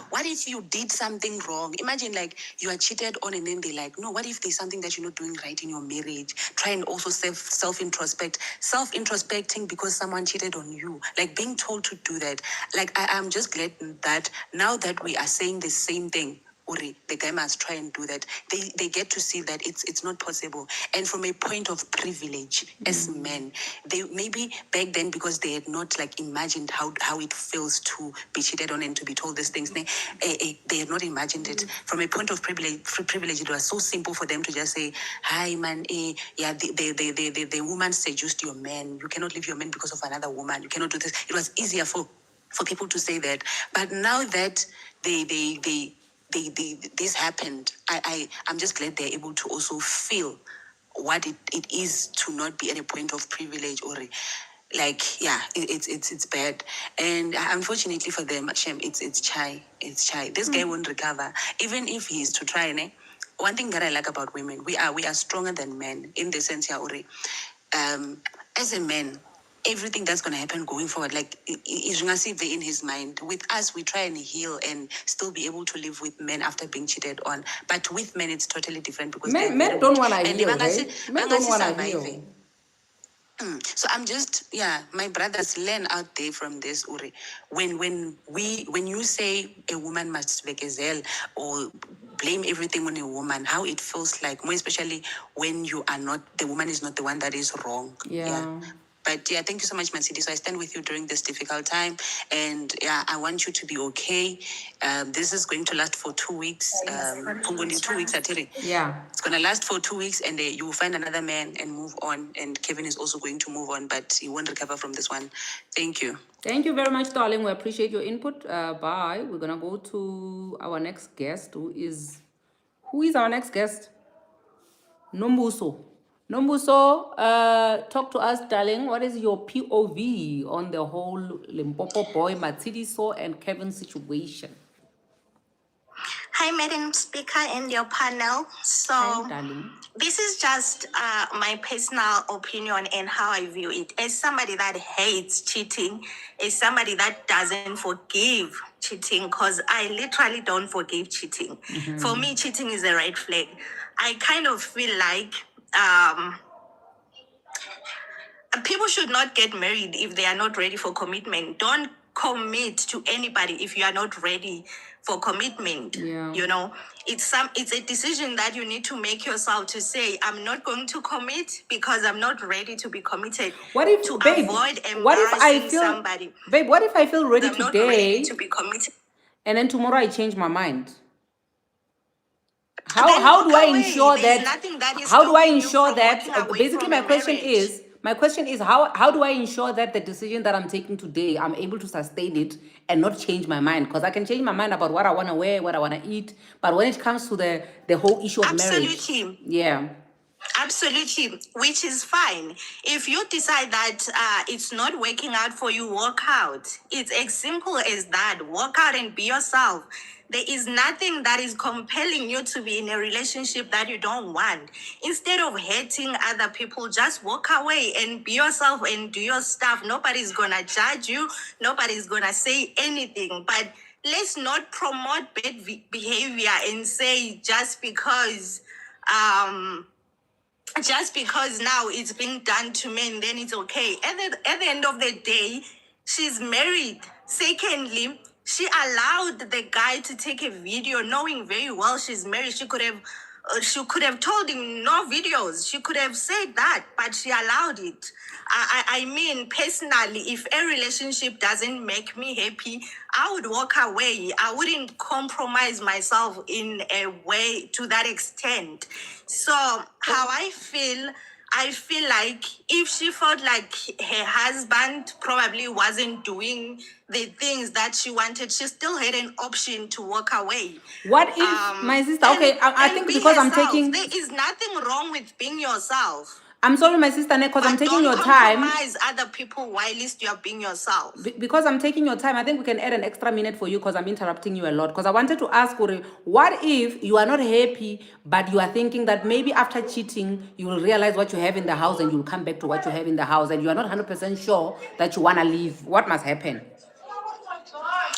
Speaker 4: What if you did something wrong? Imagine, like, you are cheated on, and then they're like, no, what if there's something that you're not doing right in your marriage? Try and also self-introspecting because someone cheated on you. Like, being told to do that. Like, I'm just glad that now that we are saying the same thing, Uri, the guy must try and do that. They get to see that it's not possible. And from a point of privilege as men, they maybe back then, because they had not, like, imagined how it feels to be cheated on and to be told these things, they had not imagined it. From a point of privilege, it was so simple for them to just say, hi man, the woman seduced your man. You cannot leave your man because of another woman. You cannot do this. It was easier for people to say that. But now that this happened, I'm just glad they're able to also feel what it is to not be at a point of privilege, or like, it's bad. And unfortunately for them, Shem, it's chai. This guy won't recover, even if he's to try. One thing that I like about women, we are stronger than men in the sense, Uri. As a man, everything that's going to happen going forward, like, is in his mind. With us, we try and heal and still be able to live with men after being cheated on. But with men, it's totally different because
Speaker 1: men don't want to heal, hey? Men don't want to heal.
Speaker 4: So I'm just, my brothers, learn out there from this, Uri. When you say a woman must bekezel or blame everything on a woman, how it feels like, more especially when you are not, the woman is not the one that is wrong. But thank you so much, Mansidi. So I stand with you during this difficult time. And I want you to be okay. This is going to last for 2 weeks. 2 weeks, Atiri. It's going to last for 2 weeks, and you will find another man and move on. And Kevin is also going to move on, but he won't recover from this one. Thank you.
Speaker 1: Thank you very much, darling. We appreciate your input. Bye. We're going to go to our next guest, who is our next guest? Nombuso, talk to us, darling. What is your POV on the whole Limpopo boy, Matsidiso, and Kevin situation?
Speaker 13: Hi, Madam Speaker, and your panel. So,
Speaker 1: hi, darling.
Speaker 13: This is just my personal opinion and how I view it. As somebody that hates cheating, as somebody that doesn't forgive cheating, because I literally don't forgive cheating. For me, cheating is a red flag. I kind of feel like people should not get married if they are not ready for commitment. Don't commit to anybody if you are not ready for commitment. You know, it's a decision that you need to make yourself to say, I'm not going to commit because I'm not ready to be committed.
Speaker 1: What if,
Speaker 13: to
Speaker 1: babe,
Speaker 13: avoid
Speaker 1: what if I
Speaker 13: embarrassing
Speaker 1: feel,
Speaker 13: somebody.
Speaker 1: babe, what if I feel ready
Speaker 13: I'm not
Speaker 1: today
Speaker 13: ready to be committed.
Speaker 1: and then tomorrow I change my mind?
Speaker 13: Then
Speaker 1: How
Speaker 13: walk
Speaker 1: do I
Speaker 13: away.
Speaker 1: ensure
Speaker 13: There's
Speaker 1: that?
Speaker 13: nothing that is
Speaker 1: How do I
Speaker 13: stopping you
Speaker 1: ensure
Speaker 13: from
Speaker 1: that?
Speaker 13: walking away
Speaker 1: Basically,
Speaker 13: from
Speaker 1: my
Speaker 13: a
Speaker 1: question
Speaker 13: marriage.
Speaker 1: is how do I ensure that the decision that I'm taking today, I'm able to sustain it and not change my mind? Because I can change my mind about what I want to wear, what I want to eat, but when it comes to the whole issue of marriage, yeah.
Speaker 13: Absolutely, which is fine. If you decide that it's not working out for you, walk out. It's as simple as that. Walk out and be yourself. There is nothing that is compelling you to be in a relationship that you don't want. Instead of hating other people, just walk away and be yourself and do your stuff. Nobody's gonna judge you. Nobody's gonna say anything. But let's not promote bad behavior and say just because now it's being done to men, then it's okay. At the end of the day, she's married. Secondly, she allowed the guy to take a video knowing very well she's married. She could have told him no videos. She could have said that, but she allowed it. I mean, personally, if a relationship doesn't make me happy, I would walk away. I wouldn't compromise myself in a way to that extent. So how I feel like if she felt like her husband probably wasn't doing the things that she wanted, she still had an option to walk away.
Speaker 1: What if, my sister, okay, I think because I'm taking...
Speaker 13: There is nothing wrong with being yourself.
Speaker 1: I'm sorry, my sister, because I'm taking your time.
Speaker 13: Don't compromise other people while at least you're being yourself.
Speaker 1: Because I'm taking your time, I think we can add an extra minute for you because I'm interrupting you a lot. Because I wanted to ask, Uri, what if you are not happy, but you are thinking that maybe after cheating, you will realize what you have in the house and you'll come back to what you have in the house and you are not 100% sure that you want to leave? What must happen?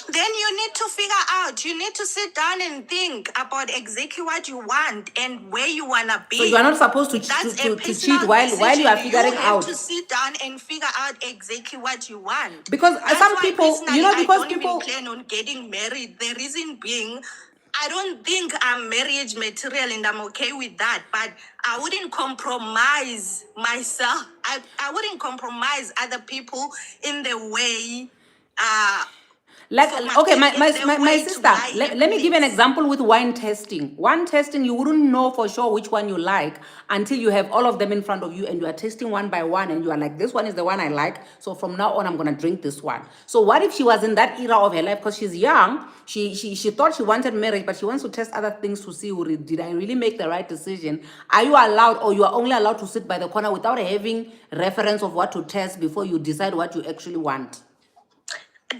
Speaker 13: Then you need to figure out, you need to sit down and think about exactly what you want and where you want to be.
Speaker 1: So you are not supposed to cheat while you are figuring
Speaker 13: you
Speaker 1: out.
Speaker 13: have to sit down and figure out exactly what you want.
Speaker 1: Because
Speaker 13: that's
Speaker 1: some
Speaker 13: why
Speaker 1: people, you know, because
Speaker 13: I don't
Speaker 1: people
Speaker 13: even plan on getting married. The reason being, I don't think I'm marriage material and I'm okay with that. But I wouldn't compromise myself. I wouldn't compromise other people in the way...
Speaker 1: like, okay, my sister, let me give an example with wine tasting. Wine tasting, you wouldn't know for sure which one you like until you have all of them in front of you and you are tasting one by one and you are like, this one is the one I like, so from now on I'm gonna drink this one. So what if she was in that era of her life, because she's young, she thought she wanted marriage, but she wants to test other things to see, did I really make the right decision? Are you allowed, or you are only allowed to sit by the corner without having reference of what to test before you decide what you actually want?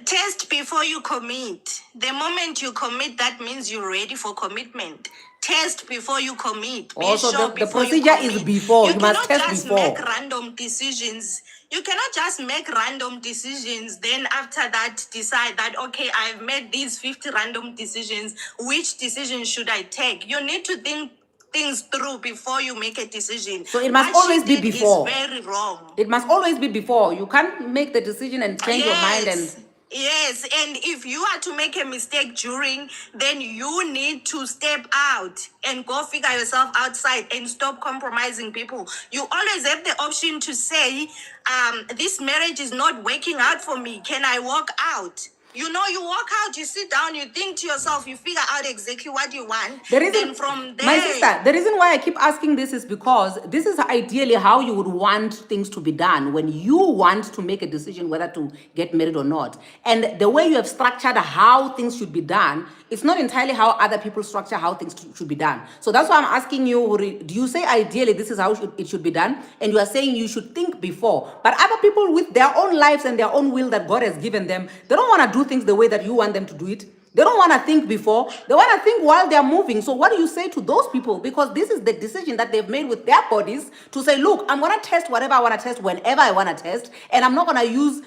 Speaker 13: Test before you commit. The moment you commit, that means you're ready for commitment. Test before you commit.
Speaker 1: Also, the procedure is before. You must test before.
Speaker 13: You cannot just make random decisions. You cannot just make random decisions, then after that decide that, okay, I've made these 50 random decisions. Which decision should I take? You need to think things through before you make a decision.
Speaker 1: So it must always be before.
Speaker 13: Is very wrong.
Speaker 1: It must always be before. You can't make the decision and change your mind and...
Speaker 13: Yes, and if you are to make a mistake during, then you need to step out and go figure yourself outside and stop compromising people. You always have the option to say, this marriage is not working out for me. Can I walk out? You know, you walk out, you sit down, you think to yourself, you figure out exactly what you want. Then from there...
Speaker 1: My sister, the reason why I keep asking this is because this is ideally how you would want things to be done when you want to make a decision whether to get married or not. And the way you have structured how things should be done, it's not entirely how other people structure how things should be done. So that's why I'm asking you, do you say ideally this is how it should be done? And you are saying you should think before. But other people with their own lives and their own will that God has given them, they don't want to do things the way that you want them to do it. They don't want to think before. They want to think while they're moving. So what do you say to those people? Because this is the decision that they've made with their bodies to say, look, I'm going to test whatever I want to test whenever I want to test. And I'm not going to use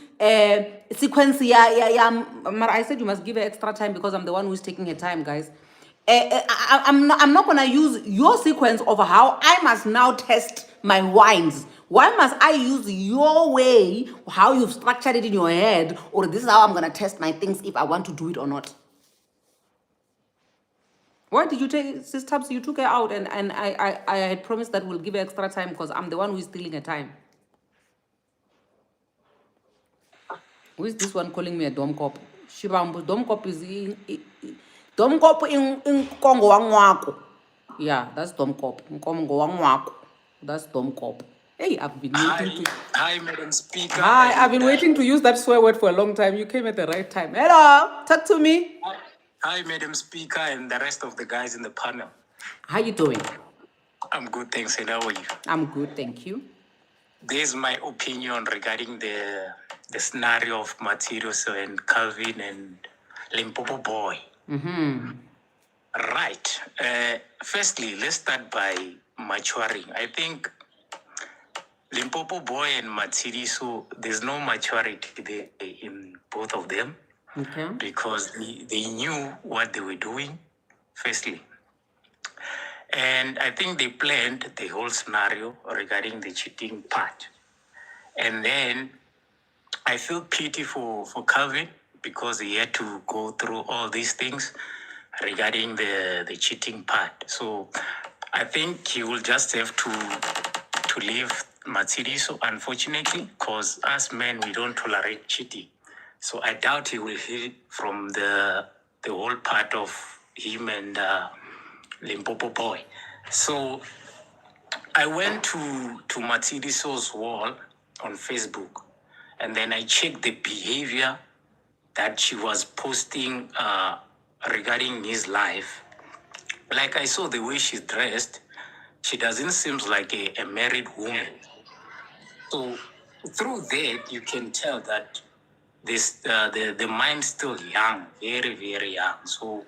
Speaker 1: sequence. I said you must give her extra time because I'm the one who's taking her time, guys. I'm not going to use your sequence of how I must now test my wines? Why must I use your way, how you've structured it in your head, or this is how I'm gonna test my things if I want to do it or not? Why did you take Sis Tabs? You took her out, and I had promised that we'll give her extra time because I'm the one who is stealing her time. Who is this one calling me a dom cop? Shibambu, dom cop is dom cop in Congo Wangwako. Yeah, that's dom cop. In Congo Wangwako. That's dom cop. Hey, I've been waiting to.
Speaker 14: Hi, Madam Speaker.
Speaker 1: Hi, I've been waiting to use that swear word for a long time. You came at the right time. Hello, talk to me.
Speaker 14: Hi, Madam Speaker, and the rest of the guys in the panel.
Speaker 1: How you doing?
Speaker 14: I'm good, thanks. And how are you?
Speaker 1: I'm good, thank you.
Speaker 14: This is my opinion regarding the scenario of Materials and Calvin and Limpopo Boy. Right. Firstly, let's start by maturing. I think Limpopo Boy and Matsiriso, there's no maturity there in both of them.
Speaker 1: Okay.
Speaker 14: Because they knew what they were doing, firstly. And I think they planned the whole scenario regarding the cheating part. And then I feel pity for Calvin because he had to go through all these things regarding the cheating part. So I think he will just have to leave Matsiriso, unfortunately, because us men, we don't tolerate cheating. So I doubt he will hear from the whole part of him and Limpopo Boy. So I went to Matsiriso's wall on Facebook, and then I checked the behavior that she was posting regarding his life. Like I saw the way she's dressed, she doesn't seem like a married woman. So through that, you can tell that this the mind's still young, very, very young. So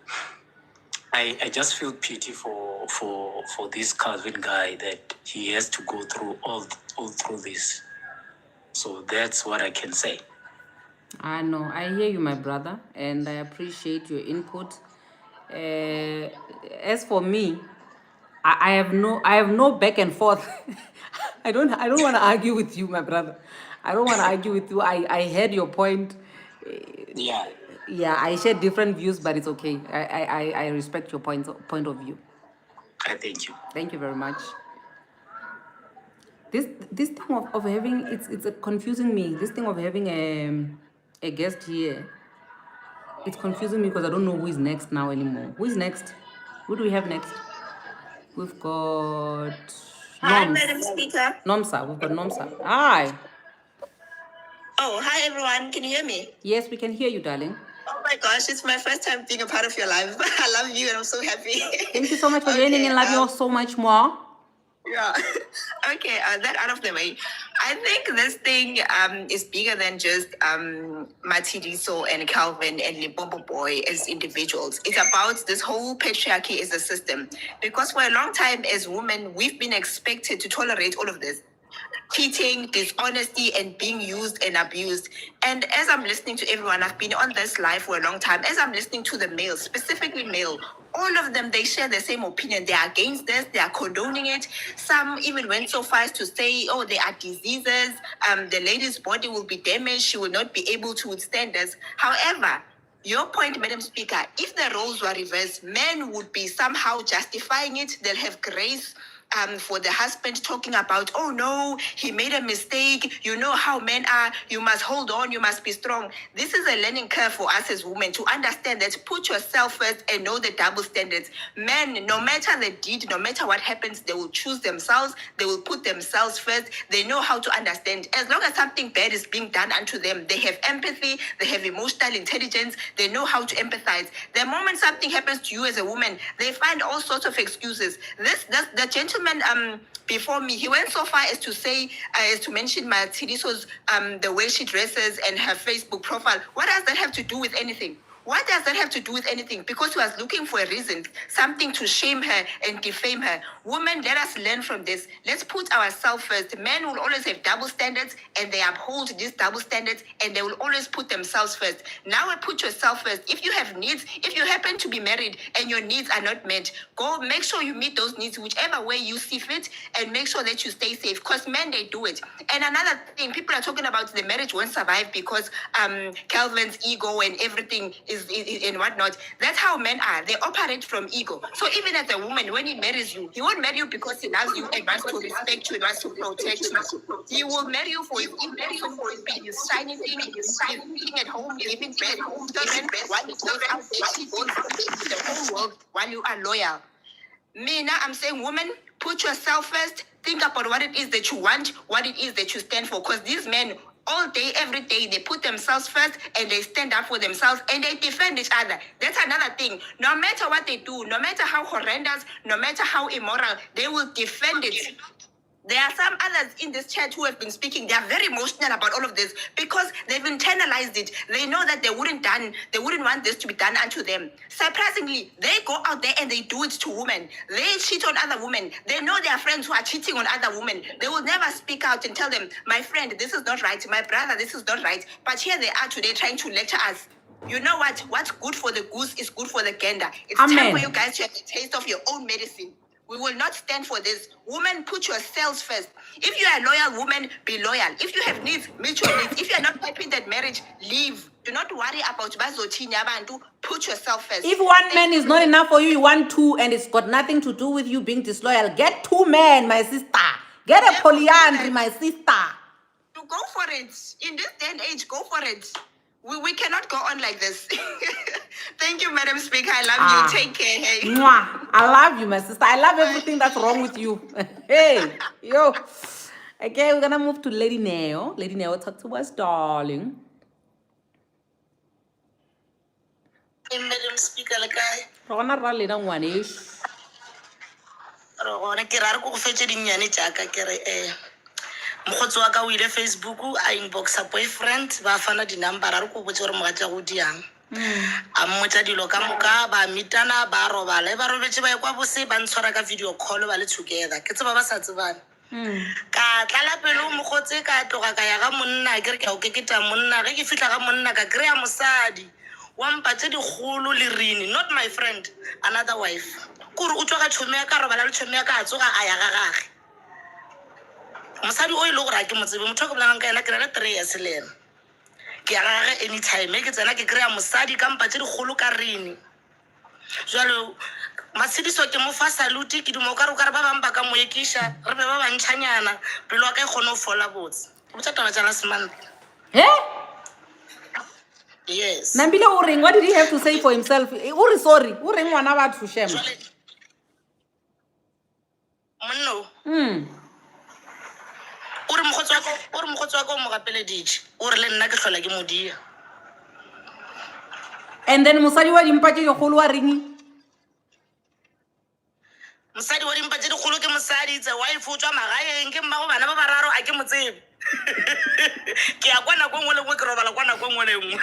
Speaker 14: I just feel pity for this Calvin guy that he has to go through all through this. So that's what I can say.
Speaker 1: I know. I hear you, my brother, and I appreciate your input. As for me, I have no back and forth. I don't want to argue with you, my brother. I don't want to argue with you. I heard your point.
Speaker 14: Yeah.
Speaker 1: Yeah, I share different views, but it's okay. I respect your point of view.
Speaker 14: Thank you.
Speaker 1: Thank you very much. This thing of having it's confusing me. This thing of having a guest here, it's confusing me because I don't know who is next now anymore. Who is next? Who do we have next? We've got
Speaker 6: Hi,
Speaker 1: Noms.
Speaker 6: Madam Speaker.
Speaker 1: Nomsa. We've got Nomsa. Hi.
Speaker 6: Oh, hi, everyone. Can you hear me?
Speaker 1: Yes, we can hear you, darling.
Speaker 6: Oh my gosh, it's my first time being a part of your life. I love you and I'm so happy.
Speaker 1: Thank you so much for joining and love you all so much more.
Speaker 6: Yeah. Okay, that out of the way. I think this thing is bigger than just Matidiso and Calvin and Limpopo Boy as individuals. It's about this whole patriarchy as a system. Because for a long time as women, we've been expected to tolerate all of this. Cheating, dishonesty, and being used and abused. And as I'm listening to everyone, I've been on this live for a long time. As I'm listening to the males, specifically male, all of them, they share the same opinion. They are against this. They are condoning it. Some even went so far as to say, oh, there are diseases. The lady's body will be damaged. She will not be able to withstand this. However, your point, Madam Speaker, if the roles were reversed, men would be somehow justifying it. They'll have grace for the husband talking about, oh no, he made a mistake. You know how men are. You must hold on. You must be strong. This is a learning curve for us as women to understand that put yourself first and know the double standards. Men, no matter the deed, no matter what happens, they will choose themselves. They will put themselves first. They know how to understand. As long as something bad is being done unto them, they have empathy. They have emotional intelligence. They know how to empathize. The moment something happens to you as a woman, they find all sorts of excuses. The gentleman before me, he went so far as to say, as to mention Matiriso's the way she dresses and her Facebook profile. What does that have to do with anything?
Speaker 15: What does that have to do with anything? Because he was looking for a reason, something to shame her and defame her. Women, let us learn from this. Let's put ourselves first. Men will always have double standards, and they uphold these double standards, and they will always put themselves first. Now put yourself first. If you have needs, if you happen to be married and your needs are not met, go make sure you meet those needs whichever way you see fit, and make sure that you stay safe. Because men, they do it. And another thing, people are talking about the marriage won't survive because Calvin's ego and everything is and whatnot. That's how men are. They operate from ego. So even as a woman, when he marries you, he won't marry you because he loves you and wants to respect you and wants to protect you. He will marry you for his image, for his shiny thing, his being at home, giving birth children, while he goes out there cheating the whole world while you are loyal. Mina, I'm saying, woman, put yourself first. Think about what it is that you want, what it is that you stand for. Because these men, all day, every day, they put themselves first and they stand up for themselves and they defend each other. That's another thing. No matter what they do, no matter how horrendous, no matter how immoral, they will defend it. There are some others in this chat who have been speaking. They are very emotional about all of this because they've internalized it. They know that they wouldn't want this to be done unto them. Surprisingly, they go out there and they do it to women. They cheat on other women. They know their friends who are cheating on other women. They will never speak out and tell them, my friend, this is not right. My brother, this is not right. But here they are today trying to lecture us. You know what? What's good for the goose is good for the gander. It's time for you guys to have a taste of your own medicine. We will not stand for this. Women, put yourselves first. If you are a loyal woman, be loyal. If you have needs, meet your needs. If you are not happy in that marriage, leave. Do not worry about bazothini abantu. Put yourself first.
Speaker 1: If one man is not enough for you, you want two, and it's got nothing to do with you being disloyal. Get two men, my sister. Get a polyandry, my sister.
Speaker 15: You go for it. In this day and age, go for it. We cannot go on like this. Thank you, Madam Speaker. I love you. Take care. Hey.
Speaker 1: Mwah. I love you, my sister. I love everything that's wrong with you. Hey, yo. Okay, we're gonna move to Lady Neo. Lady Neo, talk to us, darling.
Speaker 10: Madam Speaker, like I.
Speaker 1: Rona rally na ngwanesh.
Speaker 10: Rona ke ra re go fetse dinnyane jaaka ke re mogotsi wa ka o ile Facebook a inboxa boyfriend ba fana di number a re go botse gore mo batla go diang a mmotsa dilo ka moka ba mitana ba robala ba robetse ba kwa bose ba ntshwara ka video call ba le together ke tseba ba sa tsebana ka tlala pelo mogotsi ka tloga ka ya ga monna ke re ke o ke ta monna ge ke fitla ga monna ka kreya mosadi wa mpatse digolo le rini not my friend another wife kore o tswa ka tshome ya ka robala le tshome ya ka tsoga a ya ga gage mosadi o ile gore a ke motsebe motho go bolang ka ena ke re 3 years le ena ke ya gage anytime ke tsena ke kreya mosadi ka mpatse digolo ka rini jalo masediso ke mo fa salute ke dimo ka re ba bang ba ka mo ekisha re be ba bantshanyana pelo ka e gone o fola botse botsa taba tsa last month yes
Speaker 1: Nambile o reng, what did he have to say for himself? O re sorry o reng ngwana ba thushema
Speaker 10: monno o re mogotsi wa ka o mo gapeleditše o re le nna ke hlola ke modia
Speaker 1: and then mosadi wa dimpa tše dikgolo wa reng
Speaker 10: mosadi wa dimpa tše dikgolo ke mosadi tse wife o tswa magaeng ke mmago bana ba bararo a ke motsebe ke ya kwa nako ngwe le ngwe ke robala kwa nako ngwe le ngwe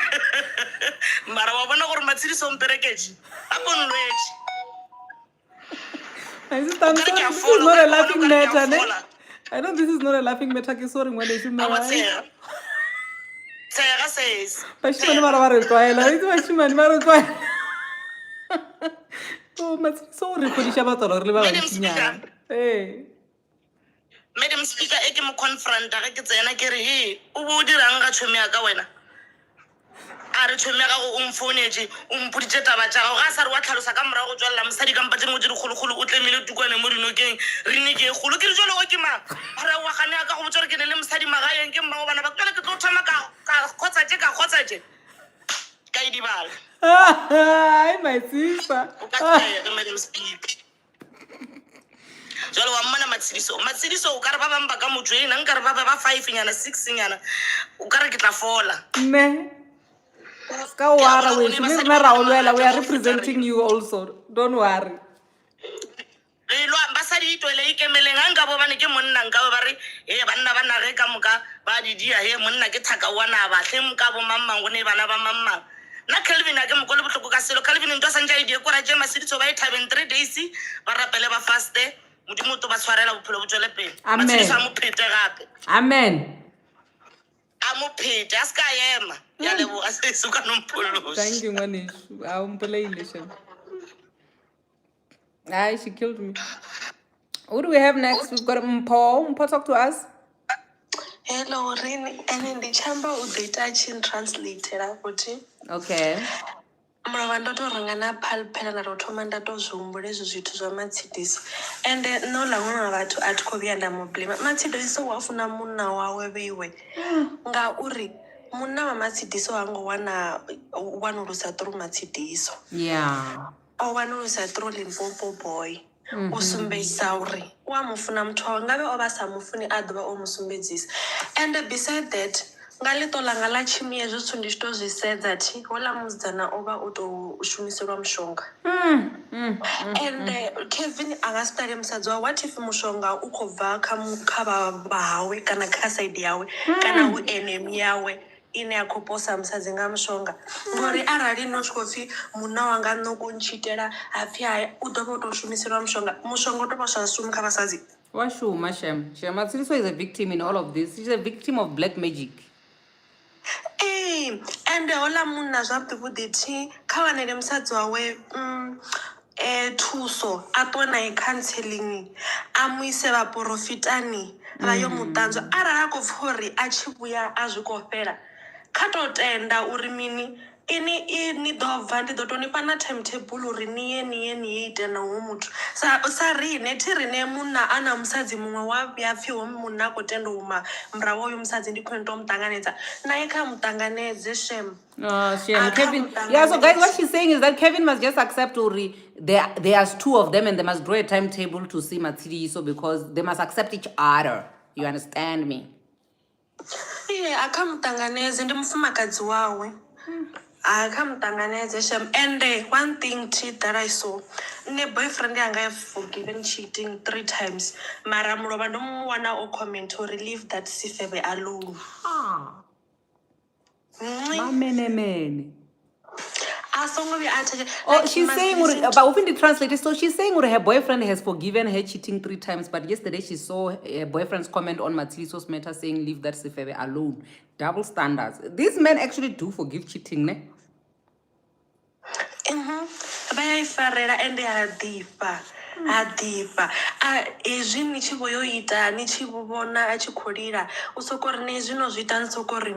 Speaker 10: mara wa bona gore matshediso mpereketše a ponlwetše
Speaker 1: my sister, I'm sorry, this is not a laughing matter, ne? I know this is not a laughing matter. Ke sorry when they should know.
Speaker 10: Tsega says.
Speaker 1: Bashimane ba re tlwaela. Itse bashimane ba re tlwaela. Oh, mas sorry for disha batlo re le ba bantsinyana. Eh.
Speaker 10: Madam Speaker, e ke mo confront ga ke tsena ke re he o bo dirang ga tshome ya ka wena. A re tshome ga go umfonetse o mpoditse taba tsa go ga sa re wa tlhalosa ka mora go tswalla mosadi ka mpatse mo digologolo o tlemile tukwane mo dinokeng re ne ke golo ke re jalo o ke mang re wa gane ka go botsa re ke ne le mosadi magaeng ke mmago bana ba tswela ke tlo thama ka khotsa tje ka idibala
Speaker 1: Hi my sister
Speaker 10: o ka tsaya Madam Speaker jalo wa mmana matshidiso o ka re ba bang ba ka motswena nka re ba 5 nyana 6 nyana o ka re ke tla fola
Speaker 1: ne Ska worry, we are representing you also. Don't worry.
Speaker 10: Lo ambassador itwele ikemeleng anga bo bane ke monna nka ba re banna ba nare ka moka ba di dia monna ke thaka wana ba hle mka bo mamang go ne bana ba mamang Na Kelvin a ke mo kole botlhoko ka selo. Kelvin ntwa sa ntja idea ko ra je Masitso ba e thabeng 3 days ba rapele ba faste modimo to ba tshwarela bophelo bo tswele pele. Matshidiso a mo phete gape.
Speaker 1: Amen.
Speaker 10: A mo phete a ska ema. Ya leboga se se ka nompholosa.
Speaker 1: Thank you, Manishu. Aye, she killed me. Who do we have next? We've got Mpho. Mpho, talk to us.
Speaker 8: Hello, Rini. And the chamber would they touch in translator,
Speaker 1: Okay.
Speaker 8: Mravha ndo to renga na palpela na ro thoma nda to zhumbula ezwo zwithu zwa Matsidiso ende no la ṅwana vhathu a thi khou vhuya nda mu blame. Matsidiso wa funa munna wawe vheiwe ngauri munna wa Matsidiso ha ngo wanulusa through Matsidiso.
Speaker 1: Yeah.
Speaker 8: O wanulusa through Limpopo boy. U sumbedzisa uri wa mufuna muthu wawe ngabe o vha sa mufuni a ḓovha o mu sumbedzisa. And beside that nga ḽiṱo langa ḽa tshimi hezwo zwithu ndi tshi to zwi sedza thi hola musidzana o vha o tou shumiselwa mushonga. And Kevin a nga si ṱale musadzi wawe what if mushonga u khou bva kha vha hawe kana kha side yawe kana hu enemy yawe ine ya khou posa musadzi nga mushonga ngori arali no tshi khou pfhi munna wanga no ko ntshitela ha pfhi hayi u ḓo vha o tou shumiselwa mushonga u tou vha sa shumi kha vhasadzi.
Speaker 1: Washuma, Shem. Matshidiso is a victim in all of this. She's a victim of black magic.
Speaker 8: And hola munna zwavhuḓi thi kha wanele musadzi wawe thuso a ṱuwe nae counselling a mu ise vhaporofitani vha yo muṱanzwa arali a khou pfha uri a tshi vhuya a zwi khou fhela kha tou tenda uri mini ni ḓo bva ndi ḓo tou ni fha na timetable uri ni ye ite na huṅwe muthu sa rine thi rine munna a na musadzi muṅwe wa vhuya pfhi hoyu munna a khou tenda uma murahu hoyu musadzi ndi khwine to muṱanganedza naye kha muṱanganedze Shem.
Speaker 1: Shem. Kevin. Yeah, so guys, what she's saying is that Kevin must just accept Uri. There's two of them and they must draw a timetable to see Matshidiso because they must accept each other. You understand me?
Speaker 8: Yeah, akha muṱanganedze ndi mufumakadzi wawe. And one thing that I saw, my boyfriend yanga have forgiven cheating 3 times. Mara muloba ndo mu wana o comment to leave that Sifebe alone.
Speaker 1: Mene.
Speaker 8: Oh,
Speaker 1: she's saying, but within the translator, so she's saying her boyfriend has forgiven her cheating 3 times, but yesterday she saw her boyfriend's comment on Matshidiso's matter saying, leave that Sifebe alone. Double standards. These men actually do forgive cheating, ne?
Speaker 8: Bayayifarela and adipa ezwi ni tshi vho yo ita ni tshi vhona a tshi khou lila u soko ri ne zwino zwi ita ni soko ri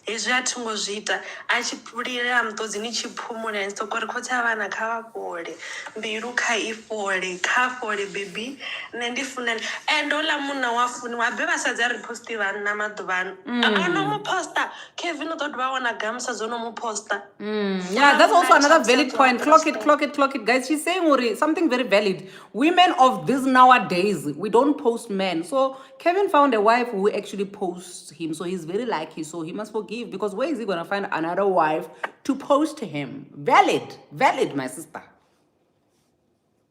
Speaker 8: hezwi a thi ngo zwi ita a tshi lilela muṱodzi ni tshi phumula ni soko ri khotsi a vhana kha vha fhole mbilu kha I fhole baby nṋe ndi funela and ola munna wa funi wa be vhasadzi a ri posti vhanna maḓuvhano ano mu posta Kevin o ḓo dovha wana gamusa dzo no mu posta.
Speaker 1: Yeah, that's also another valid point. Clock it, guys. She's saying Uri, something very valid. Women of this nowadays, we don't post men. So Kevin found a wife who actually posts him. So he's very lucky. So he must forgive because where is he going to find another wife to post him? Valid, my sister.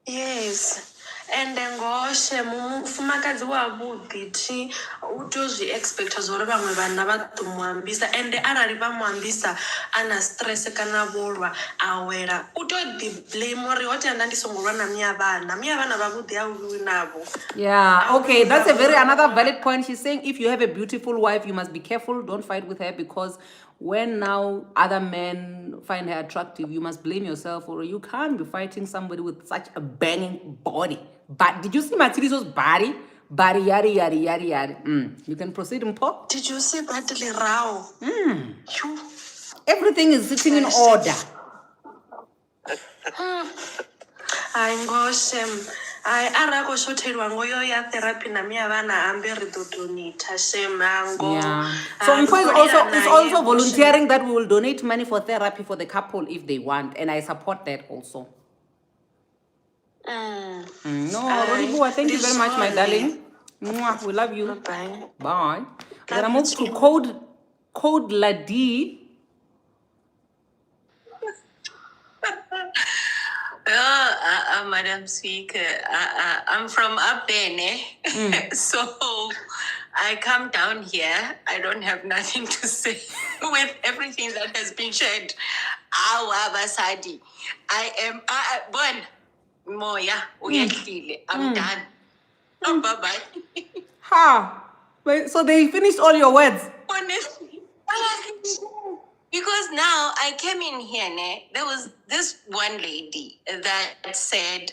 Speaker 8: Yes. And then ngoshe mufumakadzi wavhuḓi thi u tea u zwi expecta zwauri vhaṅwe vhanna vha ḓo muambisa ende arali vha muambisa ana stress kana vholwa a wela u tea u ḓi blame uri ho tenda ndi songo lwa na miya vhana vhavhuḓi a vhuwi navho.
Speaker 1: Yeah, okay, that's another valid point. She's saying if you have a beautiful wife, you must be careful, don't fight with her because when now other men find her attractive, you must blame yourself or you can't be fighting somebody with such a banging body. But did you see Matshidiso's body? Yari. You can proceed, Mpho.
Speaker 8: Did you see that lirao?
Speaker 1: Everything is sitting in order.
Speaker 8: I'm Goshem. I arako shotelwa ngoyo ya therapy na miya vana ambe ri do donate shemango.
Speaker 1: Yeah. So Mpho is also volunteering that we will donate money for therapy for the couple if they want, and I support that also. No, Rodibua, thank you very much, my darling. Mwah, we love you.
Speaker 8: Bye.
Speaker 1: Bye. We're gonna move to Code Ladi.
Speaker 2: Madam Speaker, I'm from up there, ne? So I come down here. I don't have nothing to say. with everything that has been shared. Our Basadi. I am born. Moya, I'm done. Oh, bye-bye.
Speaker 1: Ha! Wait, so they finished all your words?
Speaker 2: Honestly. Because now I came in here, there was this one lady that said,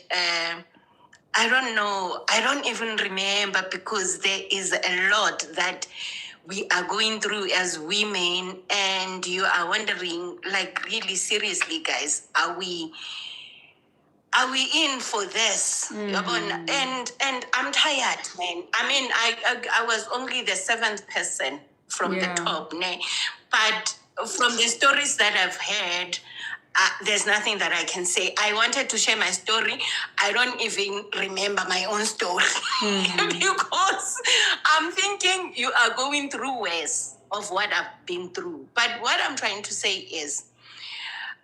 Speaker 2: I don't know, I don't even remember, because there is a lot that we are going through as women, and you are wondering, like, really seriously, guys, are we in for this? And I'm tired, man. I mean, I was only the 7th person from the top, but from the stories that I've heard, there's nothing that I can say. I wanted to share my story. I don't even remember my own story because I'm thinking you are going through worse of what I've been through. But what I'm trying to say is,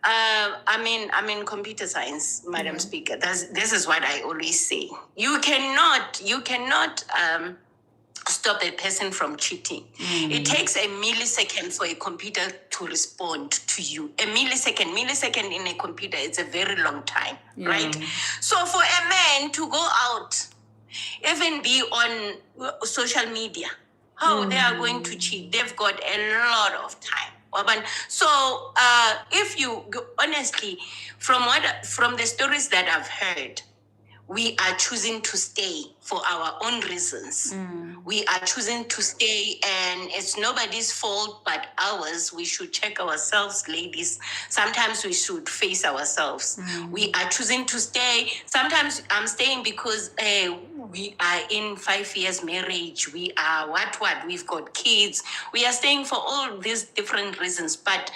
Speaker 2: I'm in computer science, Madam Speaker. This is what I always say. You cannot stop a person from cheating. It takes a millisecond for a computer to respond to you. A millisecond in a computer, it's a very long time, right? So for a man to go out, even be on social media, how they are going to cheat, they've got a lot of time. So if you honestly, from the stories that I've heard, we are choosing to stay for our own reasons. We are choosing to stay, and it's nobody's fault but ours. We should check ourselves, ladies. Sometimes we should face ourselves. We are choosing to stay. Sometimes I'm staying because we are in 5 years marriage. We are what? We've got kids. We are staying for all these different reasons. But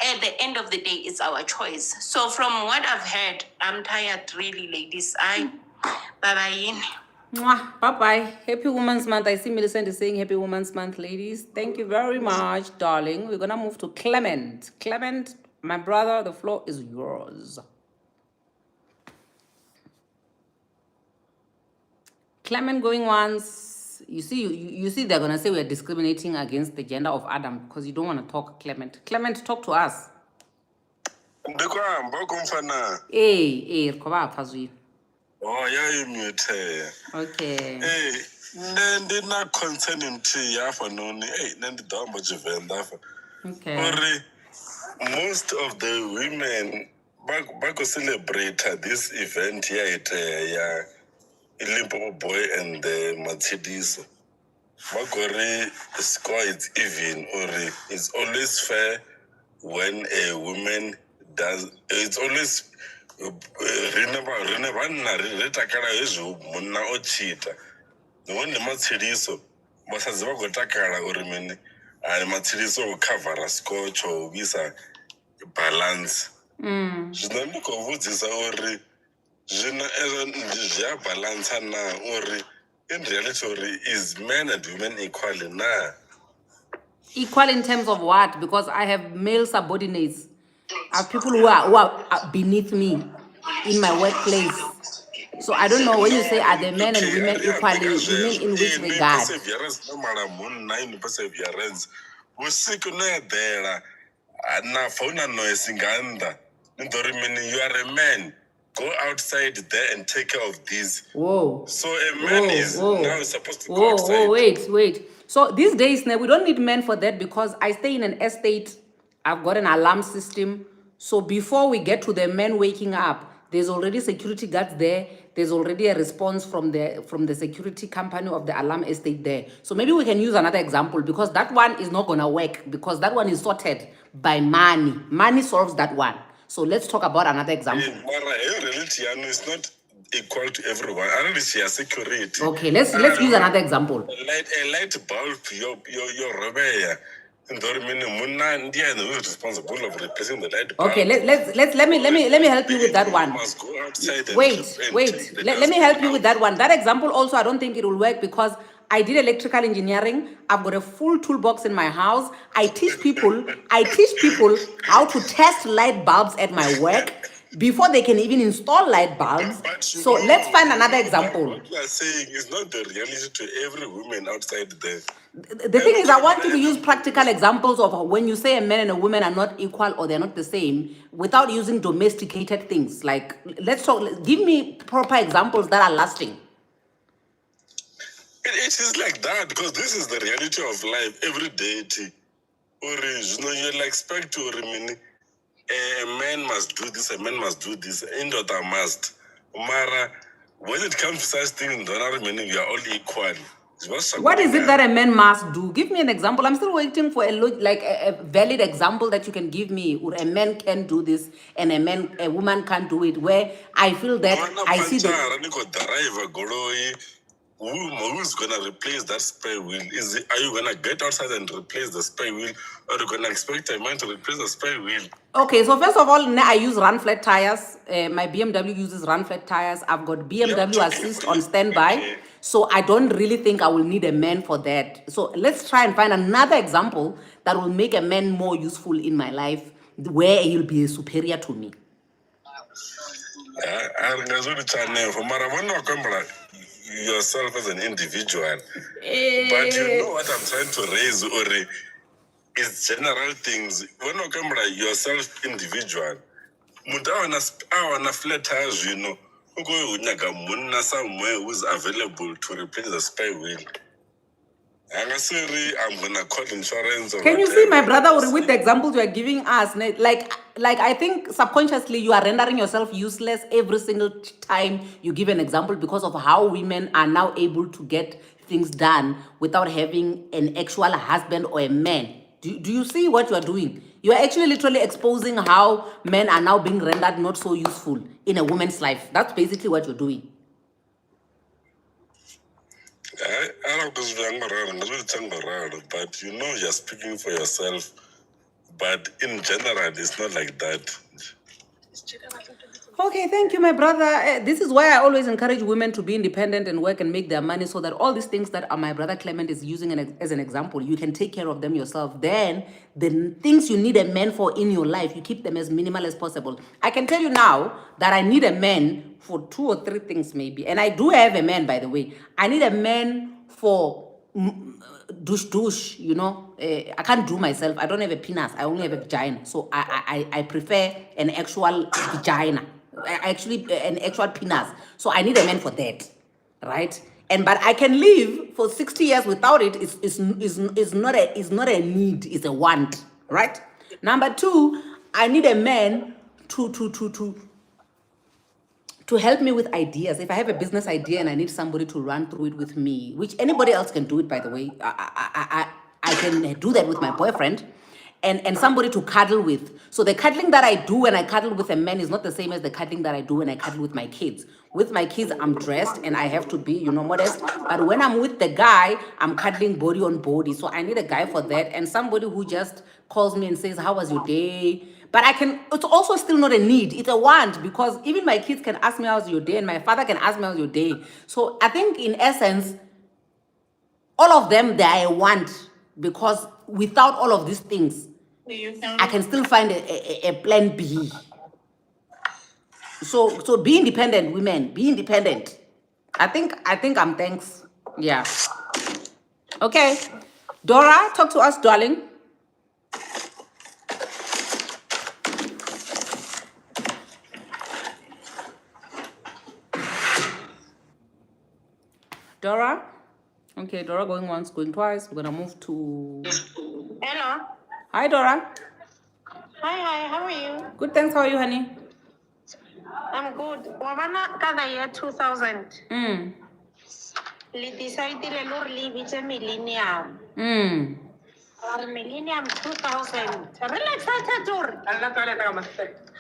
Speaker 2: at the end of the day, it's our choice. So from what I've heard, I'm tired, really, ladies. Bye-bye.
Speaker 1: Mwah. Bye-bye. Happy Women's Month. I see Millicent is saying Happy Women's Month, ladies. Thank you very much, darling. We're going to move to Clement. Clement, my brother, the floor is yours. Clement going once. You see, they're going to say we're discriminating against the gender of Adam because you don't want to talk, Clement. Clement, talk to us. Hey,
Speaker 16: oh, yeah, you mute.
Speaker 1: Okay.
Speaker 16: Hey, then not concerning tea afternoon. Hey, then the dumb
Speaker 1: Okay.
Speaker 16: Or most of the women back celebrate this event here at Limpopo boy and the Mercedes. Magori score is even, or it's always fair when a woman does. It's always remember retakala ezvo munna ochita none matsiriso basaziva kutakala uri mene ari matsiriso ukavhara scotch uvisa balance zvinondikovudzisa uri zvino zviyabalansa na uri in reality uri is men and women equal na
Speaker 1: equal in terms of what? Because I have male subordinates. I have people who are beneath me in my workplace. So I don't know when you say are the men and women equally, you mean in which regard?
Speaker 16: Perseverance. Na phone noise inganda. You are a man. Go outside there and take care of this.
Speaker 1: Whoa.
Speaker 16: So a man now supposed to go outside.
Speaker 1: Oh, wait. So these days now we don't need men for that because I stay in an estate. I've got an alarm system. So before we get to the men waking up, there's already security guards there. There's already a response from the security company of the alarm estate there. So maybe we can use another example because that one is not gonna work because that one is sorted by money. Money solves that one. So let's talk about another example.
Speaker 16: It's not equal to everyone. I don't see a security.
Speaker 1: Okay, let's use another example.
Speaker 16: A light bulb, your rubber. Responsible of replacing the light bulb.
Speaker 1: Okay, let me help you with that one. Wait. Let me help you with that one. That example also I don't think it will work because I did electrical engineering. I've got a full toolbox in my house. I teach people how to test light bulbs at my work before they can even install light bulbs. So let's find another example.
Speaker 16: What you are saying is not the reality to every woman outside there.
Speaker 1: The thing is, I want you to use practical examples of when you say a man and a woman are not equal or they're not the same, without using domesticated things. Like, let's talk. Give me proper examples that are lasting.
Speaker 16: It is like that because this is the reality of life every day. You like expect to remain. A man must do this, a man must do this, Indota must. Mara, when it comes to such things, we are all equal.
Speaker 1: What is it that a man must do? Give me an example. I'm still waiting for a valid example that you can give me. Or a man can do this and a woman can't do it. Where I feel that I see the.
Speaker 16: Who's gonna replace that spare wheel? Are you gonna get outside and replace the spare wheel, or are you gonna expect a man to replace the spare wheel?
Speaker 1: Okay, so first of all, I use run flat tires. My BMW uses run flat tires. I've got BMW assist on standby. Okay. So I don't really think I will need a man for that. So let's try and find another example that will make a man more useful in my life, where he'll be superior to me.
Speaker 16: Yourself as an individual, but you know what I'm trying to raise, or is general things. When you come yourself individual, flat tires, somewhere who's available to replace the spare wheel. I'm gonna call insurance.
Speaker 1: Can you see, my brother, with the examples you are giving us? Like I think subconsciously you are rendering yourself useless every single time you give an example because of how women are now able to get things done without having an actual husband or a man. Do you see what you are doing? You are actually literally exposing how men are now being rendered not so useful in a woman's life. That's basically what you're doing.
Speaker 16: I don't know, but you know you're speaking for yourself. But in general, it's not like that.
Speaker 1: Okay, thank you, my brother. This is why I always encourage women to be independent and work and make their money, so that all these things that my brother Clement is using as an example, you can take care of them yourself. Then the things you need a man for in your life, you keep them as minimal as possible. I can tell you now that I need a man for 2 or 3 things maybe. And I do have a man, by the way. I need a man for douche, you know. I can't do myself. I don't have a penis. I only have a vagina. So I prefer an actual vagina. Actually, an actual penis. So I need a man for that, right? But I can live for 60 years without it. It's not a need. It's a want, right? Number 2, I need a man to help me with ideas. If I have a business idea and I need somebody to run through it with me, which anybody else can do it, by the way. I can do that with my boyfriend. And somebody to cuddle with. So the cuddling that I do when I cuddle with a man is not the same as the cuddling that I do when I cuddle with my kids. With my kids, I'm dressed and I have to be, modest. But when I'm with the guy, I'm cuddling body on body. So I need a guy for that. And somebody who just calls me and says, how was your day? But it's also still not a need. It's a want, because even my kids can ask me how's your day and my father can ask me how's your day. So I think in essence, all of them, they are a want, because without all of these things, I can still find a plan B. So be independent, women. Be independent. I think I'm thanks. Yeah. Okay. Dora, talk to us, darling. Dora? Okay, Dora going once, going twice. We're gonna move to...
Speaker 17: Hello.
Speaker 1: Hi, Dora.
Speaker 17: Hi, how are you?
Speaker 1: Good, thanks. How are you, honey?
Speaker 17: I'm good. Wabana kada year 2000. Li decided to leave it a millennium. Or millennium 2000. Relax,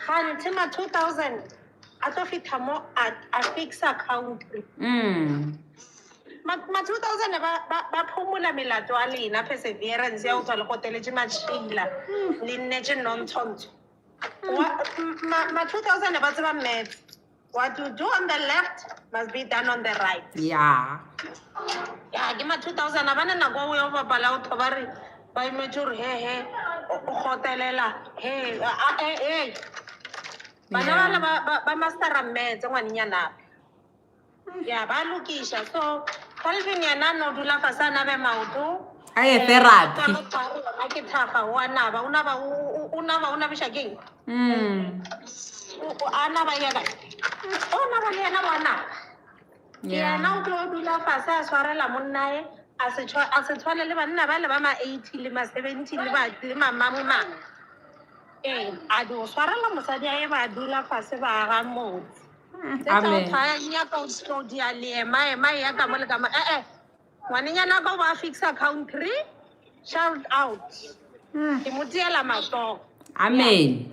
Speaker 17: Hantima 2000. Atofitamo at a fixed account. Ma 2000 ba phumula melato a lena perseverance ya o tswa le go teletse matshila le nnetse nontsontsho ma 2000 ba tseba math. What you do on the left must be done on the right.
Speaker 1: Yeah,
Speaker 17: ke ma 2000 abana na go yo ba bala o thobari ba imetsure he o gotelela he bana ba master math ngwaninyana. Yeah, ba lokisha. So Calvin yana no dula fasana be mauto
Speaker 1: Aye, therapy.
Speaker 17: Ke thaka wa naba una bishakeng ana ba ya ka ona ba le yana bona yena o tlo dula fase a tshwarela monnae a se tshwane le banna ba le ba ma 80 le ma 70 le ma mama a do tshwarela mosadi a e ba dula fase ba ga motse
Speaker 1: Amen.
Speaker 17: nya ka o dia le ema ya ka mo le ka ma ngwanenyana ka ba fix account 3 shout out ke motiela matsogo
Speaker 1: Amen.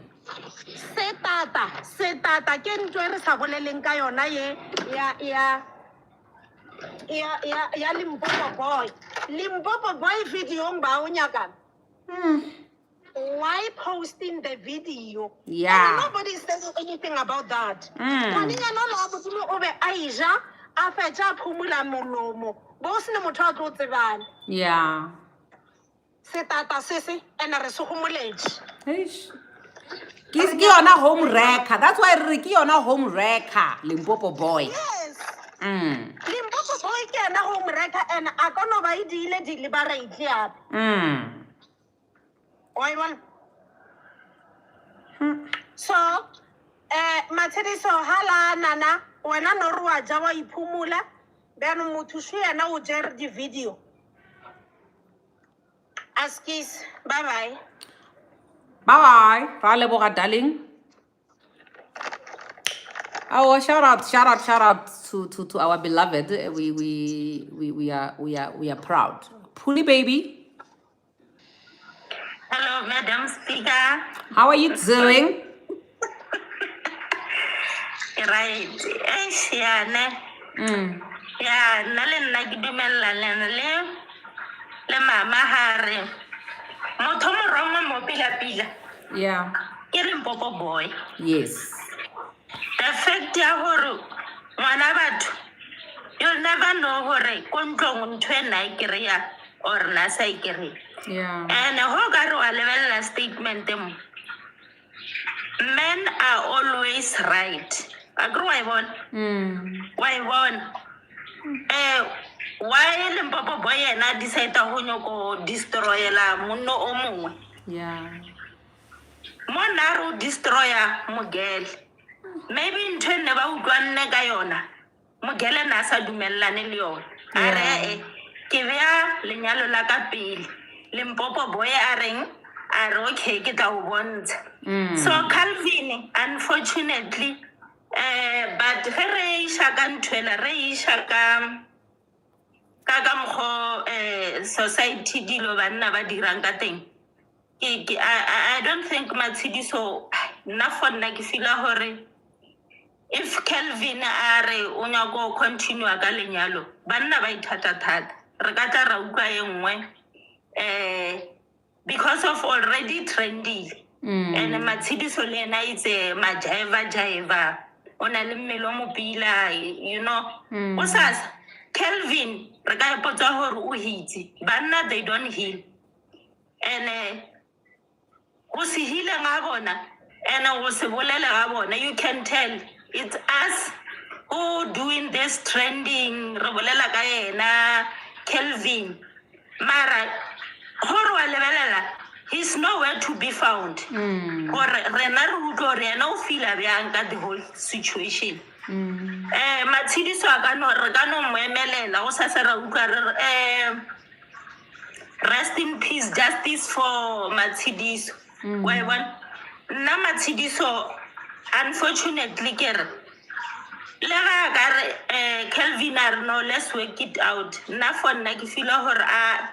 Speaker 17: setata ke ntwe re sa boleleng ka yona ye ya Limpopo boy videong ba o nyakana why posting the video
Speaker 1: Yeah.
Speaker 17: and nobody says anything about that ngwanenyana o la botsolo o be a ija a fetša a phumula molomo bo se ne motho a tlo tsebana
Speaker 1: Yeah.
Speaker 17: setata sese ene re se gomoletse
Speaker 1: Ke yona home wrecker. That's why re ke yona home wrecker, Limpopo boy.
Speaker 17: yes Limpopo boy ke ena home wrecker and a ka no ba e dile dile ba ra itse ape why one so Mathediso hala nana wena no re wa ja wa iphumula then motho sho yena o jere di video askis bye bye.
Speaker 1: Bye. Ra leboga, darling. Oh, shout out to our beloved. We are proud. Puli baby.
Speaker 13: Hello, Madam Speaker.
Speaker 1: How are you doing?
Speaker 13: Right. Yeah, nale nna ke dumellana le mama hare. Motho mo roma mo pila.
Speaker 1: Yeah.
Speaker 13: Ke Limpopo boy.
Speaker 1: Yes.
Speaker 13: The fact ya hore ngwana batho you'll never know hore ko ntlong ntho e nna e kereya or na sa e kereya.
Speaker 1: Yeah.
Speaker 13: And ho ka re wa lebella statement mo. Men are always right. Agro wa ibona. Wa ibona. Why Limpopo boy yena decide ho nyoko destroyela monno o mongwe.
Speaker 1: Yeah.
Speaker 13: Mona ro destroyer mogele. Maybe ntwe ne ba utlwanne ka yona. Mogele na sa dumellane le yona. Are ke bea lenyalo la ka pele. Limpopo boy a reng a re okay ke tla o bontsha. So Calvin unfortunately but re isha ka ntwela re isha ka mokgo society dilo banna ba dirang ka teng. I don't think Matshidiso nna for nna ke feel hore if Calvin are o nyako continue ka lenyalo banna ba ithata thata re ka tla ra utlwa e nngwe because of already trendy and Matshidiso le ena itse majaiva ona le mmele o mopila you know o sasa Calvin re ka ipotsa hore o hitse banna they don't heal and go se hile ga bona and go se bolele ga bona you can tell it's us who doing this trending re bolela ka yena Calvin mara hore wa lebelela he's nowhere to be found gore rena re utlwa gore yena o feel bjang ka the whole situation Matshidiso re ka no mo emelela go sa se ra utlwa rest in peace justice for Matshidiso why one nna Matshidiso unfortunately kere le ga ka re Calvin are no let's work it out nna for nna ke feel hore a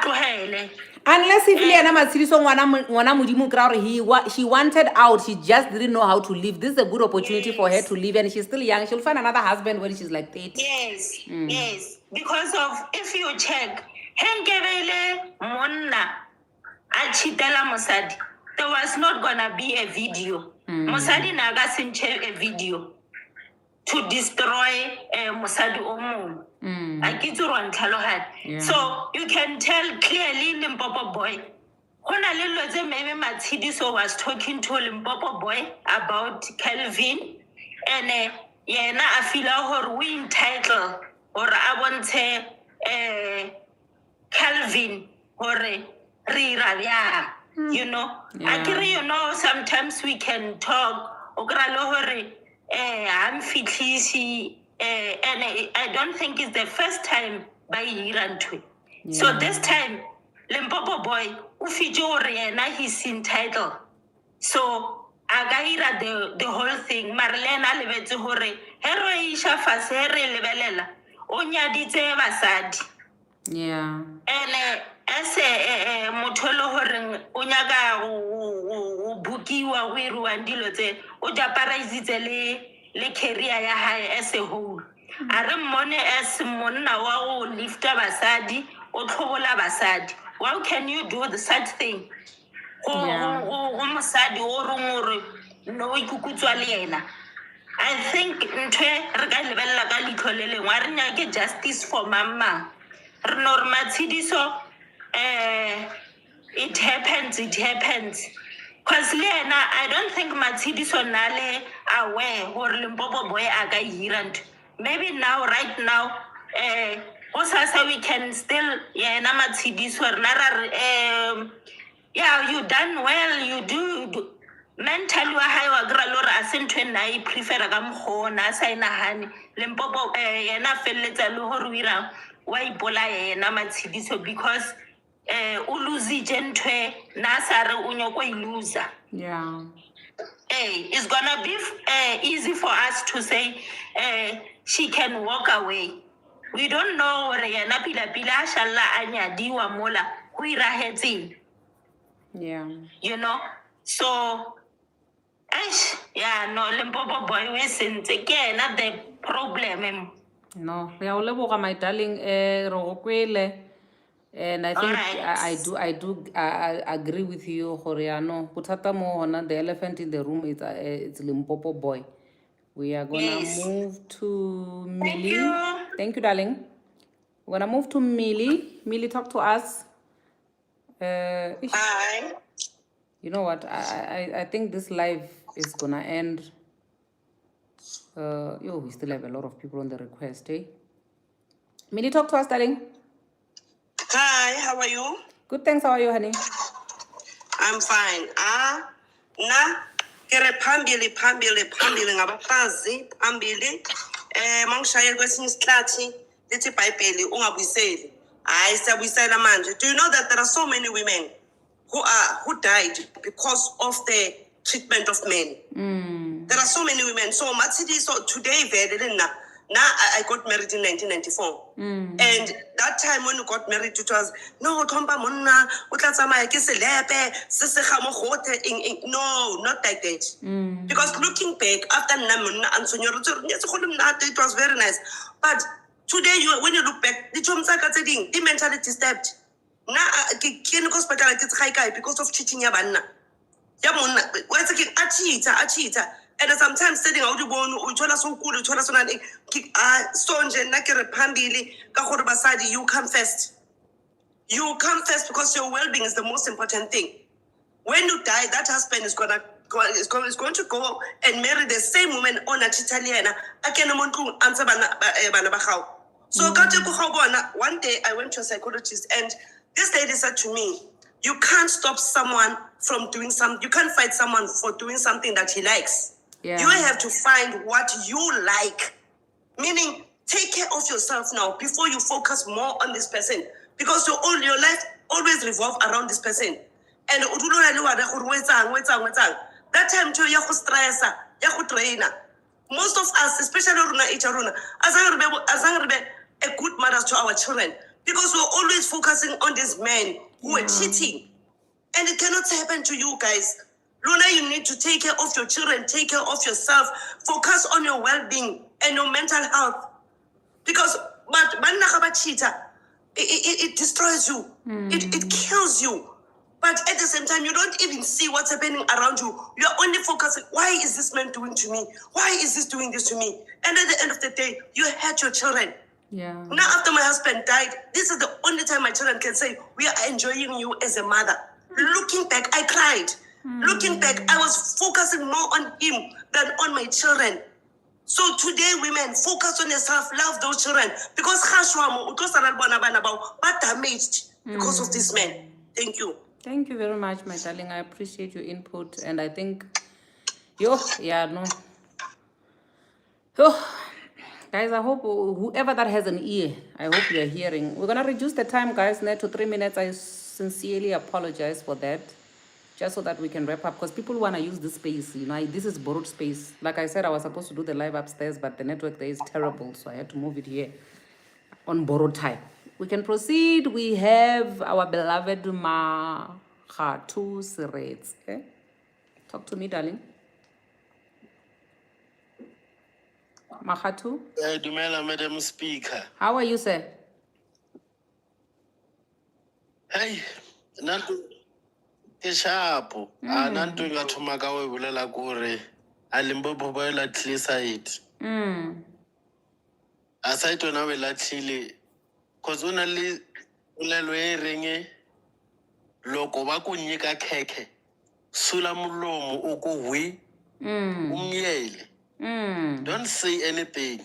Speaker 13: tlogele
Speaker 1: unless if le ena Matshidiso ngwana modimo kra gore she wanted out, she just didn't know how to live. This is a good opportunity for her to live, and she's still young. She'll find another husband when she's like 30.
Speaker 13: Yes because of if you check henkebele monna a chitela mosadi there was not gonna be a video mosadi na ga sentse a video to destroy mosadi o mongwe a ke tso rwa ntlhalohadi so you can tell clearly Limpopo boy gona le lo tse maybe Matshidiso was talking to Limpopo boy about Calvin and yena a feel hore we entitled or a bontshe
Speaker 5: Calvin or Rira, you know. I agree, you know, sometimes we can talk, I'm fitisi, and I don't think it's the first time by Iran too. So this time, Limpopo boy, Ufijoriana, he's entitled. So agaira the whole thing. Marlena lebetse hore hero isha fase re lebelela. Onya ditse basadi. Yeah. And as a motolo hore onyaga o bukiwa o irwa ndilo tse o japarizitse le career ya hae as a whole. Are mmone as monna wa o lifta basadi o tlhobola basadi. How can you do the such thing? Mosadi o reng gore no ikukutswa le yena. I think ntwe re ka lebella ka leitlho le lengwe a re nyake justice for mama. Re no re matshidiso it happens because le yena I don't think matshidiso nale aware gore Limpopo boy a ka hira ntho. Maybe now right now osasa we can still yena matshidiso rena ra yeah, you done well, you do. Mentally, I agree. I sent when I prefer a gam home, as I nahani. Limpopo, and I feel it's a lohorira. Why bola na matsidiso because uluzi gentwe nasare unyoko loser. Yeah. It's gonna be easy for us to say she can walk away. We don't know where na pila shala anya diwa mola huira heading. Yeah. You know? So, yeah, no, Limpopo boy, we since again, not the problem. No, my darling, and I think I do agree with you, Horiano. Putata mo the elephant in the room is it's Limpopo boy. We are gonna move to Millie. Thank you, darling. We're gonna move to Millie. Millie, talk to us. Hi. You know what? I think this live is gonna end. We still have a lot of people on the request, eh? Millie, talk to us, darling.
Speaker 18: Hi, how are you?
Speaker 1: Good, thanks. How are you, honey?
Speaker 18: I'm fine. Kere phambili ngabafazi phambili mangishayela kwesinye isikhathi lithi iBhayibheli ungabuyiseli. Hayi siyabuyisela manje. Do you know that there are so many women who died because of the treatment of men? There are so many women. So today I got married in 1994. And that time when you got married, it was no tomba monna utlatsama ke selepe se se ga mogote no, not like that. Because looking back after namonna it was very nice. But today when you look back, the chomsaka tse ding the mentally disturbed. Na ke no hospital ke tsaya because of cheating ya banna. Ya monna wa tse ke a cheater. And sometimes sitting out uthola so cool uthola so nani so nje nna ke re phambili ka gore basadi you come first because your well-being is the most important thing. When you die, that husband is going to go and marry the same woman on a chitaliana akena montu ansa bana ba gago. So one day I went to a psychologist and this lady said to me, you can't stop someone from doing something. You can't fight someone for doing something that he likes. Yeah. You have to find what you like. Meaning, take care of yourself now before you focus more on this person. Because your life always revolves around this person. And that time too, you stress, you train. Most of us, especially a good mothers to our children. Because we're always focusing on these men who are cheating. And it cannot happen to you guys. Luna, you need to take care of your children, take care of yourself, focus on your well-being and your mental health. Because it destroys you. It kills you. But at the same time, you don't even see what's happening around you. You're only focusing, why is this man doing to me? Why is this doing this to me? And at the end of the day, you hurt your children. Yeah. Now, after my husband died, this is the only time my children can say, we are enjoying you as a mother. Looking back, I cried. Looking back, I was focusing more on him than on my children. So today, women, focus on yourself, love those children. Because are damaged because of this man. Thank you.
Speaker 1: Thank you very much, my darling. I appreciate your input. And I think, no. Guys, I hope whoever that has an ear, I hope you're hearing. We're going to reduce the time, guys, now to 3 minutes. I sincerely apologize for that. Just so that we can wrap up, because people want to use this space. This is borrowed space. Like I said, I was supposed to do the live upstairs, but the network there is terrible, so I had to move it here on borrowed time. We can proceed. We have our beloved Mahatu Sirets. Okay? Talk to me, darling. Mahatu.
Speaker 19: Dumela, Madam Speaker.
Speaker 1: How are you, sir?
Speaker 19: Hey, nanto ke shapo. Nanto nga thoma ka o bolela gore a Limpopo ba la side. A site ona we la tlile cause ona le bolelo e reng loko ba ko nyika khekhe sula mulomo o ko hwe umyele. Don't say anything.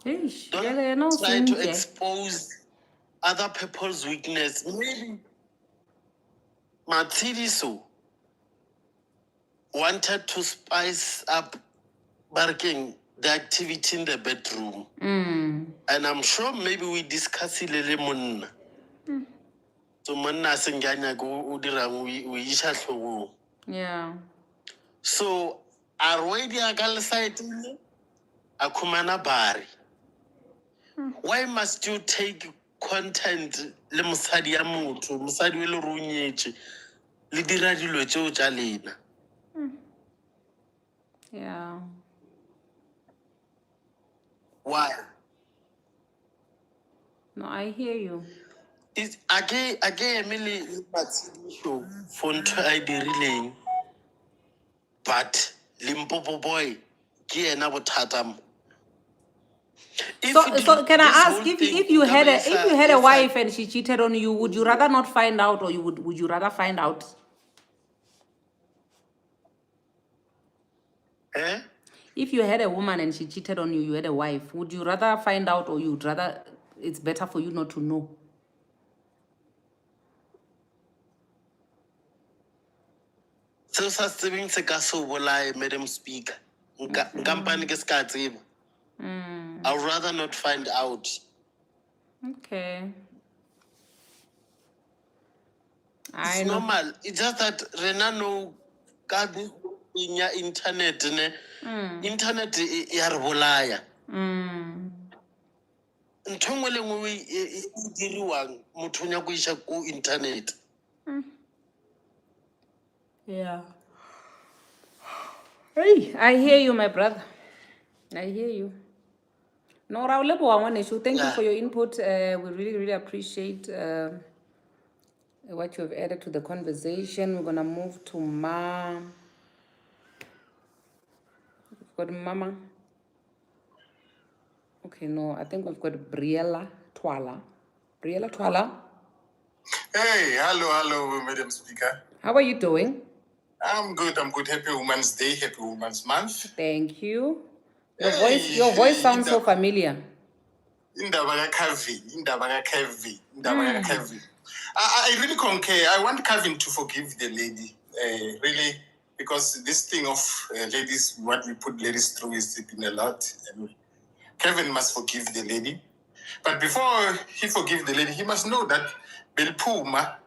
Speaker 19: Don't try to expose other people's weakness. Maybe Matshidiso wanted to spice up barking the activity in the bedroom. And I'm sure maybe we discuss it a little. So monna senganya go udirang we isha hlogo.
Speaker 1: Yeah.
Speaker 19: So already a gal site a kumana bari. Why must you take content le mosadi ya motho mosadi we le runyetse le dira dilo tseo tsa lena?
Speaker 1: Yeah.
Speaker 19: Why?
Speaker 1: No, I hear you.
Speaker 19: It's again Emily show for I dirileng. But Limpopo boy ke ena bothata.
Speaker 1: So can I ask if you had a wife and she cheated on you, would you rather not find out, or would you rather find out? If you had a woman and she cheated on you, you had a wife, would you rather find out, or you'd rather it's better for you not to know?
Speaker 19: So saving se ka so bolai, Madam Speaker. Company ke ska tseba. I'd rather not find out.
Speaker 1: Okay.
Speaker 19: It's normal. It's just that Rena no God in your internet ne. Internet ya re bolaya. Ntongwe le ngwe e diriwang motho nya go isha ko internet.
Speaker 1: Yeah. Hey, I hear you, my brother. I hear you. No, thank you for your input. We really, really appreciate what you have added to the conversation. We're gonna move to We've got Mama. Okay, no, I think we've got Briella Twala. Briella Twala.
Speaker 20: Hey, hello, Madam Speaker.
Speaker 1: How are you doing?
Speaker 20: I'm good. Happy Women's Day, Happy Women's Month.
Speaker 1: Thank you. Your voice sounds so familiar.
Speaker 20: I really concur. I want Kevin to forgive the lady, really, because this thing of ladies, what we put ladies through is been a lot. And Kevin must forgive the lady. But before he forgives the lady, he must know that Belpuma,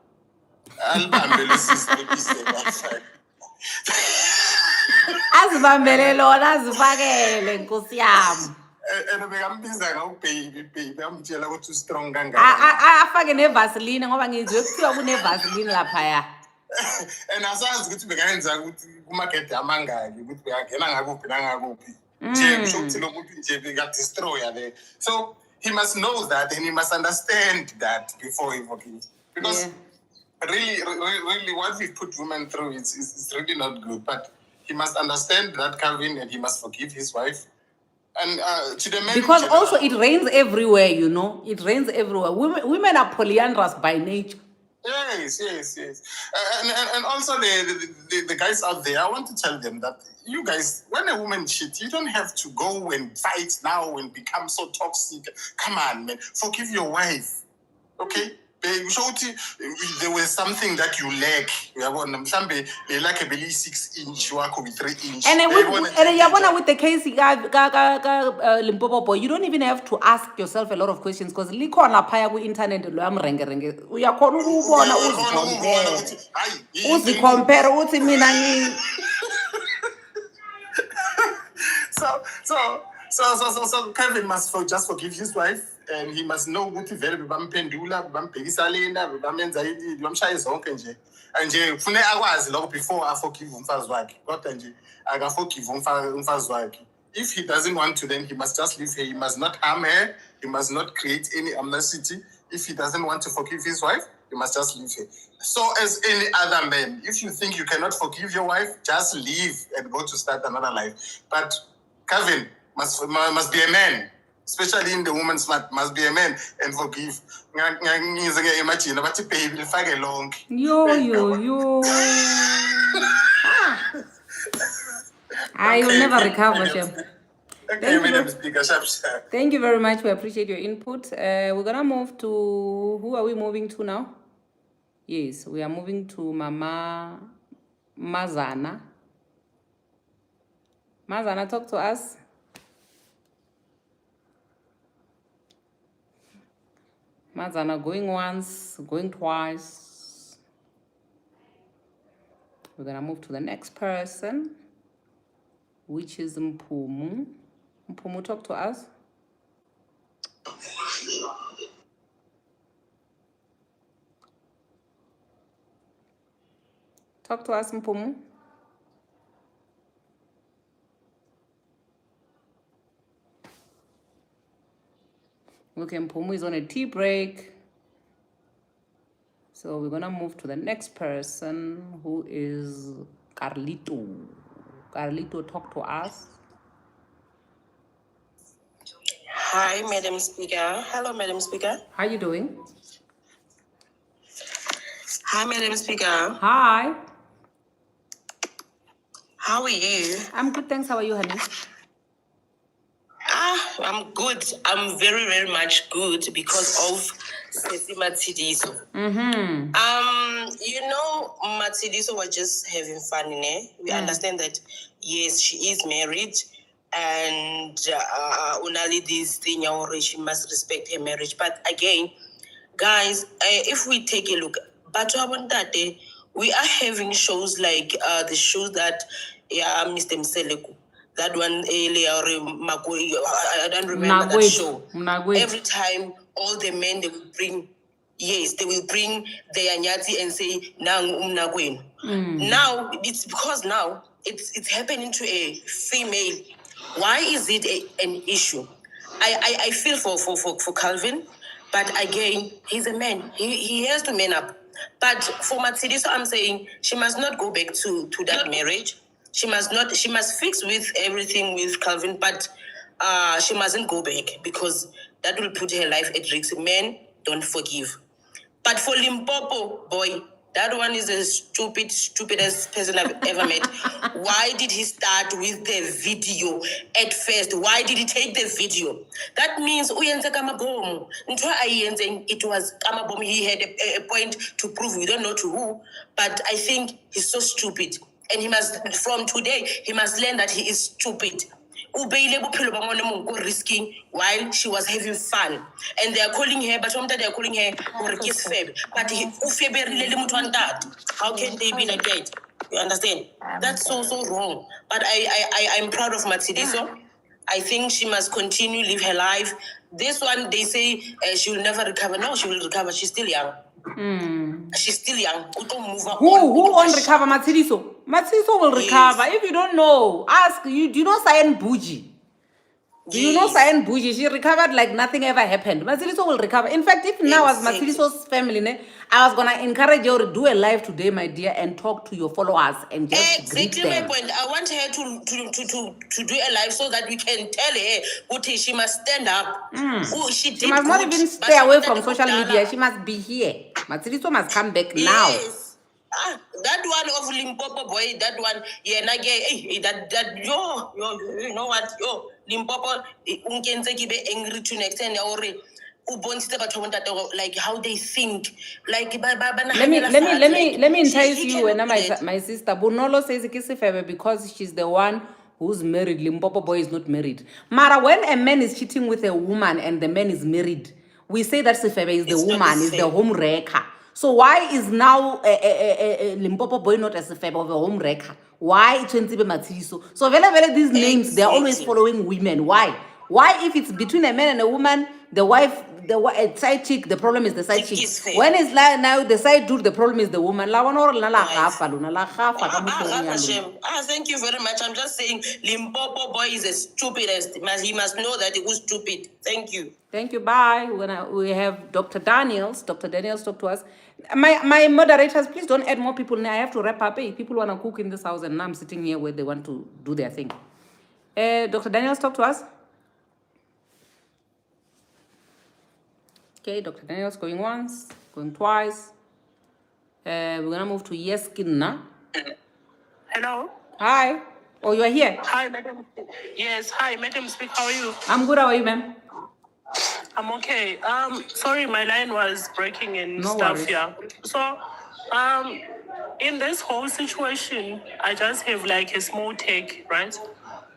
Speaker 1: Azibambele lona azifakele nkosi yami. Afake nevaseline ngoba ngizwe kuthiwa kunevaseline laphaya.
Speaker 20: And asazi ukuthi bekayenza ukuthi kumarket amangaki ukuthi bekangena ngakuphi nangakuphi. Nje kusho ukuthi lokuthi nje beka-destroyer there. So he must know that and he must understand that before he forgives. Because really what we put women through is really not good. But he must understand that, Calvin, and he must forgive his wife. And to the men,
Speaker 1: because also it rains everywhere, you know. It rains everywhere. Women are polyandrous by nature.
Speaker 20: Yes. And also the guys out there, I want to tell them that you guys, when a woman cheats, you don't have to go and fight now and become so toxic. Come on, man. Forgive your wife. Okay? There was something that you lack. They lack a belly 6-inch, work with 3-inch.
Speaker 1: And with the case, Limpopo boy, you don't even have to ask yourself a lot of questions because likhona phaya ku-internet lo yamrenge uyakhona ukubona uzicompare uthi mina
Speaker 20: So Kevin must just forgive his wife, and he must know ukuthi vele bebamphendula bebambhekisa lena bebamenza yini bamshaya zonke nje nje kufanele akwazi lokho before aforgive umfazi wakhe kodwa nje akaforgive umfazi wakhe. If he doesn't want to, then he must just leave her. He must not harm her. He must not create any animosity. If he doesn't want to forgive his wife, he must just leave her. So as any other man, if you think you cannot forgive your wife, just leave and go to start another life. But Kevin must be a man, especially in the woman's part, must be a man and forgive. Imagine about the baby will fight along.
Speaker 1: Yo. I will never recover, Chef. Thank you very much. We appreciate your input. We're gonna move to, who are we moving to now? Yes, we are moving to Mama Mazana. Mazana, talk to us. Mazana, going once, going twice. We're gonna move to the next person, which is Mpumu. Mpumu, talk to us. Talk to us, Mpumu. Okay, Mpumu is on a tea break. So we're gonna move to the next person, who is Carlito. Carlito, talk to us.
Speaker 2: Hi, Madam Speaker. Hello, Madam Speaker.
Speaker 1: How you doing?
Speaker 2: Hi, Madam Speaker.
Speaker 1: Hi.
Speaker 2: How are you?
Speaker 1: I'm good, thanks. How are you, honey?
Speaker 2: I'm good. I'm very, very much good because of Sesi Matidiso. You know, Matidiso was just having fun in it. We understand that, yes, she is married, and only this thing, she must respect her marriage. But again, guys, if we take a look, we are having shows like the show that Mr. Mseleku, that one I don't remember that show. Every time all the men, they will bring their nyati and say now it's because now it's happening to a female. Why is it an issue? I feel for Calvin, but again, he's a man. He has to man up. But for Matsidiso, I'm saying she must not go back to that marriage. She must fix with everything with Calvin, but she mustn't go back because that will put her life at risk. Men don't forgive. But for Limpopo, boy, that one is the stupidest person I've ever met. Why did he start with the video at first? Why did he take the video? That means it was Kamabom. He had a point to prove. We don't know to who, but I think he's so stupid. And he must, from today, he must learn that he is stupid. Risking while she was having fun, and they are calling her, but they are calling her Morikis Feb. But how can they be like that? You understand? That's so wrong. But I'm proud of Matsidiso. I think she must continue live her life. This one, they say she will never recover. No, she will recover. She's still young. She's still young.
Speaker 1: Who won't recover? Matsidiso will recover. If you don't know, ask. You do you know Sayan Buji? Do you know Sayan Buji? She recovered like nothing ever happened. Matsiliso will recover. In fact, if now as Matsiliso's family, I was gonna encourage you to do a live today, my dear, and talk to your followers and just greet
Speaker 2: Exactly my
Speaker 1: them.
Speaker 2: point. I want her to do a live so that we can tell her, okay, she must stand up. Oh, she
Speaker 1: She must not
Speaker 2: good,
Speaker 1: even
Speaker 2: but
Speaker 1: stay away
Speaker 2: she
Speaker 1: from
Speaker 2: did
Speaker 1: social
Speaker 2: good,
Speaker 1: media.
Speaker 2: Dala.
Speaker 1: She must be here. Matsiliso must come back now.
Speaker 2: Yes. That one of Limpopo boy, that one, yeah, you know what, Limpopo, unkenze kibe angry to next and like how they think, like
Speaker 1: let me entice you and my sister. Bonolo says Kisifebe because she's the one who's married. Limpopo boy is not married. Mara, when a man is cheating with a woman and the man is married, we say that Sifebe is the woman, is the home wrecker. So why is now Limpopo boy not as Sifebe of a home wrecker? Why Twensibe Matiso? So very these names, they are always following women. Why? Why if it's between a man and a woman, the wife, a side chick, the problem is the side chick. When it's like now the side dude, the problem is the woman. La one or la gafa, la gafa ka mo hlogong ya lona.
Speaker 2: Thank you very much. I'm just saying Limpopo boy is the stupidest. He must know that he was stupid. Thank you.
Speaker 1: Thank you. Bye. We have Dr. Daniels. Dr. Daniels talk to us. My moderators, please don't add more people. Now I have to wrap up. Hey, people want to cook in this house, and now I'm sitting here where they want to do their thing. Dr. Daniels, talk to us. Okay, Dr. Daniels going once, going twice. We're gonna move to Yeskinna.
Speaker 21: Hello.
Speaker 1: Hi. Oh, you are here.
Speaker 21: Hi, madam. Yes. Hi, madam. Speak. How are you?
Speaker 1: I'm good. How are you, ma'am?
Speaker 21: I'm okay. Sorry, my line was breaking and
Speaker 1: No
Speaker 21: stuff.
Speaker 1: worries.
Speaker 21: Yeah. So, in this whole situation, I just have like a small take, right?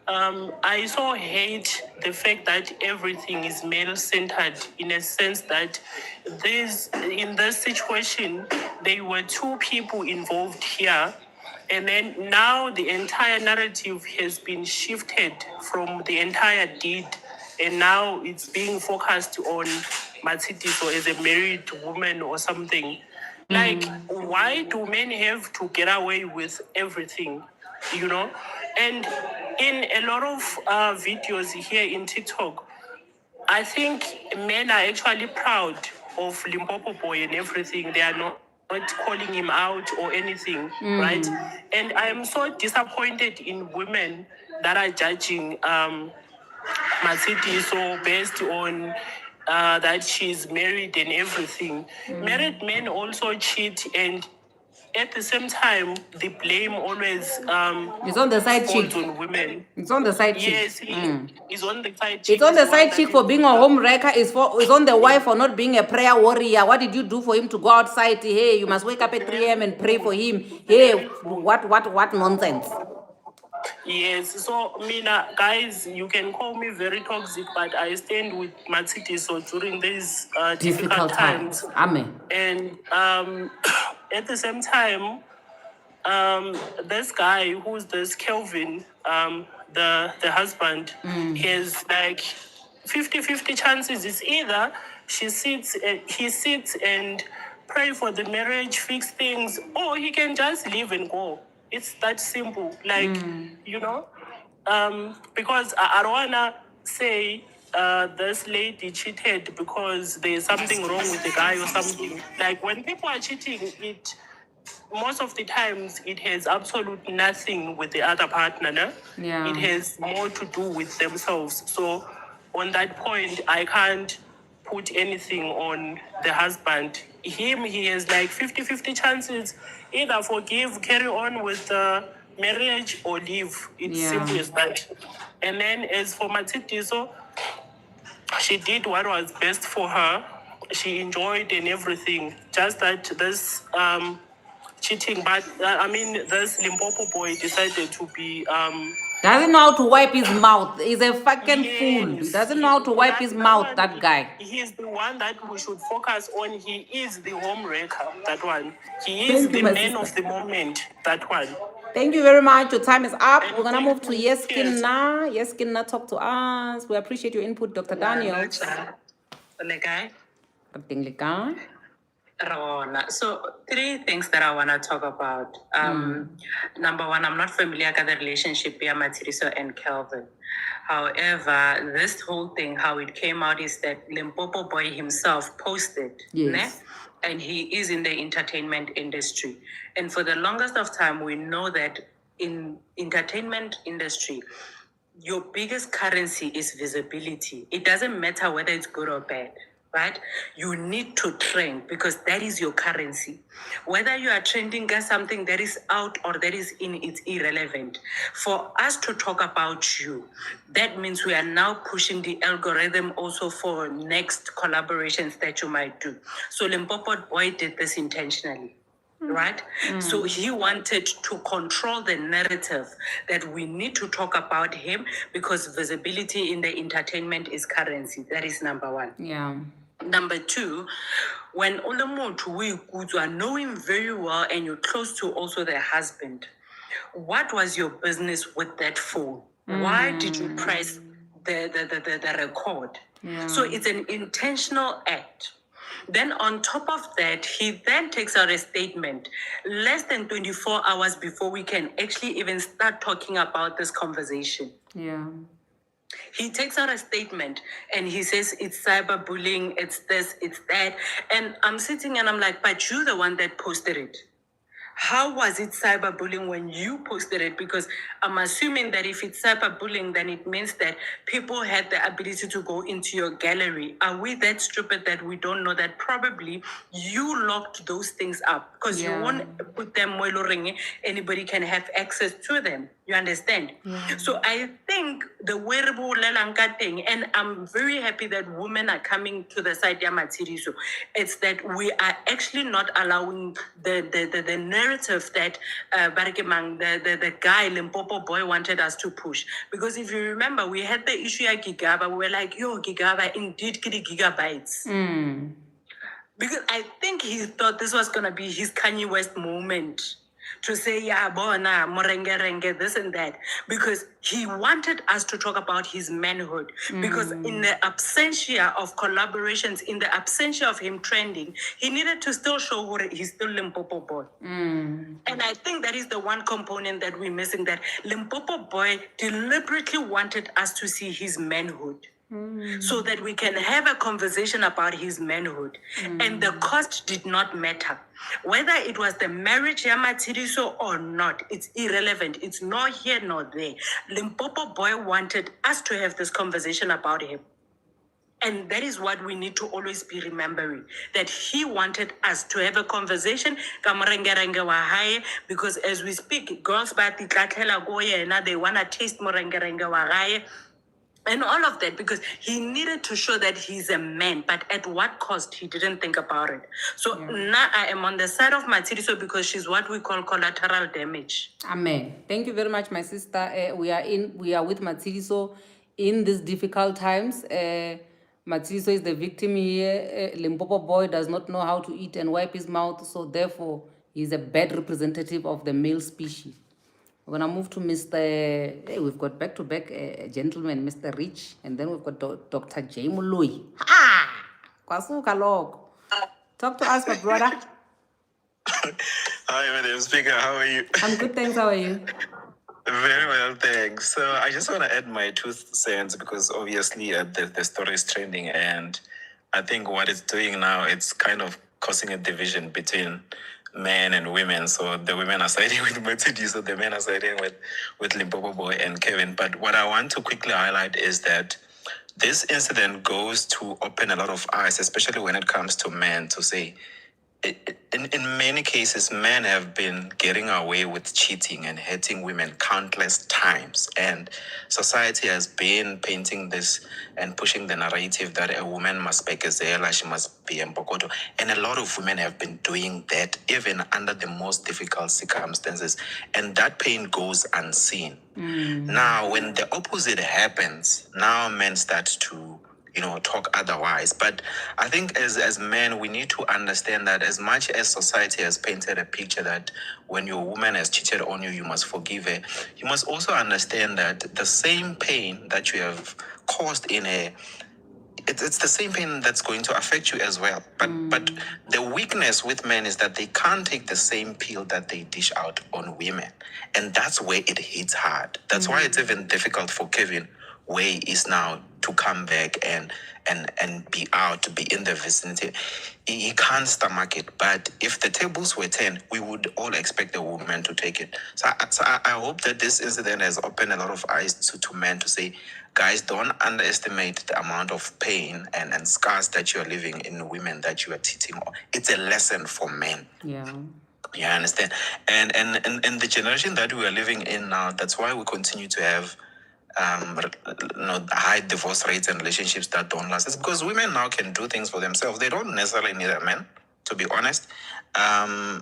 Speaker 21: I so hate the fact that everything is male-centered in a sense that in this situation, there were two people involved here, and then now the entire narrative has been shifted from the entire deed, and now it's being focused on Matsitiso as a married woman or something. Like, why do men have to get away with everything, you know? And in a lot of videos here in TikTok, I think men are actually proud of Limpopo boy and everything. They are not calling him out or anything, right? And I am so disappointed in women that are judging Matsitiso based on that she's married and everything. Married men also cheat, and at the same time, the blame always
Speaker 1: It's on the side
Speaker 21: falls
Speaker 1: chick.
Speaker 21: on women.
Speaker 1: It's on the side chick.
Speaker 21: Yes, it's on the side chick.
Speaker 1: It's on the
Speaker 21: is one
Speaker 1: side
Speaker 21: that
Speaker 1: chick
Speaker 21: is-
Speaker 1: for being a home wrecker. It's on the wife for not being a prayer warrior. What did you do for him to go outside? Hey, you must wake up at 3 a.m. and pray for him. Hey, what nonsense?
Speaker 21: Yes, so Mina, guys, you can call me very toxic, but I stand with Matsitiso during these difficult times.
Speaker 1: Amen.
Speaker 21: And at the same time, this guy who's this Kelvin, the husband, he has like 50-50 chances. It's either he sits and pray for the marriage, fix things, or he can just leave and go. It's that simple. Like, you know, because I don't wanna say this lady cheated because there's something wrong with the guy or something. Like when people are cheating, most of the times it has absolutely nothing with the other partner. No?
Speaker 1: Yeah.
Speaker 21: It has more to do with themselves. So on that point, I can't put anything on the husband. He has like 50-50 chances, either forgive, carry on with the marriage, or leave. It's simple as that. And then as for Matsitiso, she did what was best for her. She enjoyed and everything. Just that this cheating, but I mean, this Limpopo boy decided to be
Speaker 1: Doesn't know how to wipe his mouth. He's a fucking fool. He doesn't know how to wipe his mouth, that guy.
Speaker 21: He's the one that we should focus on. He is the home wrecker, that one. He is the man of the moment, that one.
Speaker 1: Thank you very much. Your time is up. We're gonna move to Yeskinna. Yeskinna, talk to us. We appreciate your input, Dr. Daniels.
Speaker 3: Rona. So 3 things that I want to talk about. Number one, I'm not familiar with the relationship between Matsiriso and Kelvin. However, this whole thing, how it came out is that Limpopo Boy himself posted,
Speaker 1: Yes.
Speaker 3: and he is in the entertainment industry. And for the longest of time, we know that in entertainment industry, your biggest currency is visibility. It doesn't matter whether it's good or bad, right? You need to trend because that is your currency. Whether you are trending as something that is out or that is in, it's irrelevant. For us to talk about you, that means we are now pushing the algorithm also for next collaborations that you might do. So Limpopo Boy did this intentionally. Right? So he wanted to control the narrative that we need to talk about him because visibility in the entertainment is currency. That is number one.
Speaker 1: Yeah.
Speaker 3: Number two, when Olamotu we are knowing very well and you're close to also the husband, what was your business with that phone? Why did you press the record?
Speaker 1: Yeah.
Speaker 3: So it's an intentional act. Then on top of that, he then takes out a statement less than 24 hours before we can actually even start talking about this conversation.
Speaker 1: Yeah.
Speaker 3: He takes out a statement and he says it's cyberbullying, it's this, it's that. And I'm sitting and I'm like, but you're the one that posted it. How was it cyberbullying when you posted it? Because I'm assuming that if it's cyberbullying, then it means that people had the ability to go into your gallery. Are we that stupid that we don't know that probably you locked those things up? Because you won't put them where anybody can have access to them. You understand?
Speaker 1: Yeah.
Speaker 3: So I think the wearable lelanka thing, and I'm very happy that women are coming to the side of Matiriso. It's that we are actually not allowing the narrative that the guy Limpopo Boy wanted us to push. Because if you remember, we had the issue at Gigaba. We were like, yo, Gigaba, indeed, kitty gigabytes. Because I think he thought this was going to be his Kanye West moment to say, yeah, bona, morenge, this and that. Because he wanted us to talk about his manhood. Because in the absentia of collaborations, in the absentia of him trending, he needed to still show who he's still Limpopo Boy. And I think that is the one component that we're missing, that Limpopo Boy deliberately wanted us to see his manhood. So that we can have a conversation about his manhood. And the cost did not matter. Whether it was the marriage Yamatiriso or not, it's irrelevant. It's nor here nor there. Limpopo Boy wanted us to have this conversation about him. And that is what we need to always be remembering, that he wanted us to have a conversation. Because as we speak, girls they want to taste morenge and all of that, because he needed to show that he's a man, but at what cost, he didn't think about it. So now I am on the side of Matiriso because she's what we call collateral damage.
Speaker 1: Amen. Thank you very much, my sister. We are with Matsiriso in these difficult times. Matsiriso is the victim here. Limpopo Boy does not know how to eat and wipe his mouth, so therefore he's a bad representative of the male species. We're gonna move to Mr. Hey, we've got back-to-back gentleman, Mr. Rich, and then we've got Dr. J. Mului. Ha! Kwasuka loko. Talk to us, my brother.
Speaker 22: Hi, Madam Speaker. How are you?
Speaker 1: I'm good, thanks. How are you?
Speaker 22: Very well, thanks. So I just want to add my 2 cents because obviously the story is trending, and I think what it's doing now, it's kind of causing a division between men and women. So the women are siding with Mercedes, so the men are siding with Limpopo Boy and Kevin. But what I want to quickly highlight is that this incident goes to open a lot of eyes, especially when it comes to men, to say, in many cases, men have been getting away with cheating and hurting women countless times. And society has been painting this and pushing the narrative that a woman must be gazella, she must be embokoto. And a lot of women have been doing that, even under the most difficult circumstances. And that pain goes unseen. Now, when the opposite happens, now men start to talk otherwise. But I think as men, we need to understand that as much as society has painted a picture that when your woman has cheated on you, you must forgive her, you must also understand that the same pain that you have caused in her, it's the same pain that's going to affect you as well. But the weakness with men is that they can't take the same pill that they dish out on women, and that's where it hits hard. That's why it's even difficult for Kevin, where he is now, to come back and be out, to be in the vicinity. He can't stomach it. But if the tables were turned, we would all expect a woman to take it. So I hope that this incident has opened a lot of eyes to men to say, guys, don't underestimate the amount of pain and scars that you are living in women that you are teaching. It's a lesson for men.
Speaker 1: Yeah.
Speaker 22: You understand? And the generation that we are living in now, that's why we continue to have high divorce rates and relationships that don't last. It's because women now can do things for themselves. They don't necessarily need a man, to be honest. I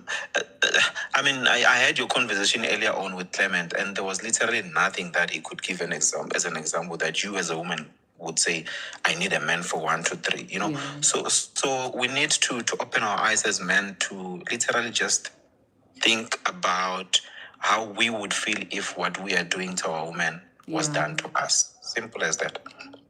Speaker 22: had your conversation earlier on with Clement, and there was literally nothing that he could give as an example that you as a woman would say, I need a man for 1, 2, 3. You know,
Speaker 1: Yeah.
Speaker 22: so we need to open our eyes as men to literally just think about how we would feel if what we are doing to our women was
Speaker 1: Yeah.
Speaker 22: done to us. Simple as that.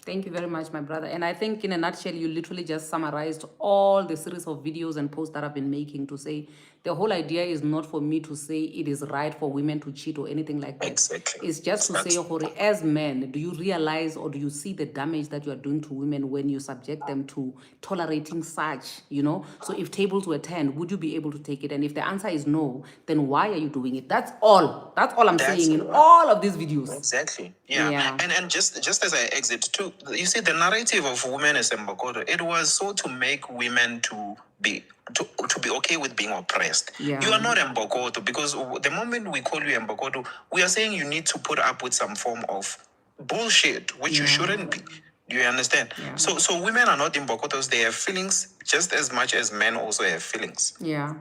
Speaker 1: Thank you very much, my brother. And I think in a nutshell, you literally just summarized all the series of videos and posts that I've been making to say the whole idea is not for me to say it is right for women to cheat or anything like that.
Speaker 22: Exactly.
Speaker 1: It's just to say, Hore, as men, do you realize or do you see the damage that you are doing to women when you subject them to tolerating such, you know? So if tables were turned, would you be able to take it? And if the answer is no, then why are you doing it? That's all. That's all I'm saying in all of these videos.
Speaker 22: Exactly. Yeah.
Speaker 1: Yeah.
Speaker 22: And just as I exit too, you see the narrative of women as Mbokodo, it was so to make women to be okay with being oppressed.
Speaker 1: Yeah.
Speaker 22: You are not Mbokodo, because the moment we call you Mbokodo, we are saying you need to put up with some form of bullshit, which you shouldn't be. Do you understand?
Speaker 1: Yeah.
Speaker 22: So women are not Mbokodos, they have feelings just as much as men also have feelings.
Speaker 1: Yeah.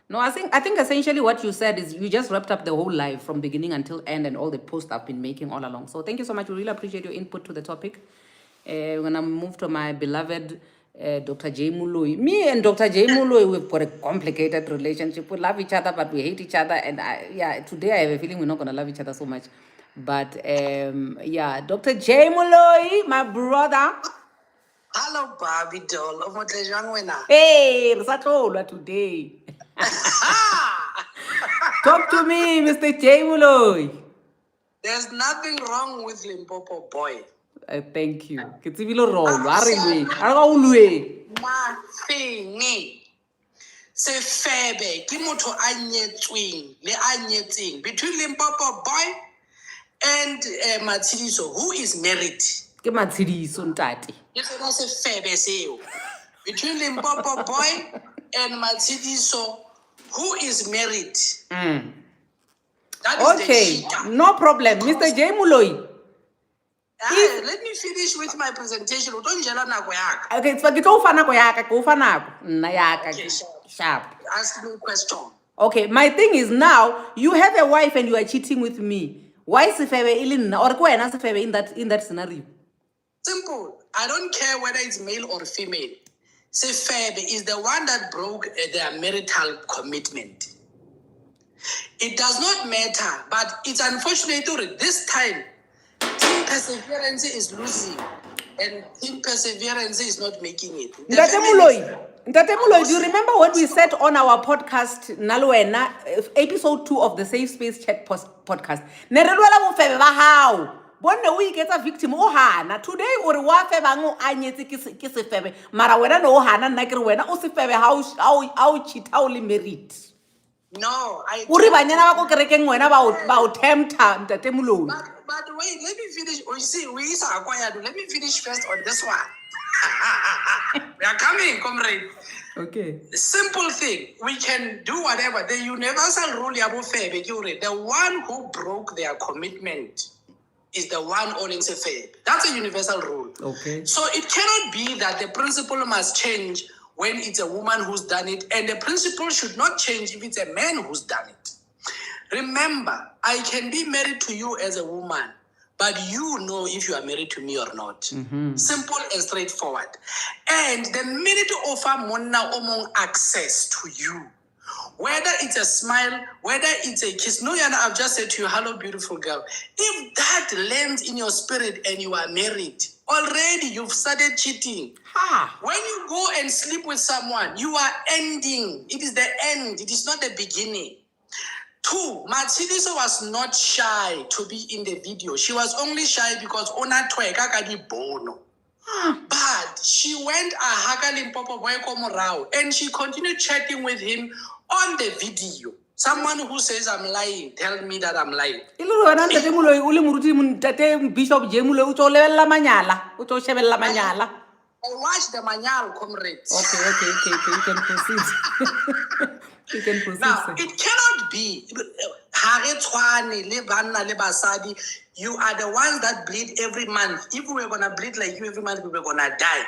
Speaker 1: No, I think essentially what you said is you just wrapped up the whole life from beginning until end and all the posts I've been making all along. So thank you so much. We really appreciate your input to the topic. We're going to move to my beloved Dr. J. Muloi. Me and Dr. J. Muloi, we've got a complicated relationship. We love each other, but we hate each other. And today I have a feeling we're not going to love each other so much. But Dr. J. Muloi, my brother.
Speaker 11: Hello, Barbie doll.
Speaker 1: Hey, today. Talk to me, Mr. J. Muloi.
Speaker 11: There's nothing wrong with Limpopo boy.
Speaker 1: Thank you. Nothing.
Speaker 11: Sefebe ke motho a nyetsweng le a nyetseng between Limpopo boy and Matshidiso, who is married.
Speaker 1: Ke Matshidiso ntate.
Speaker 11: Ke sona sefebe seo. Between Limpopo boy and Matshidiso, who is married. That is
Speaker 1: Okay,
Speaker 11: the cheater.
Speaker 1: no problem. Mr. J. Muloi.
Speaker 11: Let me finish with my presentation. Utonjela nako yaka.
Speaker 1: Okay, it's like go fana ko yaka, go fana ko. Nna yaka.
Speaker 11: Okay,
Speaker 1: Sharp.
Speaker 11: ask me a question.
Speaker 1: Okay, my thing is now you have a wife and you are cheating with me. Why sefebe ili nna or ko wena sefebe in that scenario?
Speaker 11: Simple. I don't care whether it's male or female. Sefebe is the one that broke their marital commitment. It does not matter, but it's unfortunate that this time Team Perseverance is losing and Team Perseverance is not making it.
Speaker 1: Ntate Muloi, do you remember when we sat on our podcast, Nalwena, episode 2 of the Safe Space Chat podcast? Nerelwela bofebe ba hao. Bonne o iketsa victim o hana. Today o re wa feba ngo a nyetse ke sefebe. Mara wena no hana nna ke re wena o sefebe ha o cheat ha o le married.
Speaker 11: No, I.
Speaker 1: O re banyana ba ko kerekeng wena ba o tempta Ntate Muloi.
Speaker 11: But wait, let me finish. Oh, you see, we is acquired. Let me finish first on this one. We are coming, comrade.
Speaker 1: Okay.
Speaker 11: Simple thing. We can do whatever. The universal rule, the one who broke their commitment is the one owning Sefe. That's a universal rule.
Speaker 1: Okay.
Speaker 11: So it cannot be that the principle must change when it's a woman who's done it, and the principle should not change if it's a man who's done it. Remember, I can be married to you as a woman, but you know if you are married to me or not. Simple and straightforward. And the minute you offer monna omong access to you, whether it's a smile, whether it's a kiss, no, Yana, I've just said to you, hello, beautiful girl. If that lands in your spirit and you are married, already you've started cheating. When you go and sleep with someone, you are ending. It is the end. It is not the beginning. 2, Matshidiso was not shy to be in the video. She was only shy because ona tweka ka di bono. But she went a haka Limpopo boy komorao and she continued chatting with him on the video. Someone who says I'm lying, tell me that I'm lying.
Speaker 1: Bishop Jemulo uto levella manyala. Uto shebella manyala.
Speaker 11: I watched the Manyal, comrades.
Speaker 1: Okay. You can proceed. You can proceed.
Speaker 11: Now,
Speaker 1: sir.
Speaker 11: it cannot be. You are the ones that bleed every month. If we were going to bleed like you every month, we were going to die.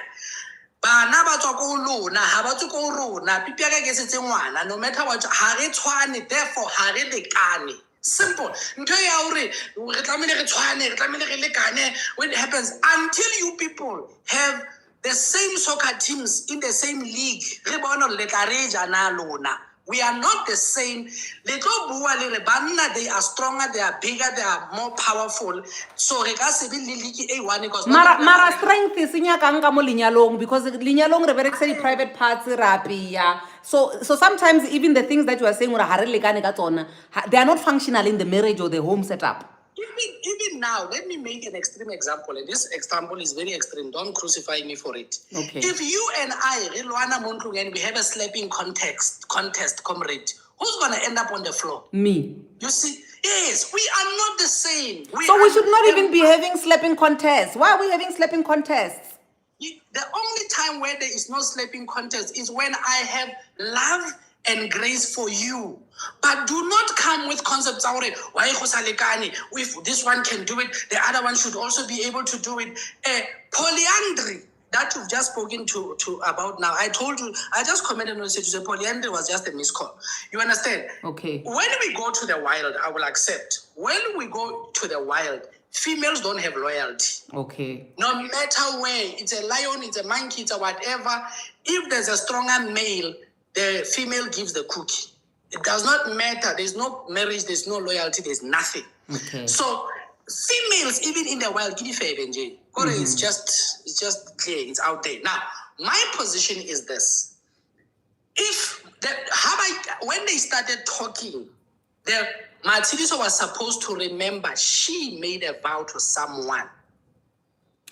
Speaker 11: Bana ba tswa ko lona ha ba tswa ko rona pipia ka kesetse ngwana no matter what ha re tshwane therefore ha re lekane simple ntho ya hore re tlamehile re tshwane re tlamehile re lekane when it happens until you people have the same soccer teams in the same league re bona le tla re jana lona. We are not the same. They are stronger, they are bigger, they are more powerful. So
Speaker 1: Mara strength is inyakanga mo linyalong because linyalong re berekisa private parts rapi ya. So sometimes even the things that you are saying they are not functional in the marriage or the home setup.
Speaker 11: Even now, let me make an extreme example, and this example is very extreme. Don't crucify me for it.
Speaker 1: Okay.
Speaker 11: If you and I, Rilwana Montlung, and we have a slapping contest, comrade, who's gonna end up on the floor?
Speaker 1: Me.
Speaker 11: You see, yes, we are not the same.
Speaker 1: We should not even be having slapping contests. Why are we having slapping contests?
Speaker 11: The only time where there is no slapping contest is when I have love and grace for you. But do not come with concepts already. Why if this one can do it, the other one should also be able to do it. Polyandry that you've just spoken to about now. I told you, I just commented on it to say polyandry was just a miscall. You understand?
Speaker 1: Okay.
Speaker 11: When we go to the wild, I will accept. When we go to the wild, females don't have loyalty.
Speaker 1: Okay.
Speaker 11: No matter where, it's a lion, it's a monkey, it's a whatever. If there's a stronger male, the female gives the cookie. It does not matter. There's no marriage, there's no loyalty, there's nothing.
Speaker 1: Okay.
Speaker 11: So females, even in the wild, it's just clear, it's out there. Now, my position is this. When they started talking, Matshidiso was supposed to remember she made a vow to someone.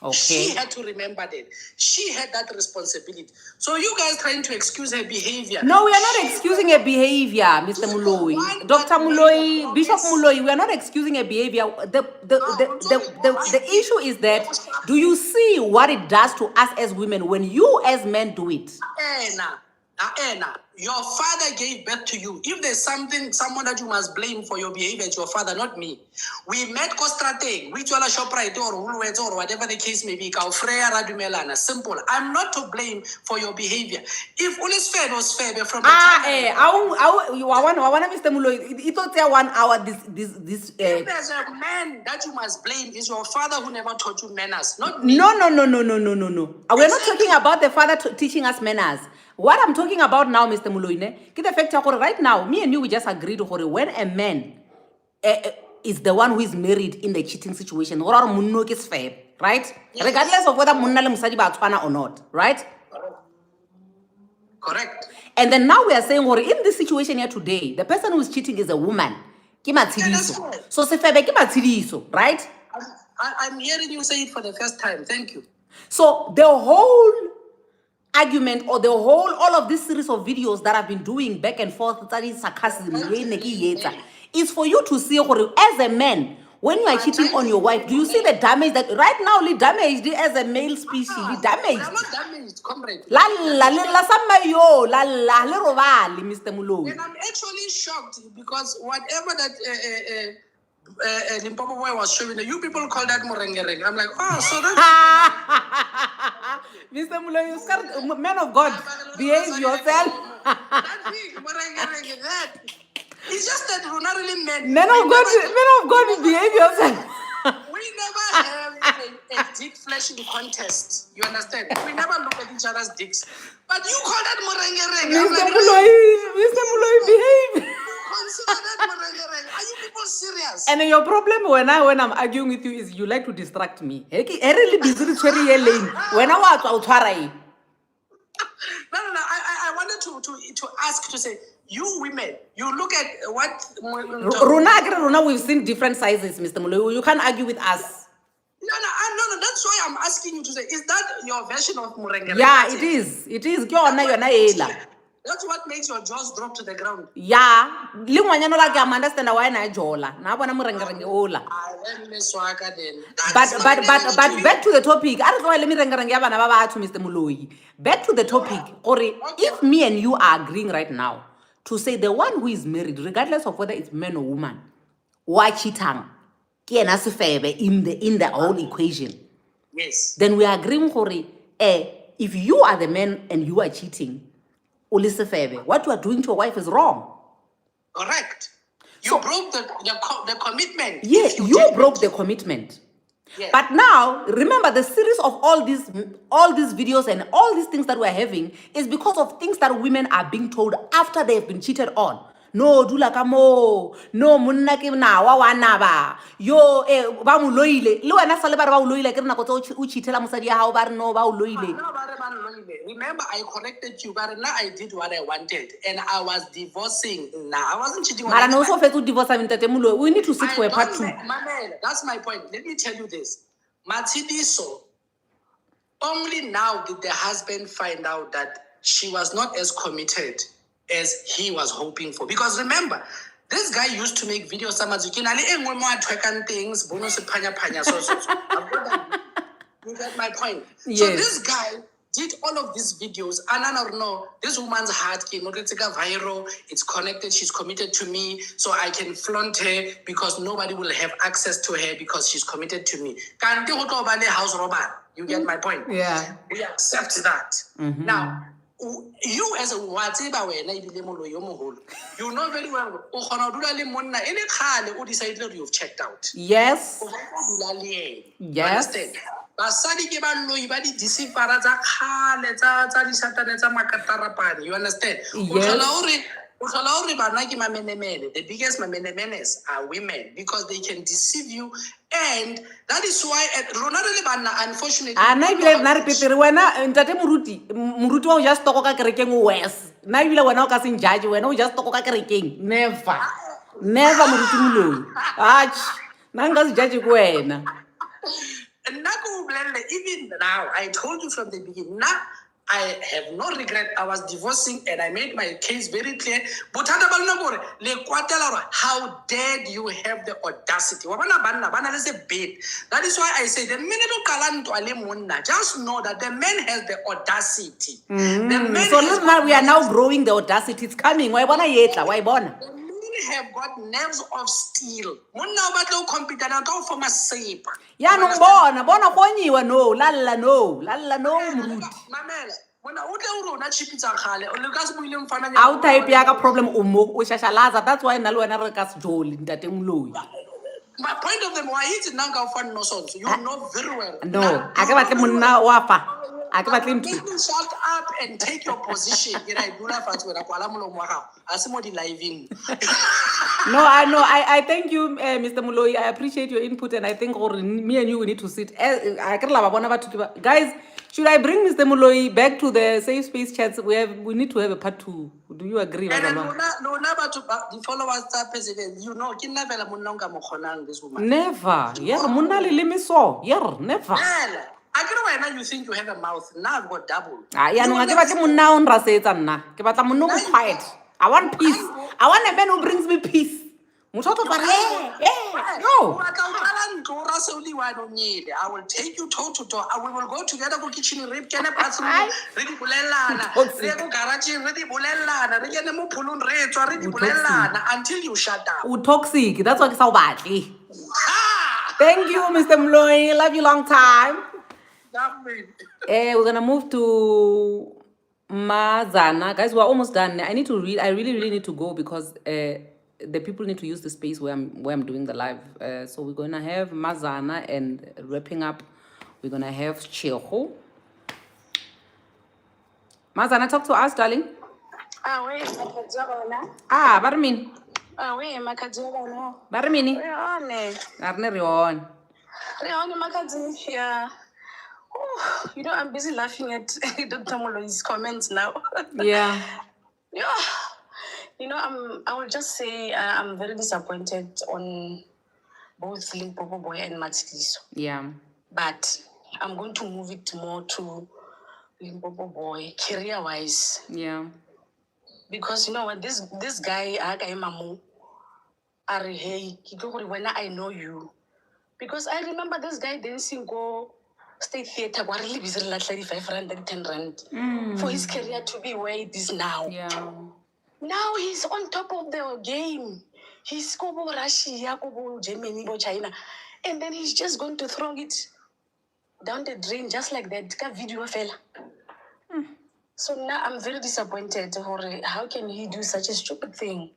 Speaker 1: Okay.
Speaker 11: She had to remember that. She had that responsibility. So you guys trying to excuse her behavior.
Speaker 1: No, we are not excusing her behavior, Mr. Muloi. Dr. Muloi, Bishop Muloi, we are not excusing her behavior. The issue is that, do you see what it does to us as women when you as men do it?
Speaker 11: Anna, your father gave birth to you. If there's someone that you must blame for your behavior, it's your father, not me. We met Kostrate, we told Shoprite or whatever the case may be. Simple. I'm not to blame for your behavior. If all is fair, was fair from the time.
Speaker 1: I want Mr. Muloi. It will take 1 hour. This.
Speaker 11: If there's a man that you must blame, is your father who never taught you manners, not me.
Speaker 1: No. We're not talking about the father teaching us manners. What I'm talking about now, Mr. Muloine, get the fact that right now, me and you, we just agreed when a man is the one who is married in the cheating situation, or munno is fair, right? Yes. Regardless of whether munna le musadi ba tshwana or not, right?
Speaker 11: Correct.
Speaker 1: And then now we are saying, in this situation here today, the person who is cheating is a woman. So sefebe ke Matshidiso, right?
Speaker 11: I'm hearing you say it for the first time. Thank you.
Speaker 1: So the whole argument or all of this series of videos that I've been doing back and forth, that is sarcasm, is for you to see as a man, when you are cheating on your wife, do you see the damage that right now we damaged as a male species? We damaged.
Speaker 11: I'm not damaged, comrade.
Speaker 1: Mr. Muloi.
Speaker 11: And I'm actually shocked because whatever that Limpopo boy was showing, you people call that morengereng. I'm like, oh, so that's
Speaker 1: Mr. Muloi, you scared, man of God, behave yourself.
Speaker 11: It's just that we're not really men.
Speaker 1: Men of God, behave yourself.
Speaker 11: We never have a dick flashing contest. You understand? We never look at each other's dicks. But you call that morengereng.
Speaker 1: Mr. Muloi, behave.
Speaker 11: Consider that, Murengereng. Are you people serious?
Speaker 1: And your problem when I'm arguing with you is you like to distract me. I really busy with lane. When I was out,
Speaker 11: No. I wanted to ask to say, you women, you look at what
Speaker 1: Runa, we've seen different sizes, Mr. Mulu. You can't argue with us.
Speaker 11: No. That's why I'm asking you to say, is that your version of Murengereng?
Speaker 1: Yeah, it is. It is.
Speaker 11: That's what makes your jaws drop to the ground.
Speaker 1: Yeah. Lingwanyano like I'm understand why na jola. Na bona murengerenge ola. But back to the topic. I don't know why let me rengerenge abana ba batho, Mr. Muloi. Back to the topic. Or if me and you are agreeing right now to say the one who is married, regardless of whether it's man or woman, why cheatang? In the whole equation.
Speaker 11: Yes.
Speaker 1: Then we are agreeing for if you are the man and you are cheating, what you are doing to your wife is wrong.
Speaker 11: Correct. You broke the commitment.
Speaker 1: Yes, you broke the commitment.
Speaker 11: Yes.
Speaker 1: But now, remember the series of all these videos and all these things that we're having is because of things that women are being told after they have been cheated on. No, dula kamo. No, munna ke na wa na ba. Yo, ba mo loile. Le wena sale ba re ba o loile ke re nako tse o cheatela mosadi ya hao ba re no ba o loile.
Speaker 11: Remember, I corrected you, but now I did what I wanted, and I was divorcing. Now I wasn't cheating on
Speaker 1: Mara no
Speaker 11: anybody.
Speaker 1: so fetu divorce Ntate Mulo. We need to sit for a part 2.
Speaker 11: Mamela, that's my point. Let me tell you this. Matsidiso, only now did the husband find out that she was not as committed as he was hoping for. Because remember, this guy used to make videos. Things, bonus panya. You get my point.
Speaker 1: Yes.
Speaker 11: So this guy did all of these videos, and I don't know, this woman's heart came viral, it's connected, she's committed to me, so I can flaunt her because nobody will have access to her because she's committed to me. House robber. You get my point?
Speaker 1: Yeah.
Speaker 11: We accept that.
Speaker 1: Mhm.
Speaker 11: Now, you as a whatever way, you know very well, you decided you've checked out.
Speaker 1: Yes.
Speaker 11: You
Speaker 1: Yes.
Speaker 11: understand? Basadi ke ba loyi ba di disipara tsa khale tsa disatane tsa makatarapane. You understand?
Speaker 1: Yes.
Speaker 11: The biggest mamenemenes are women because they can deceive you, and that is why unfortunately.
Speaker 1: Na ibile na repetere wena Ntate Muruti wa just toko ka kerekeng o wes. Na ibile wena o ka seng judge wena o just toko ka kerekeng. Never Muruti Muloi. Ach, na nga se judge ko wena.
Speaker 11: Even now, I told you from the beginning, now I have no regret. I was divorcing and I made my case very clear. But how dare you have the audacity? That is why I say the minute just know that the man has the audacity.
Speaker 1: So we are now growing the audacity. It's coming. Why bona yetla? Why bona?
Speaker 11: Have got nerves of steel.
Speaker 1: Ya no bona konyiwa no lalla no Muruti. Out type ya ka problem o shashalaza. That's why nalo wena re ka se joli Ntate Muloi.
Speaker 11: My point of them why is nanga fan no sons. You know very well.
Speaker 1: No, I can batle monna wa fa. I can batle mtu.
Speaker 11: Shut up and take your position.
Speaker 1: No, I know. I thank you, Mr. Muloi. I appreciate your input, and I think me and you we need to sit. Guys, should I bring Mr. Muloi back to the safe space chats? We need to have a part 2. Do you agree?
Speaker 11: And the followers are president. You know,
Speaker 1: never. Yeah, Muna limi so. Yeah, never.
Speaker 11: I don't know why you think you have a mouth. Now I've got double.
Speaker 1: Yeah, no, I batle monna on rasetsa nna. Ke batla monna o quiet. I want peace. I want a man who brings me peace. No.
Speaker 11: I will take you toe to toe. We will go together to kitchen, rip can a bathroom, ready bulelana, garage, ready bulelana, ready mo pulun reto, ready bulelana until you shut down.
Speaker 1: Toxic. That's what it's so bad. Thank you, Mr. Muloi. Love you long time. We're gonna move to Mazana. Guys, we're almost done. I need to read. I really need to go because the people need to use the space where I'm doing the live. So we're gonna have Mazana, and wrapping up, we're gonna have Cheho. Mazana, talk to us, darling.
Speaker 17: Wait,
Speaker 1: Barmin.
Speaker 6: We makadzela.
Speaker 1: Ba re mini?
Speaker 6: Rione.
Speaker 1: A re ne re on.
Speaker 6: Rione makadzi. Yeah. Oh, you know, I'm busy laughing at Dr. Molo's comments now.
Speaker 1: Yeah.
Speaker 6: Yeah. You know, I will just say I'm very disappointed on both Limpopo Boy and Matshidiso.
Speaker 1: Yeah.
Speaker 6: But I'm going to move it more to Limpopo Boy, career-wise.
Speaker 1: Yeah.
Speaker 6: Because you know what, this guy, Mamu, are hey, when I know you. Because I remember this guy dancing go state theater, what really busy like 35 rand and 10 rand for his career to be where it is now.
Speaker 1: Yeah.
Speaker 6: Now he's on top of the game. He's go Russia, go Germany, go China. And then he's just going to throw it down the drain just like that. Ka video fella. So now I'm very disappointed. How can he do such a stupid thing?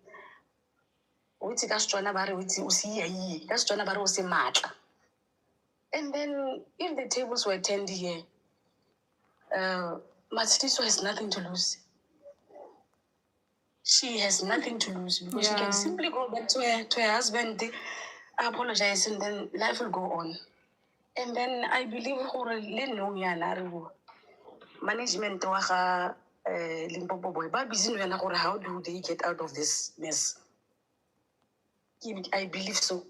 Speaker 6: And then if the tables were turned here, Matshidiso has nothing to lose. She has nothing to lose because she
Speaker 1: Yeah.
Speaker 6: can simply go back to her husband, apologize, and then life will go on. And then I believe management wa ga Limpopo Boy ba busy now how do they get out of this mess? I believe so.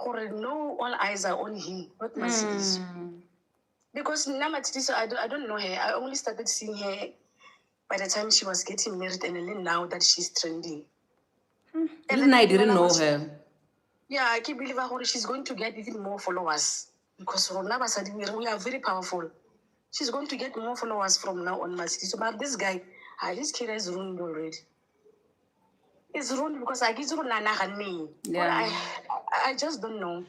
Speaker 6: No, all eyes are on him, not Matshidiso. Because now Matshidiso, I don't know her. I only started seeing her by the time she was getting married, and then now that she's trending.
Speaker 1: Even I didn't know her.
Speaker 6: Yeah, I can't believe she's going to get even more followers. Because we are very powerful. She's going to get more followers from now on, Matshidiso. But this guy, his career is ruined already. It's ruined because I get me.
Speaker 1: Yeah.
Speaker 6: I just don't know.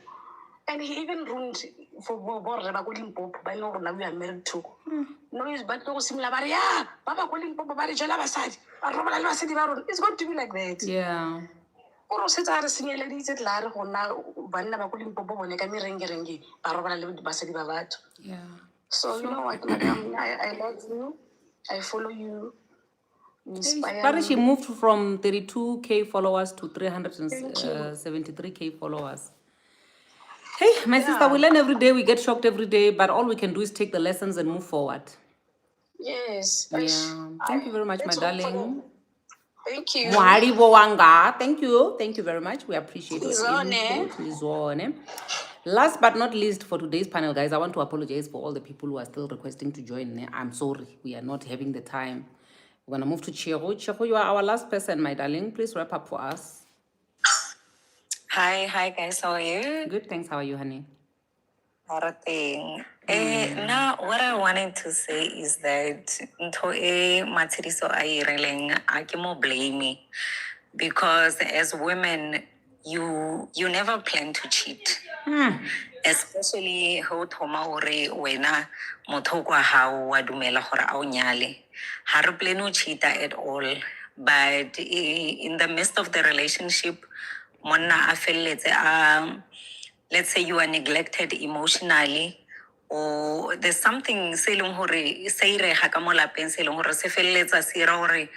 Speaker 6: And he even ruined for Limpopo. I know now we are married too. No, it's but no similar. Yeah, Papa calling Papa Bari Jala Basad. It's going to be like that.
Speaker 1: Yeah.
Speaker 6: Or set our senior ladies at Lara or now Banda Bakulim Popo when I come rengi, Barobala with Basadi Bavat.
Speaker 1: Yeah.
Speaker 6: So you know what, madam, I love you. I follow you. Inspire
Speaker 1: But she
Speaker 6: me.
Speaker 1: moved from 32K followers to 373K followers. Hey, my sister, we learn every day, we get shocked every day, but all we can do is take the lessons and move forward.
Speaker 6: Yes.
Speaker 1: Yeah. Thank you very much, my darling.
Speaker 6: Thank you.
Speaker 1: Mohari Boanga. Thank you. Thank you very much. We appreciate your
Speaker 6: Lizone.
Speaker 1: input. Lizone. Last but not least for today's panel, guys, I want to apologize for all the people who are still requesting to join. I'm sorry. We are not having the time. We're going to move to Chego. Chego, you are our last person, my darling. Please wrap up for us.
Speaker 7: Hi guys, how are you?
Speaker 1: Good, thanks. How are you, honey?
Speaker 7: Now, what I wanted to say is that Matshidiso I can blame me because as women, you never plan to cheat. Especially how thoma hore wena motho kwa hao wa dumela hore a o nyale. Ha re plan ho cheat at all, but in the midst of the relationship, monna a felletse let's say you are neglected emotionally, or there's something se leng hore se irega ka mo lapeng se leng hore se felletsa se ira hore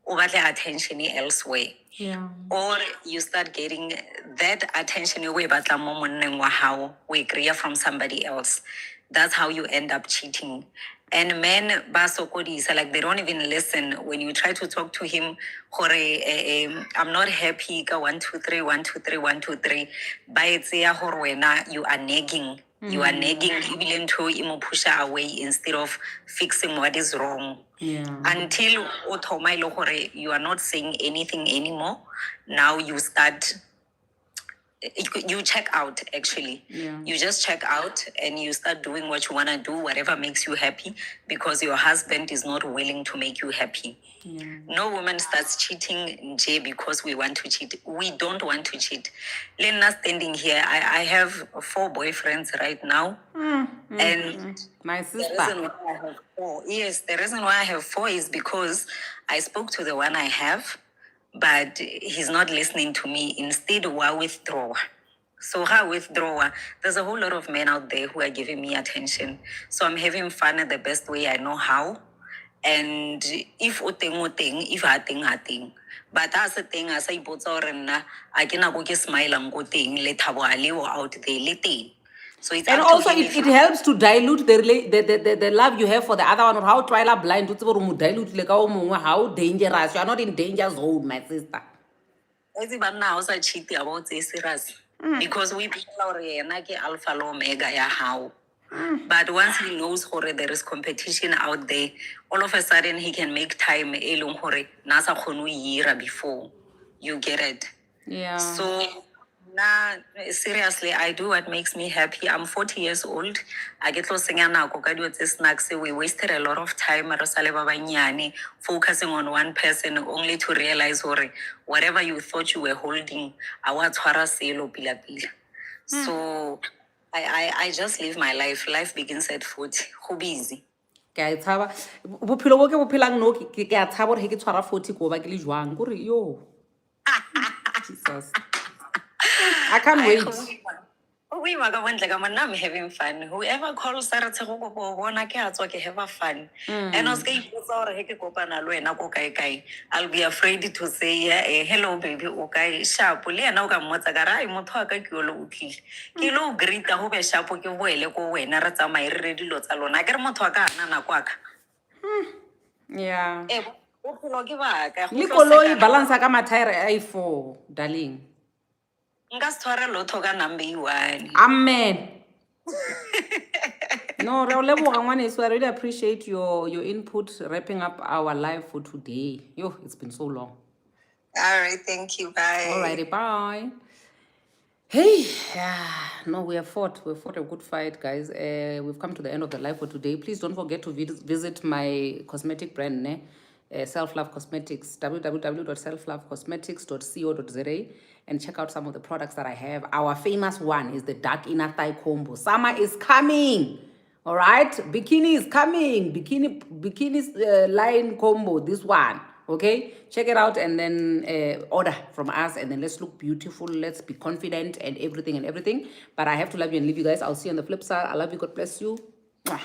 Speaker 7: o batle attention elsewhere.
Speaker 1: Yeah.
Speaker 7: Or you start getting that attention you batla mo monneng wa hao, we create from somebody else. That's how you end up cheating. And men ba sokodisa, like they don't even listen when you try to talk to him. I'm not happy. Ka 1 2 3 1 2 3 1 2 3. Ba etseya hore wena you are nagging. You are nagging even to imo pusha away instead of fixing what is wrong.
Speaker 1: Yeah.
Speaker 7: Until you are not saying anything anymore. Now you start. You check out actually.
Speaker 1: Yeah.
Speaker 7: You just check out and you start doing what you want to do, whatever makes you happy, because your husband is not willing to make you happy.
Speaker 1: Yeah.
Speaker 7: No woman starts cheating because we want to cheat. We don't want to cheat. Lena standing here, I have 4 boyfriends right now. And
Speaker 1: my
Speaker 7: the
Speaker 1: sister.
Speaker 7: reason why I have 4, yes, the reason why I have 4 is because I spoke to the one I have, but he's not listening to me. Instead, we withdraw. So how withdraw? There's a whole lot of men out there who are giving me attention. So I'm having fun the best way I know how. And if o teng, if ha teng. But as a thing, as I put or I can go get smile and go thing, let have a live out there, let it. So it's
Speaker 1: And
Speaker 7: up to
Speaker 1: also
Speaker 7: him
Speaker 1: it, it helps to dilute the love you have for the other one, or how twilight blind to dilute like how dangerous. You are not in danger zone, my sister.
Speaker 7: But now I cheat about this serious. Because we people are alpha and omega ya how. But once he knows hore there is competition out there, all of a sudden he can make time elong hore nasa khonu yira before. You get it?
Speaker 1: Yeah.
Speaker 7: So nah, seriously, I do what makes me happy. I'm 40 years old. I get to sing snacks. We wasted a lot of time focusing on one person only to realize hore whatever you thought you were holding, so I just live my life. Life begins at 40. Go busy.
Speaker 1: Ke a e tshaba bophelo bo ke bo phelang no ke a tshaba gore he ke tshwara 40 ko ba ke le jwang kore yo Jesus I can't wait.
Speaker 7: I'm having fun. Whoever calls Sarah to go have fun. And I'll be afraid to say hello baby okay sharp le na o ka mmotsa ka ra motho a ka ke lo utlile ke lo greet go be sharp ke boele ko wena ra tsamaya re dilo tsa lona ke re motho a ka nna kwa ka
Speaker 1: Yeah.
Speaker 7: o phelo ke baka
Speaker 1: Le koloi balance ka mathaere a i4 darling.
Speaker 7: nka se tshware lotho ka number 1.
Speaker 1: Amen. No, re o leboga ngwaneso. I really appreciate your input wrapping up our live for today. Yo, it's been so long.
Speaker 7: All right, thank you. Bye.
Speaker 1: Alrighty, bye. Hey, no, we have fought a good fight, guys. We've come to the end of the live for today. Please don't forget to visit my cosmetic brand, Self Love Cosmetics, www.selflovecosmetics.co.za, and check out some of the products that I have. Our famous one is the dark inner thigh combo. Summer is coming. All right, bikini is coming. Bikini line combo. This one. Okay, check it out and then order from us, and then let's look beautiful, let's be confident and everything. But I have to love you and leave you guys. I'll see you on the flip side. I love you. God bless you. Mwah.